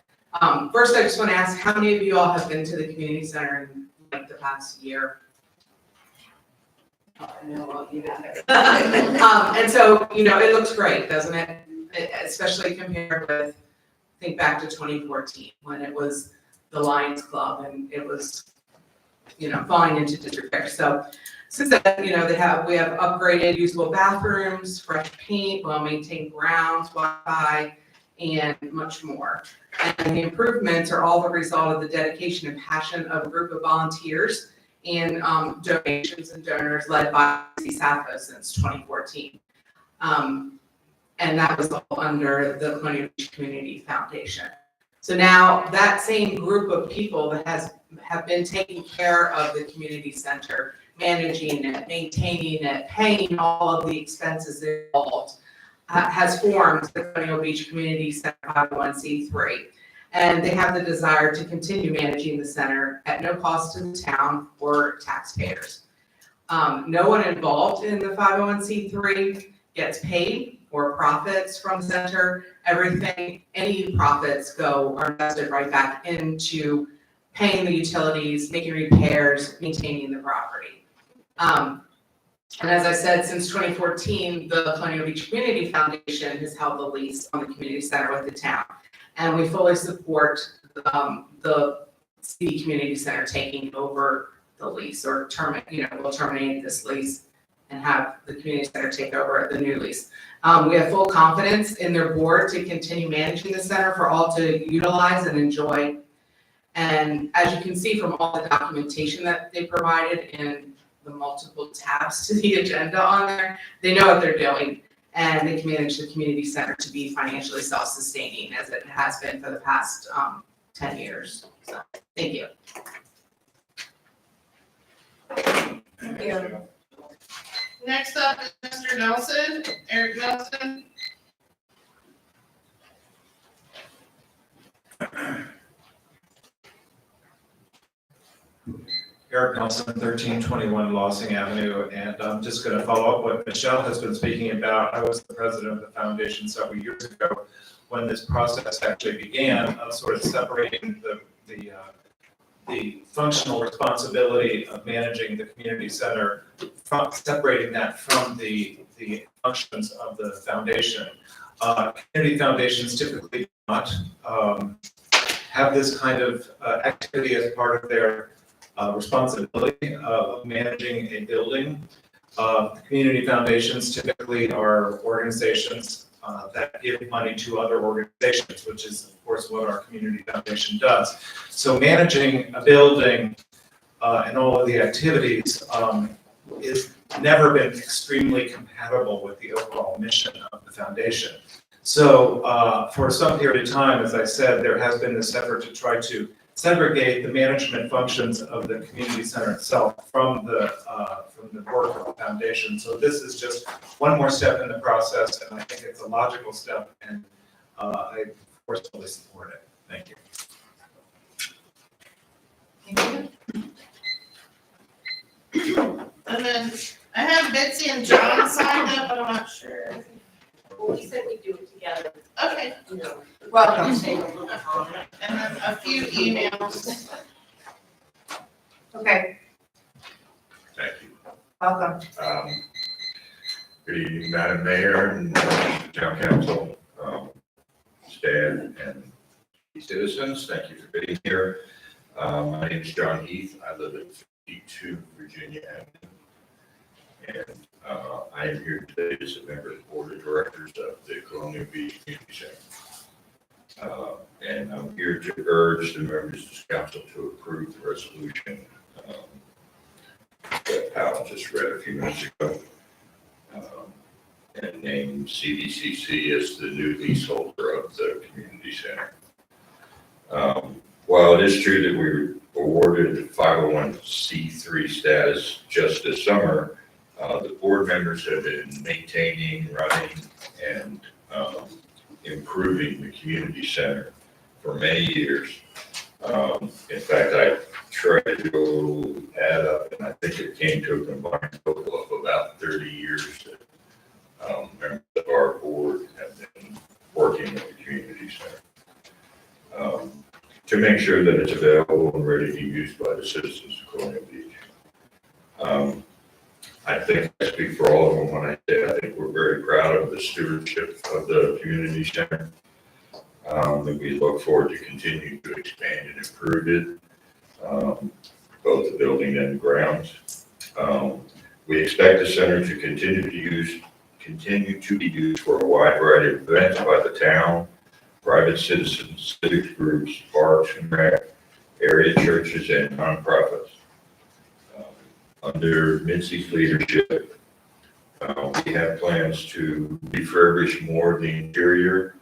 first, I just want to ask, how many of you all have been to the community center in like the past year? Oh, I know all you have. And so, you know, it looks great, doesn't it? Especially compared with, think back to 2014, when it was the Lions Club and it was, you know, falling into disrepair. So since then, you know, we have upgraded usable bathrooms, fresh paint, well-maintained grounds, Wi-Fi, and much more. And the improvements are all the result of the dedication and passion of a group of volunteers and donations and donors led by CSAFO since 2014. And that was all under the Colonial Beach Community Foundation. So now that same group of people that have been taking care of the community center, managing it, maintaining it, paying all of the expenses involved, has formed the Colonial Beach Community Center 501c3. And they have the desire to continue managing the center at no cost to the town or taxpayers. No one involved in the 501c3 gets paid or profits from the center. Everything, any profits are invested right back into paying the utilities, making repairs, maintaining the property. And as I said, since 2014, the Colonial Beach Community Foundation has held the lease on the community center with the town. And we fully support the CD Community Center taking over the lease or we'll terminate this lease and have the community center take over the new lease. We have full confidence in their board to continue managing the center for all to utilize and enjoy. And as you can see from all the documentation that they provided in the multiple tabs to the agenda on there, they know what they're doing and they can manage the community center to be financially self-sustaining as it has been for the past 10 years. So, thank you. Thank you. Next up is Mr. Nelson, Eric Nelson. Eric Nelson, 1321 Lossing Avenue, and I'm just going to follow up what Michelle has been speaking about. I was the president of the foundation several years ago when this process actually began, of sort of separating the functional responsibility of managing the community center, separating that from the functions of the foundation. Community foundations typically do not have this kind of activity as part of their responsibility of managing a building. Community foundations typically are organizations that give money to other organizations, which is of course what our community foundation does. So managing a building and all of the activities is never been extremely compatible with the overall mission of the foundation. So for some period of time, as I said, there has been this effort to try to segregate the management functions of the community center itself from the work of the foundation. So this is just one more step in the process, and I think it's a logical step, and I of course fully support it. Thank you. Thank you. And then I have Betsy and John signed up, but I'm not sure. Well, we said we'd do it together. Okay. Welcome. And then a few emails. Okay, Thank you. welcome. Good evening, Madam Mayor and Town Council, staff, and citizens. Thank you for being here. My name is John Heath. I live at 52 Virginia Avenue. And I am here today as a member of the Board of Directors of the Colonial Beach Community Center. And I'm here to urge the members of this council to approve the resolution that Powell just read a few minutes ago. And name CDCC as the new leaseholder of the community center. While it is true that we were awarded 501c3 status just this summer, the board members have been maintaining, running, and improving the community center for many years. In fact, I tried to add up, and I think it came to a combined total of about 30 years that members of our board have been working with the community center to make sure that it's available and ready to be used by the citizens of Colonial Beach. I think I speak for all of them when I say I think we're very proud of the stewardship of the community center. And we look forward to continuing to expand and improve it, both the building and the grounds. We expect the center to continue to be used for a wide variety of events by the town, private citizens, civic groups, parks and rec, area churches, and nonprofits. Under Mitzi's leadership, we have plans to refurbish more of the interior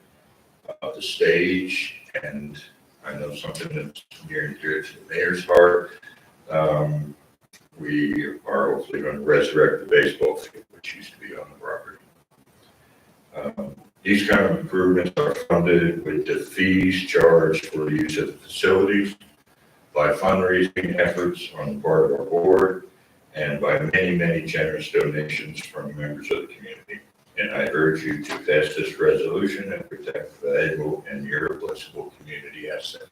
of the stage, and I know something that's near and dear to the mayor's heart. We are hopefully going to resurrect the baseball field, which used to be on the property. These kind of improvements are funded with the fees charged for the use of the facilities, by fundraising efforts on the part of our board, and by many, many generous donations from members of the community. And I urge you to pass this resolution and protect the valuable and irreplaceable community asset.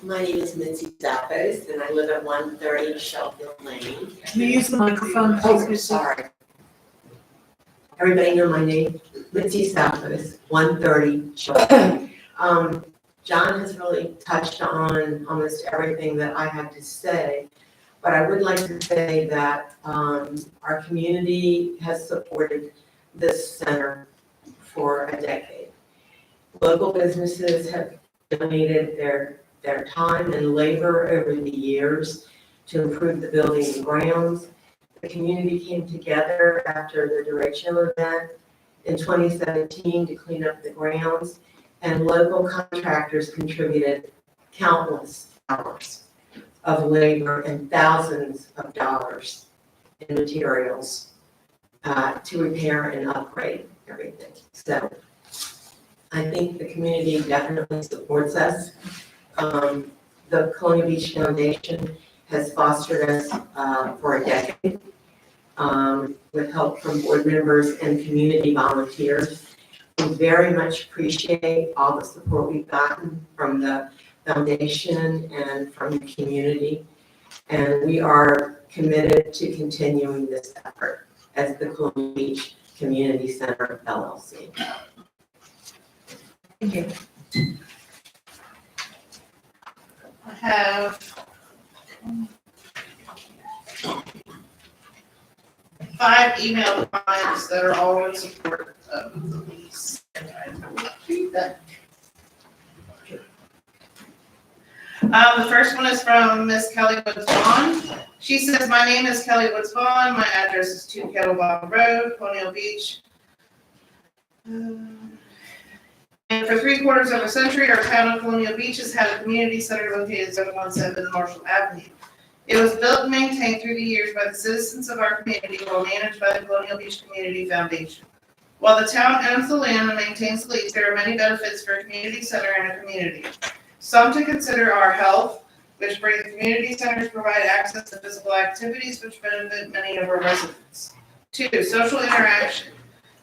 My name is Mitzi Zappos, and I live at 130 Sheffield Lane. Can you use the microphone, please? Oh, sorry. Everybody know my name? Mitzi Zappos, 130 Sheffield Lane. John has really touched on almost everything that I had to say, but I would like to say that our community has supported this center for a decade. Local businesses have donated their time and labor over the years to improve the building and grounds. The community came together after the derecho event in 2017 to clean up the grounds, and local contractors contributed countless hours of labor and thousands of dollars in materials to repair and upgrade everything. So I think the community definitely supports us. The Colonial Beach Foundation has fostered us for a decade with help from board members and community volunteers. We very much appreciate all the support we've gotten from the foundation and from the community. And we are committed to continuing this effort as the Colonial Beach Community Center LLC. Thank you. I have 5 email clients that are all in support of the lease. And I will read that. The first one is from Miss Kelly Woods Vaughn. She says, my name is Kelly Woods Vaughn. My address is 2 Kettlebottom Road, Colonial Beach. And for 3/4 of a century, our town of Colonial Beach has had a community center located at 717 Marshall Avenue. It was built and maintained through the years by the citizens of our community while managed by the Colonial Beach Community Foundation. While the town owns the land and maintains the lease, there are many benefits for a community center and a community. Some to consider are health, which brings community centers provide access to physical activities which benefit many of our residents. 2, social interaction.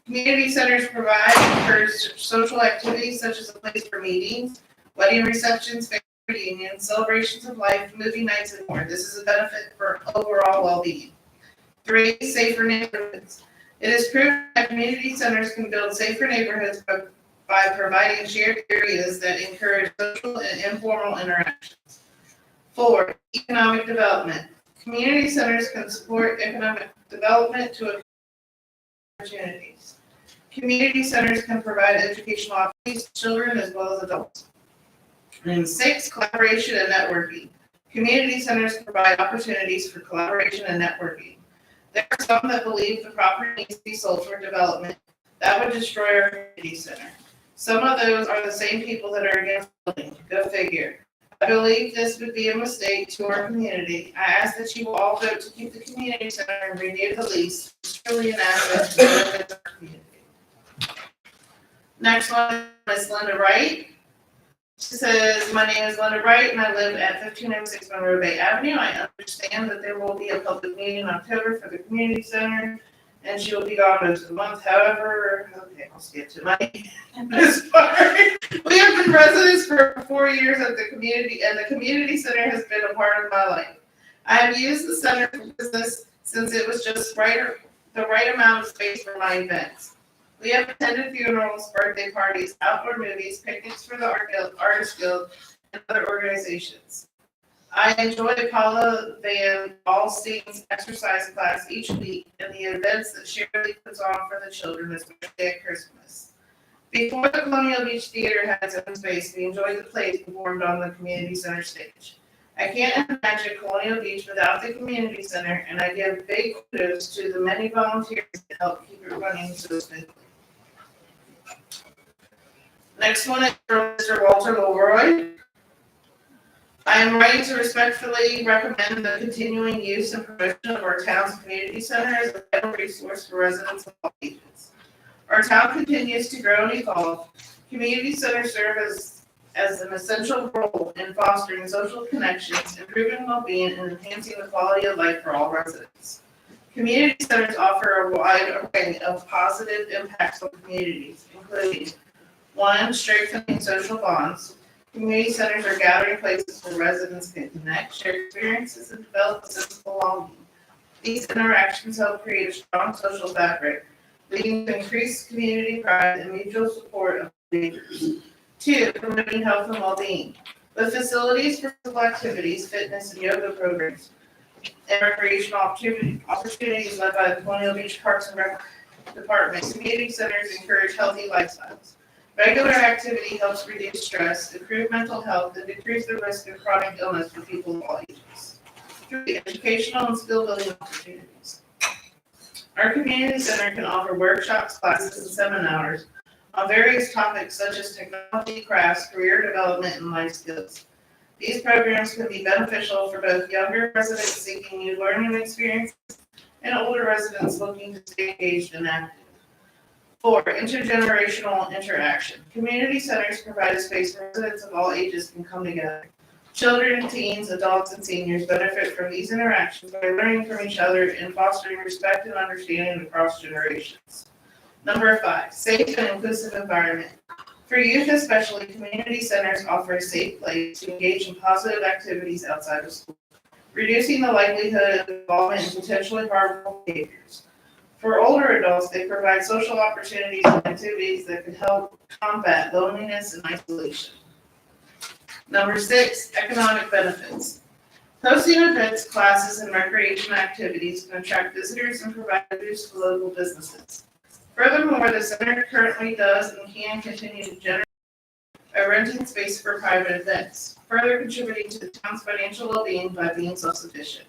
Community centers provide and encourage social activities such as a place for meetings, wedding receptions, family reunions, celebrations of life, movie nights, and more. This is a benefit for overall well-being. 3, safer neighborhoods. It is proven that community centers can build safer neighborhoods by providing shared areas that encourage social and informal interactions. 4, economic development. Community centers can support economic development to opportunities. Community centers can provide educational opportunities to children as well as adults. And 6, collaboration and networking. Community centers provide opportunities for collaboration and networking. There are some that believe the property needs to be sold for development. That would destroy our community center. Some of those are the same people that are against building. Go figure. I believe this would be a mistake to our community. I ask that you all vote to keep the community center and renew the lease. It's truly an asset to the benefit of our community. Next one is Linda Wright. She says, my name is Linda Wright and I live at 1506 Monroe Bay Avenue. I understand that there will be a public meeting in October for the community center and she will be gone most of the month. However, okay, I'll skip to my this part. We have been residents for 4 years at the community and the community center has been a part of my life. I have used the center for business since it was just the right amount of space for my events. We have attended funerals, birthday parties, outdoor movies, picnics for the Artist Guild, and other organizations. I enjoy Paula Van Alstein's exercise class each week and the events that Shirley puts on for the children, especially at Christmas. Before the Colonial Beach Theater had its own space, we enjoyed the plays performed on the community center stage. I can't imagine Colonial Beach without the community center, and I give big kudos to the many volunteers that help keep it running so smoothly. Next one is from Mr. Walter Leroy. I am writing to respectfully recommend the continuing use and promotion of our town's community center as a vital resource for residents of all ages. Our town continues to grow and evolve. Community centers serve as an essential role in fostering social connections, improving well-being, and enhancing the quality of life for all residents. Community centers offer a wide array of positive impacts on communities, including 1, strengthening social bonds. Community centers are gathering places where residents can connect, share experiences, and develop a sense of belonging. These interactions help create a strong social fabric, leading to increased community pride and mutual support of neighbors. 2, promoting health and well-being. With facilities for physical activities, fitness, and yoga programs, and recreational opportunities led by the Colonial Beach Parks and Rec Department, community centers encourage healthy lifestyles. Regular activity helps reduce stress, improve mental health, and decrease the risk of chronic illness for people of all ages. 3, educational and skill building opportunities. Our community center can offer workshops, classes, and seminars on various topics such as technology, crafts, career development, and life skills. These programs can be beneficial for both younger residents seeking new learning experiences and older residents looking to stay engaged and active. 4, intergenerational interaction. Community centers provide a space where residents of all ages can come together. Children, teens, adults, and seniors benefit from these interactions by learning from each other and fostering respect and understanding across generations. Number 5, safe and inclusive environment. For youth especially, community centers offer a safe place to engage in positive activities outside of school, reducing the likelihood of involvement in potentially harmful behaviors. For older adults, they provide social opportunities and activities that can help combat loneliness and isolation. Number 6, economic benefits. Hosting events, classes, and recreation activities can attract visitors and provide a boost to local businesses. Furthermore, the center currently does and can continue to generate a renting space for private events, further contributing to the town's financial well-being by being self-sufficient.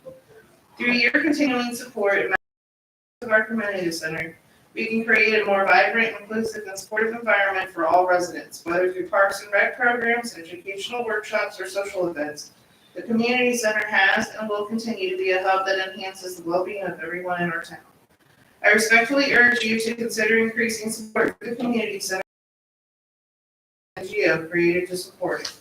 Through your continuing support of our community center, we can create a more vibrant, inclusive, and supportive environment for all residents, whether through parks and rec programs, educational workshops, or social events. The community center has and will continue to be a hub that enhances the well-being of everyone in our town. I respectfully urge you to consider increasing support for the community center NGO created to support it,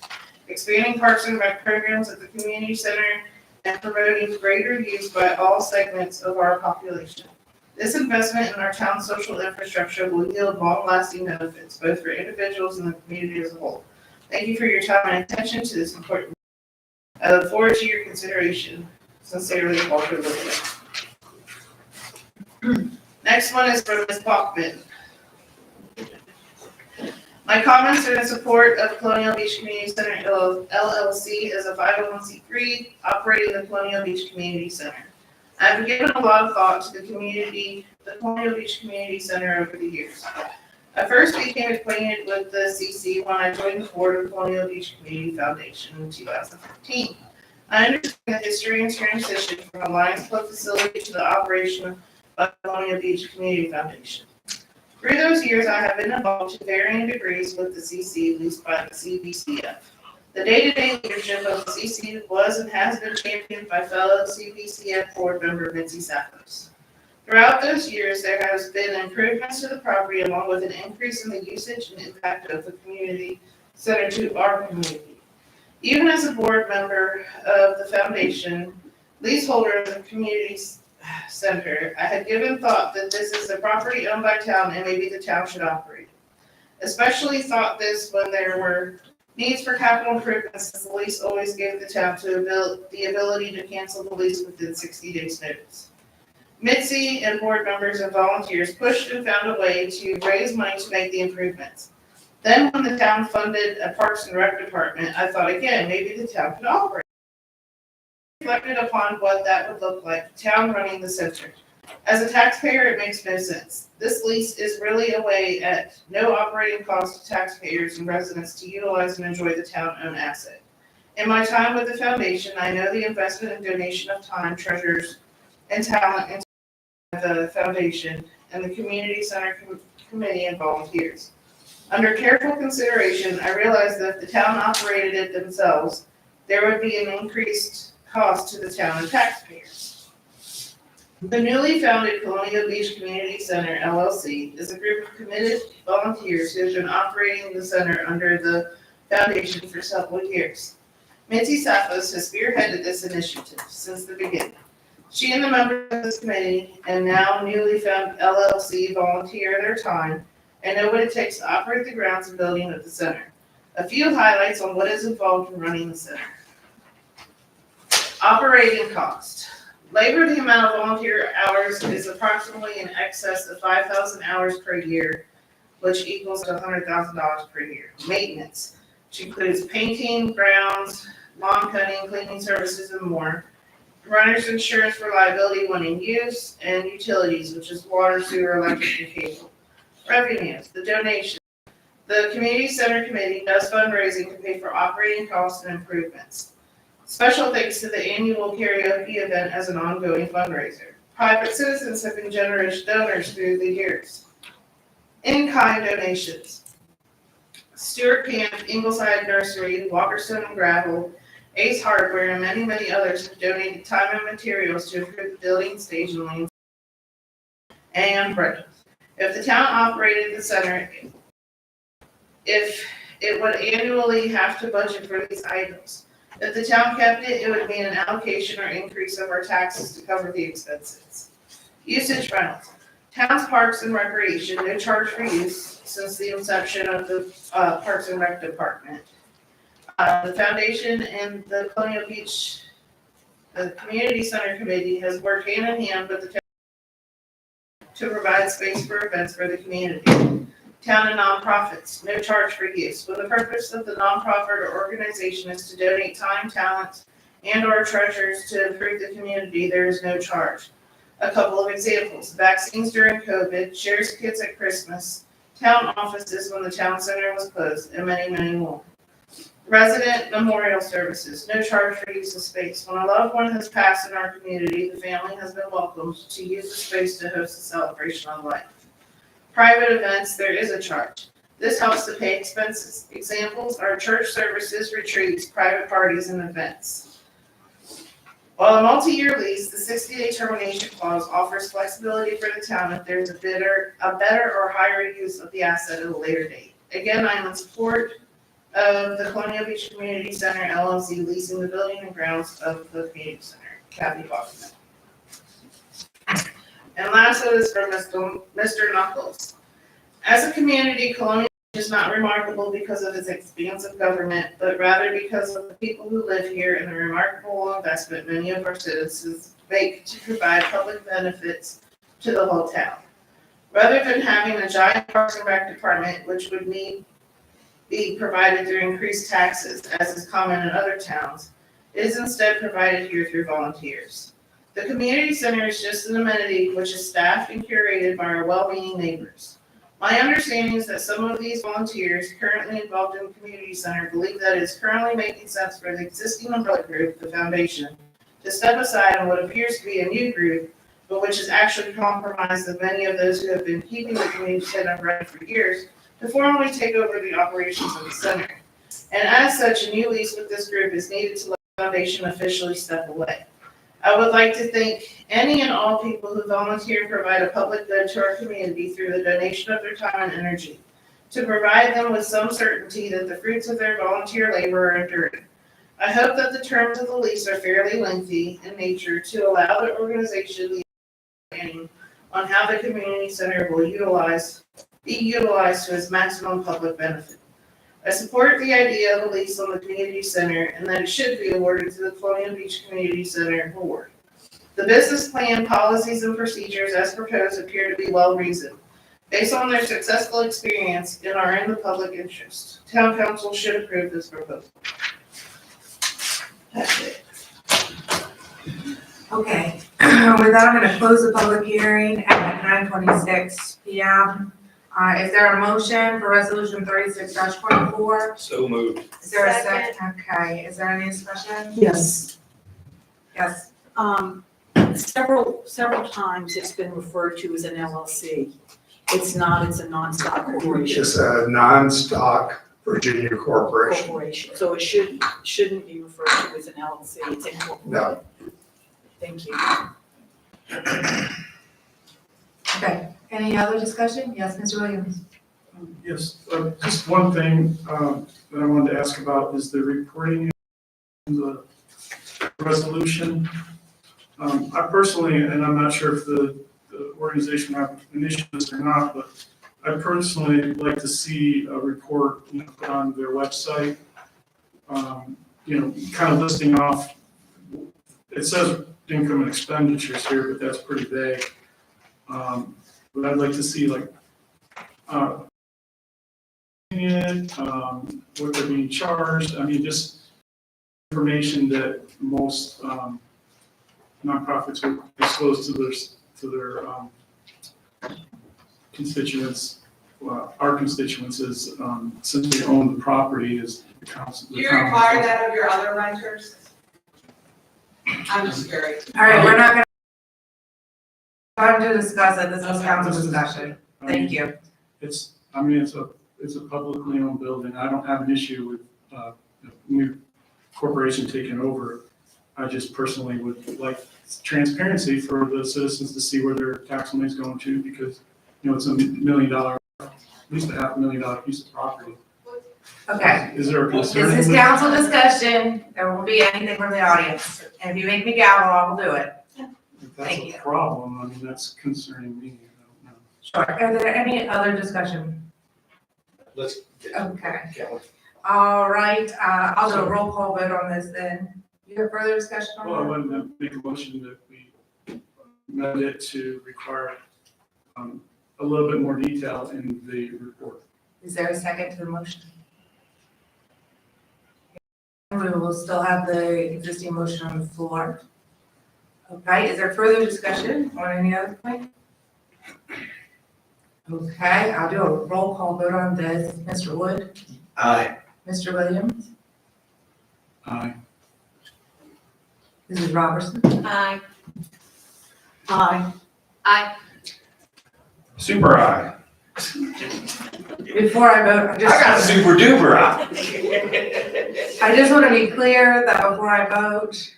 expanding parks and rec programs at the community center, and promoting greater use by all segments of our population. This investment in our town's social infrastructure will yield long-lasting benefits, both for individuals and the community as a whole. Thank you for your time and attention to this important. I look forward to your consideration. Sincerely, Walter Leroy. Next one is from Ms. Bachman. My comments are in support of Colonial Beach Community Center LLC as a 501c3 operating the Colonial Beach Community Center. I've given a lot of thought to the Colonial Beach Community Center over the years. I first became acquainted with the CC when I joined the board of Colonial Beach Community Foundation in 2015. I understand the history and transition from a Lions Club facility to the operation of Colonial Beach Community Foundation. Through those years, I have been involved to varying degrees with the CC leased by the CBCF. The day-to-day leadership of the CC was and has been championed by fellow CBCF board member Mitzi Sappos. Throughout those years, there has been improvements to the property along with an increase in the usage and impact of the community center to our community. Even as a board member of the foundation, leaseholder of the community center, I had given thought that this is a property owned by town and maybe the town should operate. Especially thought this when there were needs for capital improvements, since the lease always gave the town the ability to cancel the lease within 60 days notice. Mitzi and board members and volunteers pushed and found a way to raise money to make the improvements. Then when the town funded a Parks and Rec department, I thought again, maybe the town could operate. Reflected upon what that would look like, the town running the center. As a taxpayer, it makes no sense. This lease is really a way at no operating cost to taxpayers and residents to utilize and enjoy the town-owned asset. In my time with the foundation, I know the investment and donation of time, treasures, and talent into the foundation and the community center committee and volunteers. Under careful consideration, I realized that if the town operated it themselves, there would be an increased cost to the town and taxpayers. The newly founded Colonial Beach Community Center LLC is a group of committed volunteers who have been operating the center under the foundation for several years. Mitzi Sappos has spearheaded this initiative since the beginning. She and the members of this committee and now newly found LLC volunteer their time and know what it takes to operate the grounds and building of the center. A few highlights on what is involved in running the center. Operating cost. Labor, the amount of volunteer hours is approximately in excess of 5,000 hours per year, which equals $100,000 per year. Maintenance, which includes painting, grounds, lawn cutting, cleaning services, and more. Runner's insurance for liability when in use, and utilities, which is water, sewer, electric, and cable. Revenues, the donation. The community center committee does fundraising to pay for operating costs and improvements. Special thanks to the annual karaoke event as an ongoing fundraiser. Private citizens have been generous donors through the years. In-kind donations. Stewart Camp, Ingleside Nursery, Walkerstone and Gravel, Ace Hardware, and many, many others have donated time and materials to improve the building, stage, and lanes and bridges. If the town operated the center, if it would annually have to budget for these items. If the town kept it, it would mean an allocation or increase of our taxes to cover the expenses. Usage rentals. Town's Parks and Recreation, no charge for use since the inception of the Parks and Rec Department. The foundation and the Colonial Beach, the Community Center Committee has worked hand in hand with the town to provide space for events for the community. Town and nonprofits, no charge for use. When the purpose of the nonprofit or organization is to donate time, talent, and or treasures to improve the community, there is no charge. A couple of examples: vaccines during COVID, shares kids at Christmas, town offices when the town center was closed, and many, many more. Resident memorial services, no charge for use of space. When a loved one has passed in our community, the family has been welcomed to use the space to host a celebration of life. Private events, there is a charge. This helps to pay expenses. Examples are church services, retreats, private parties, and events. While a multi-year lease, the 60-day termination clause offers flexibility for the town if there's a better or higher use of the asset at a later date. Again, I'm in support of the Colonial Beach Community Center LLC leasing the building and grounds of the community center. Kathy Bachman. And last is from Mr. Knuckles. As a community, Colonial Beach is not remarkable because of its expansive government, but rather because of the people who live here and the remarkable investment many of our citizens make to provide public benefits to the whole town. rather than having a giant Parks and Rec department, which would be provided through increased taxes, as is common in other towns. It is instead provided here through volunteers. The community center is just an amenity which is staffed and curated by our well-meaning neighbors. My understanding is that some of these volunteers currently involved in the community center believe that it is currently making sense for the existing umbrella group, the foundation, to step aside on what appears to be a new group, but which has actually compromised the many of those who have been keeping the community center running for years, to formally take over the operations of the center. And as such, a new lease with this group is needed to let the foundation officially step away. I would like to thank any and all people who volunteer and provide a public good to our community through the donation of their time and energy, to provide them with some certainty that the fruits of their volunteer labor are enduring. I hope that the terms of the lease are fairly lengthy in nature to allow the organization the planning on how the community center will be utilized to its maximum public benefit. I support the idea of a lease on the community center and that it should be awarded to the Colonial Beach Community Center Board. The business plan, policies, and procedures as proposed appear to be well-reasoned, based on their successful experience and are in the public interest. Town council should approve this proposal. That's it. Okay, with that, I'm gonna close the public hearing at 9:26 p.m. Is there a motion for resolution 36-24? So moved. Is there a second? Okay, is there any discussion? Yes. Yes, Several times it's been referred to as an LLC. It's not, it's a non-stock corporation. It's a non-stock Virginia corporation. Corporation, so it shouldn't be referred to as an LLC, it's incorporated. No. Thank you. okay. Any other discussion? Yes, Mr. Williams? Yes, just one thing that I wanted to ask about is the reporting in the resolution. I personally, and I'm not sure if the organization have initiatives or not, but I personally like to see a report, put on their website, kind of listing off, it says income and expenditures here, but that's pretty vague. But I'd like to see what they're being charged, just information that most nonprofits would disclose to their constituents. Well, our constituents is, since we own the property, is the council. Do you require that of your other renters? I'm just curious. All right, we're not gonna time to discuss it, this is council discussion. Thank you. It's a publicly owned building. I don't have an issue with a new corporation taking over. I just personally would like transparency for the citizens to see where their tax money is going to, because, it's $1 million, at least a $500,000 piece of property. Okay. Is there a concern? This is with- council discussion, there won't be anything from the audience, and if you make me gavel, I will do it. If Thank that's a problem, that's concerning me. I don't know. Sure. Are there any other discussion? Let's get. Okay. All right, I'll do a roll call vote on this then. You have further discussion on that? Well, I wanted to make a motion that we amend it to require a little bit more detail in the report. Is there a second to the motion? We will still have the existing motion on the floor. Okay, is there further discussion on any other point? Okay, I'll do a roll call vote on this. Mr. Wood? Aye. Mr. Williams? Aye. Mrs. Robertson? Aye. Aye. Aye. Super eye. Before I vote, super duper eye. I just want to be clear that before I vote,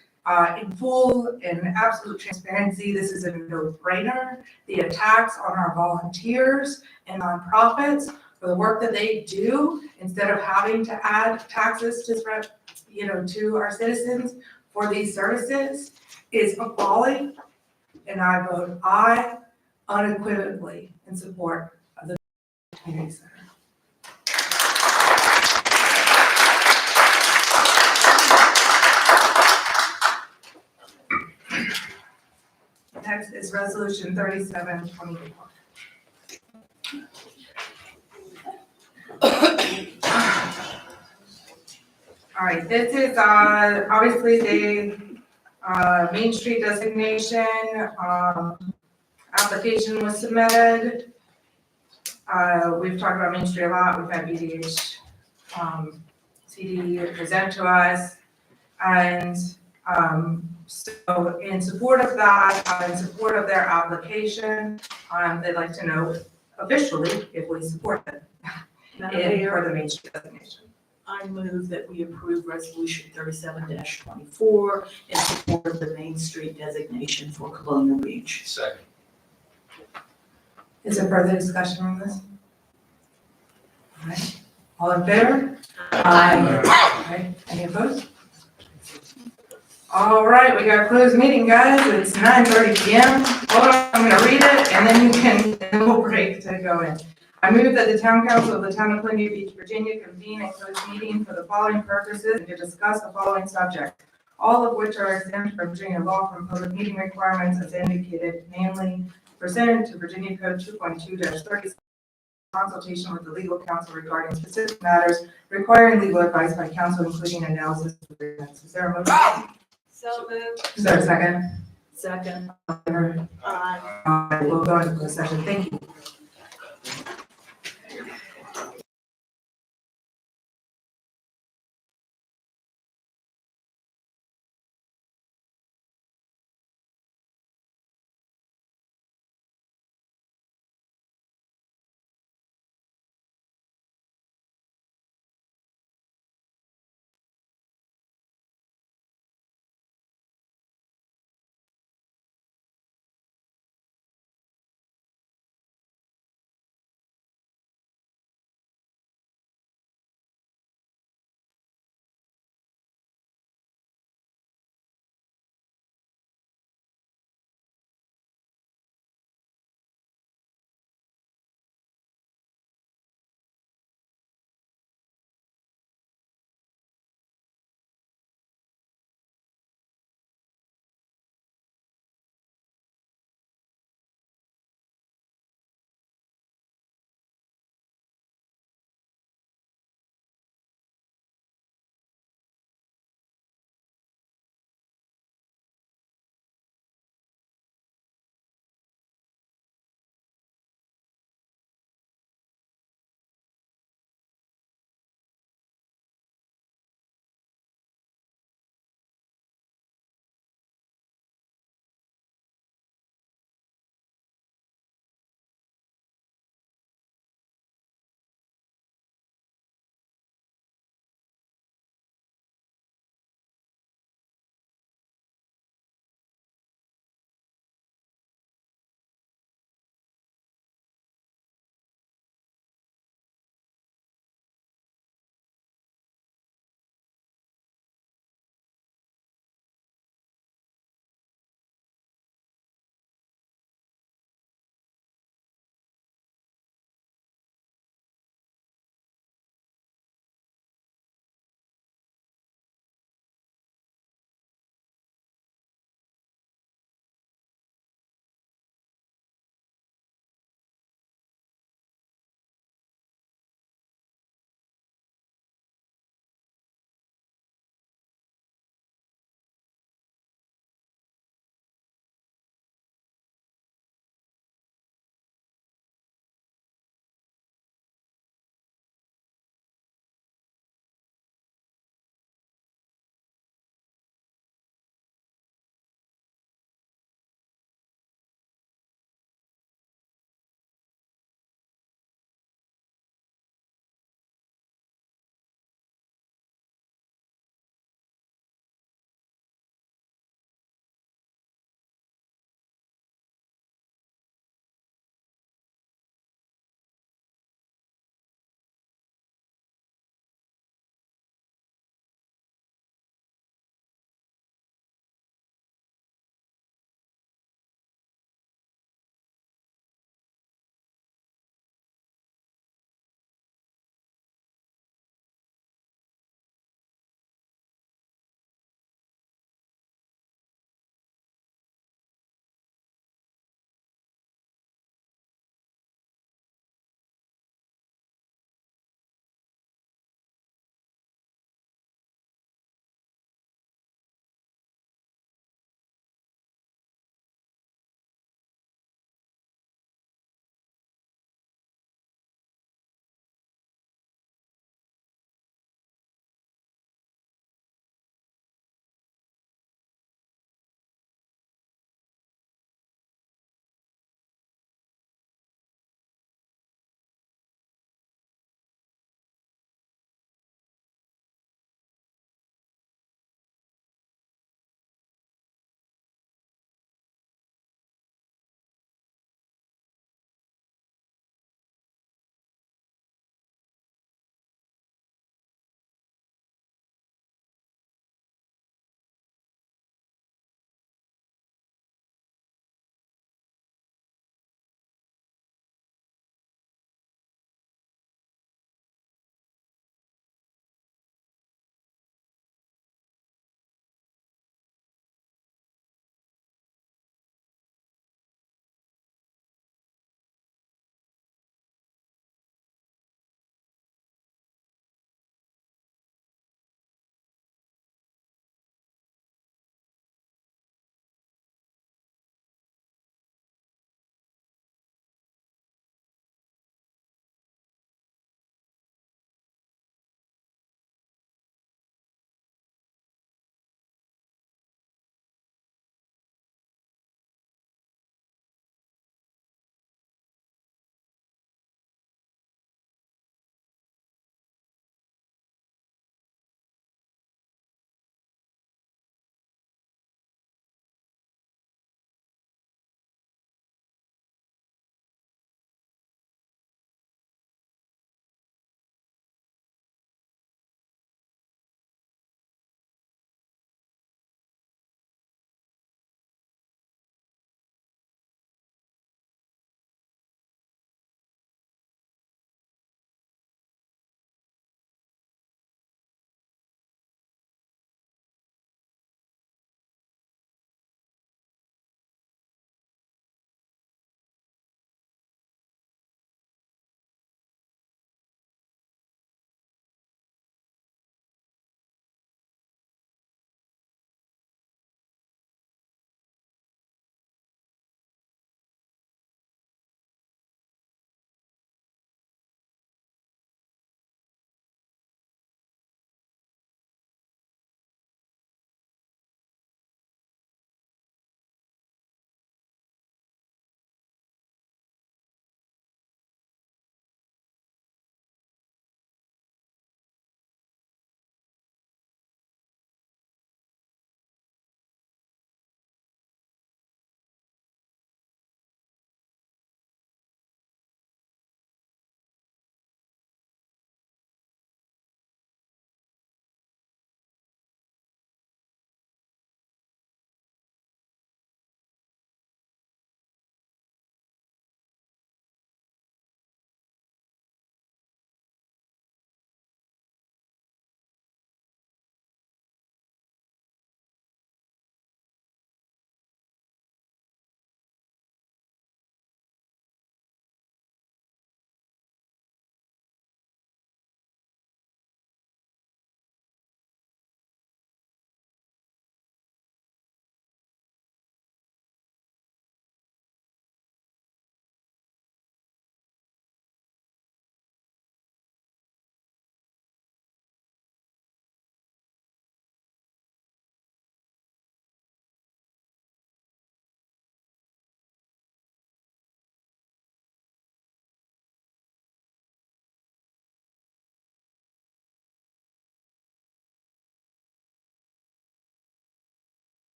in full and absolute transparency, this is a no-brainer. The attacks on our volunteers and nonprofits for the work that they do, instead of having to add taxes to our citizens for these services, is appalling. And I vote aye unequivocally in support of the community center. Next is resolution 37-24. right, this is, obviously the, Main Street designation, application was submitted. We've talked about Main Street a lot, we've had BDH, CD present to us. And, so in support of that, in support of their application, they'd like to know officially if we support them Madam in, Mayor, for the Main Street designation. I move that we approve resolution 37-24 in support of the Main Street designation for Colonial Beach. Second. Is there further discussion on this? All right, all in favor? Aye. Any opposed? All right, we got a closed meeting, guys. It's 9:30 PM. Hold on, I'm gonna read it and then then we'll break to go in. I move that the town council of the town of Columbia Beach, Virginia convene a closed meeting for the following purposes and to discuss the following subjects, all of which are exempt from Virginia law from public meeting requirements as indicated, namely pursuant to Virginia Code 2.2-30, consultation with the legal counsel regarding specific matters requiring legal advice by counsel, including analysis of agreements. Is there a motion? So moved. Is there a second? Second. All right, we'll go into closed session. Thank you.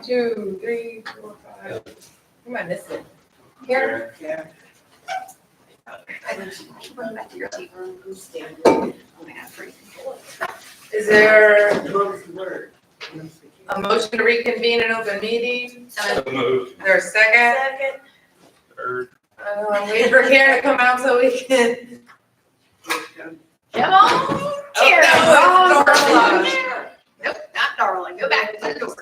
1, 2, 3, 4, 5. Who am I missing? Here? Yeah. Going back to your seat. Oh my God, freezing. Is there a motion to reconvene an open meeting? So moved. Is there a second? Second. Third. Wait for Karen to come out so we can. Come on, Karen. Oh, no, it's Darla. Nope, not Darla. Go back to the door.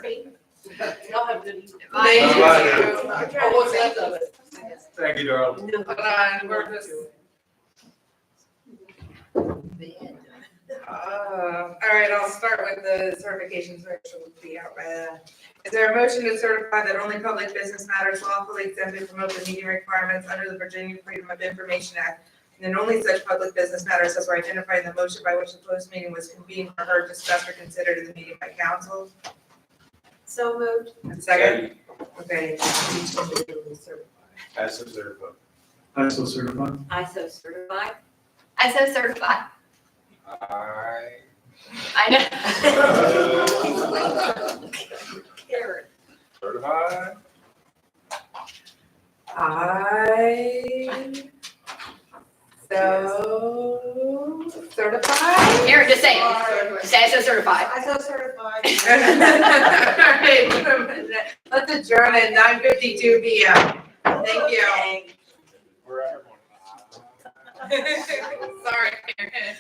Y'all have good evening. Bye. Oh, what's left of it? Thank you, darling. Hold on, we're just. All right, I'll start with the certifications, which will be out by the. Is there a motion to certify that only public business matters lawfully exempted from open meeting requirements under the Virginia Freedom of Information Act, and then only such public business matters as were identified in the motion by which the closed meeting was convened or heard, discussed, or considered in the meeting by council? So moved. And second? Okay. As so certified. I so certify. I so certify. I so certify. I know. Certified. I so certified. Karen, just say it. Say I so certified. I so certified. All right, let's adjourn at 9:52 p.m. Thank you. We're at Sorry, Karen.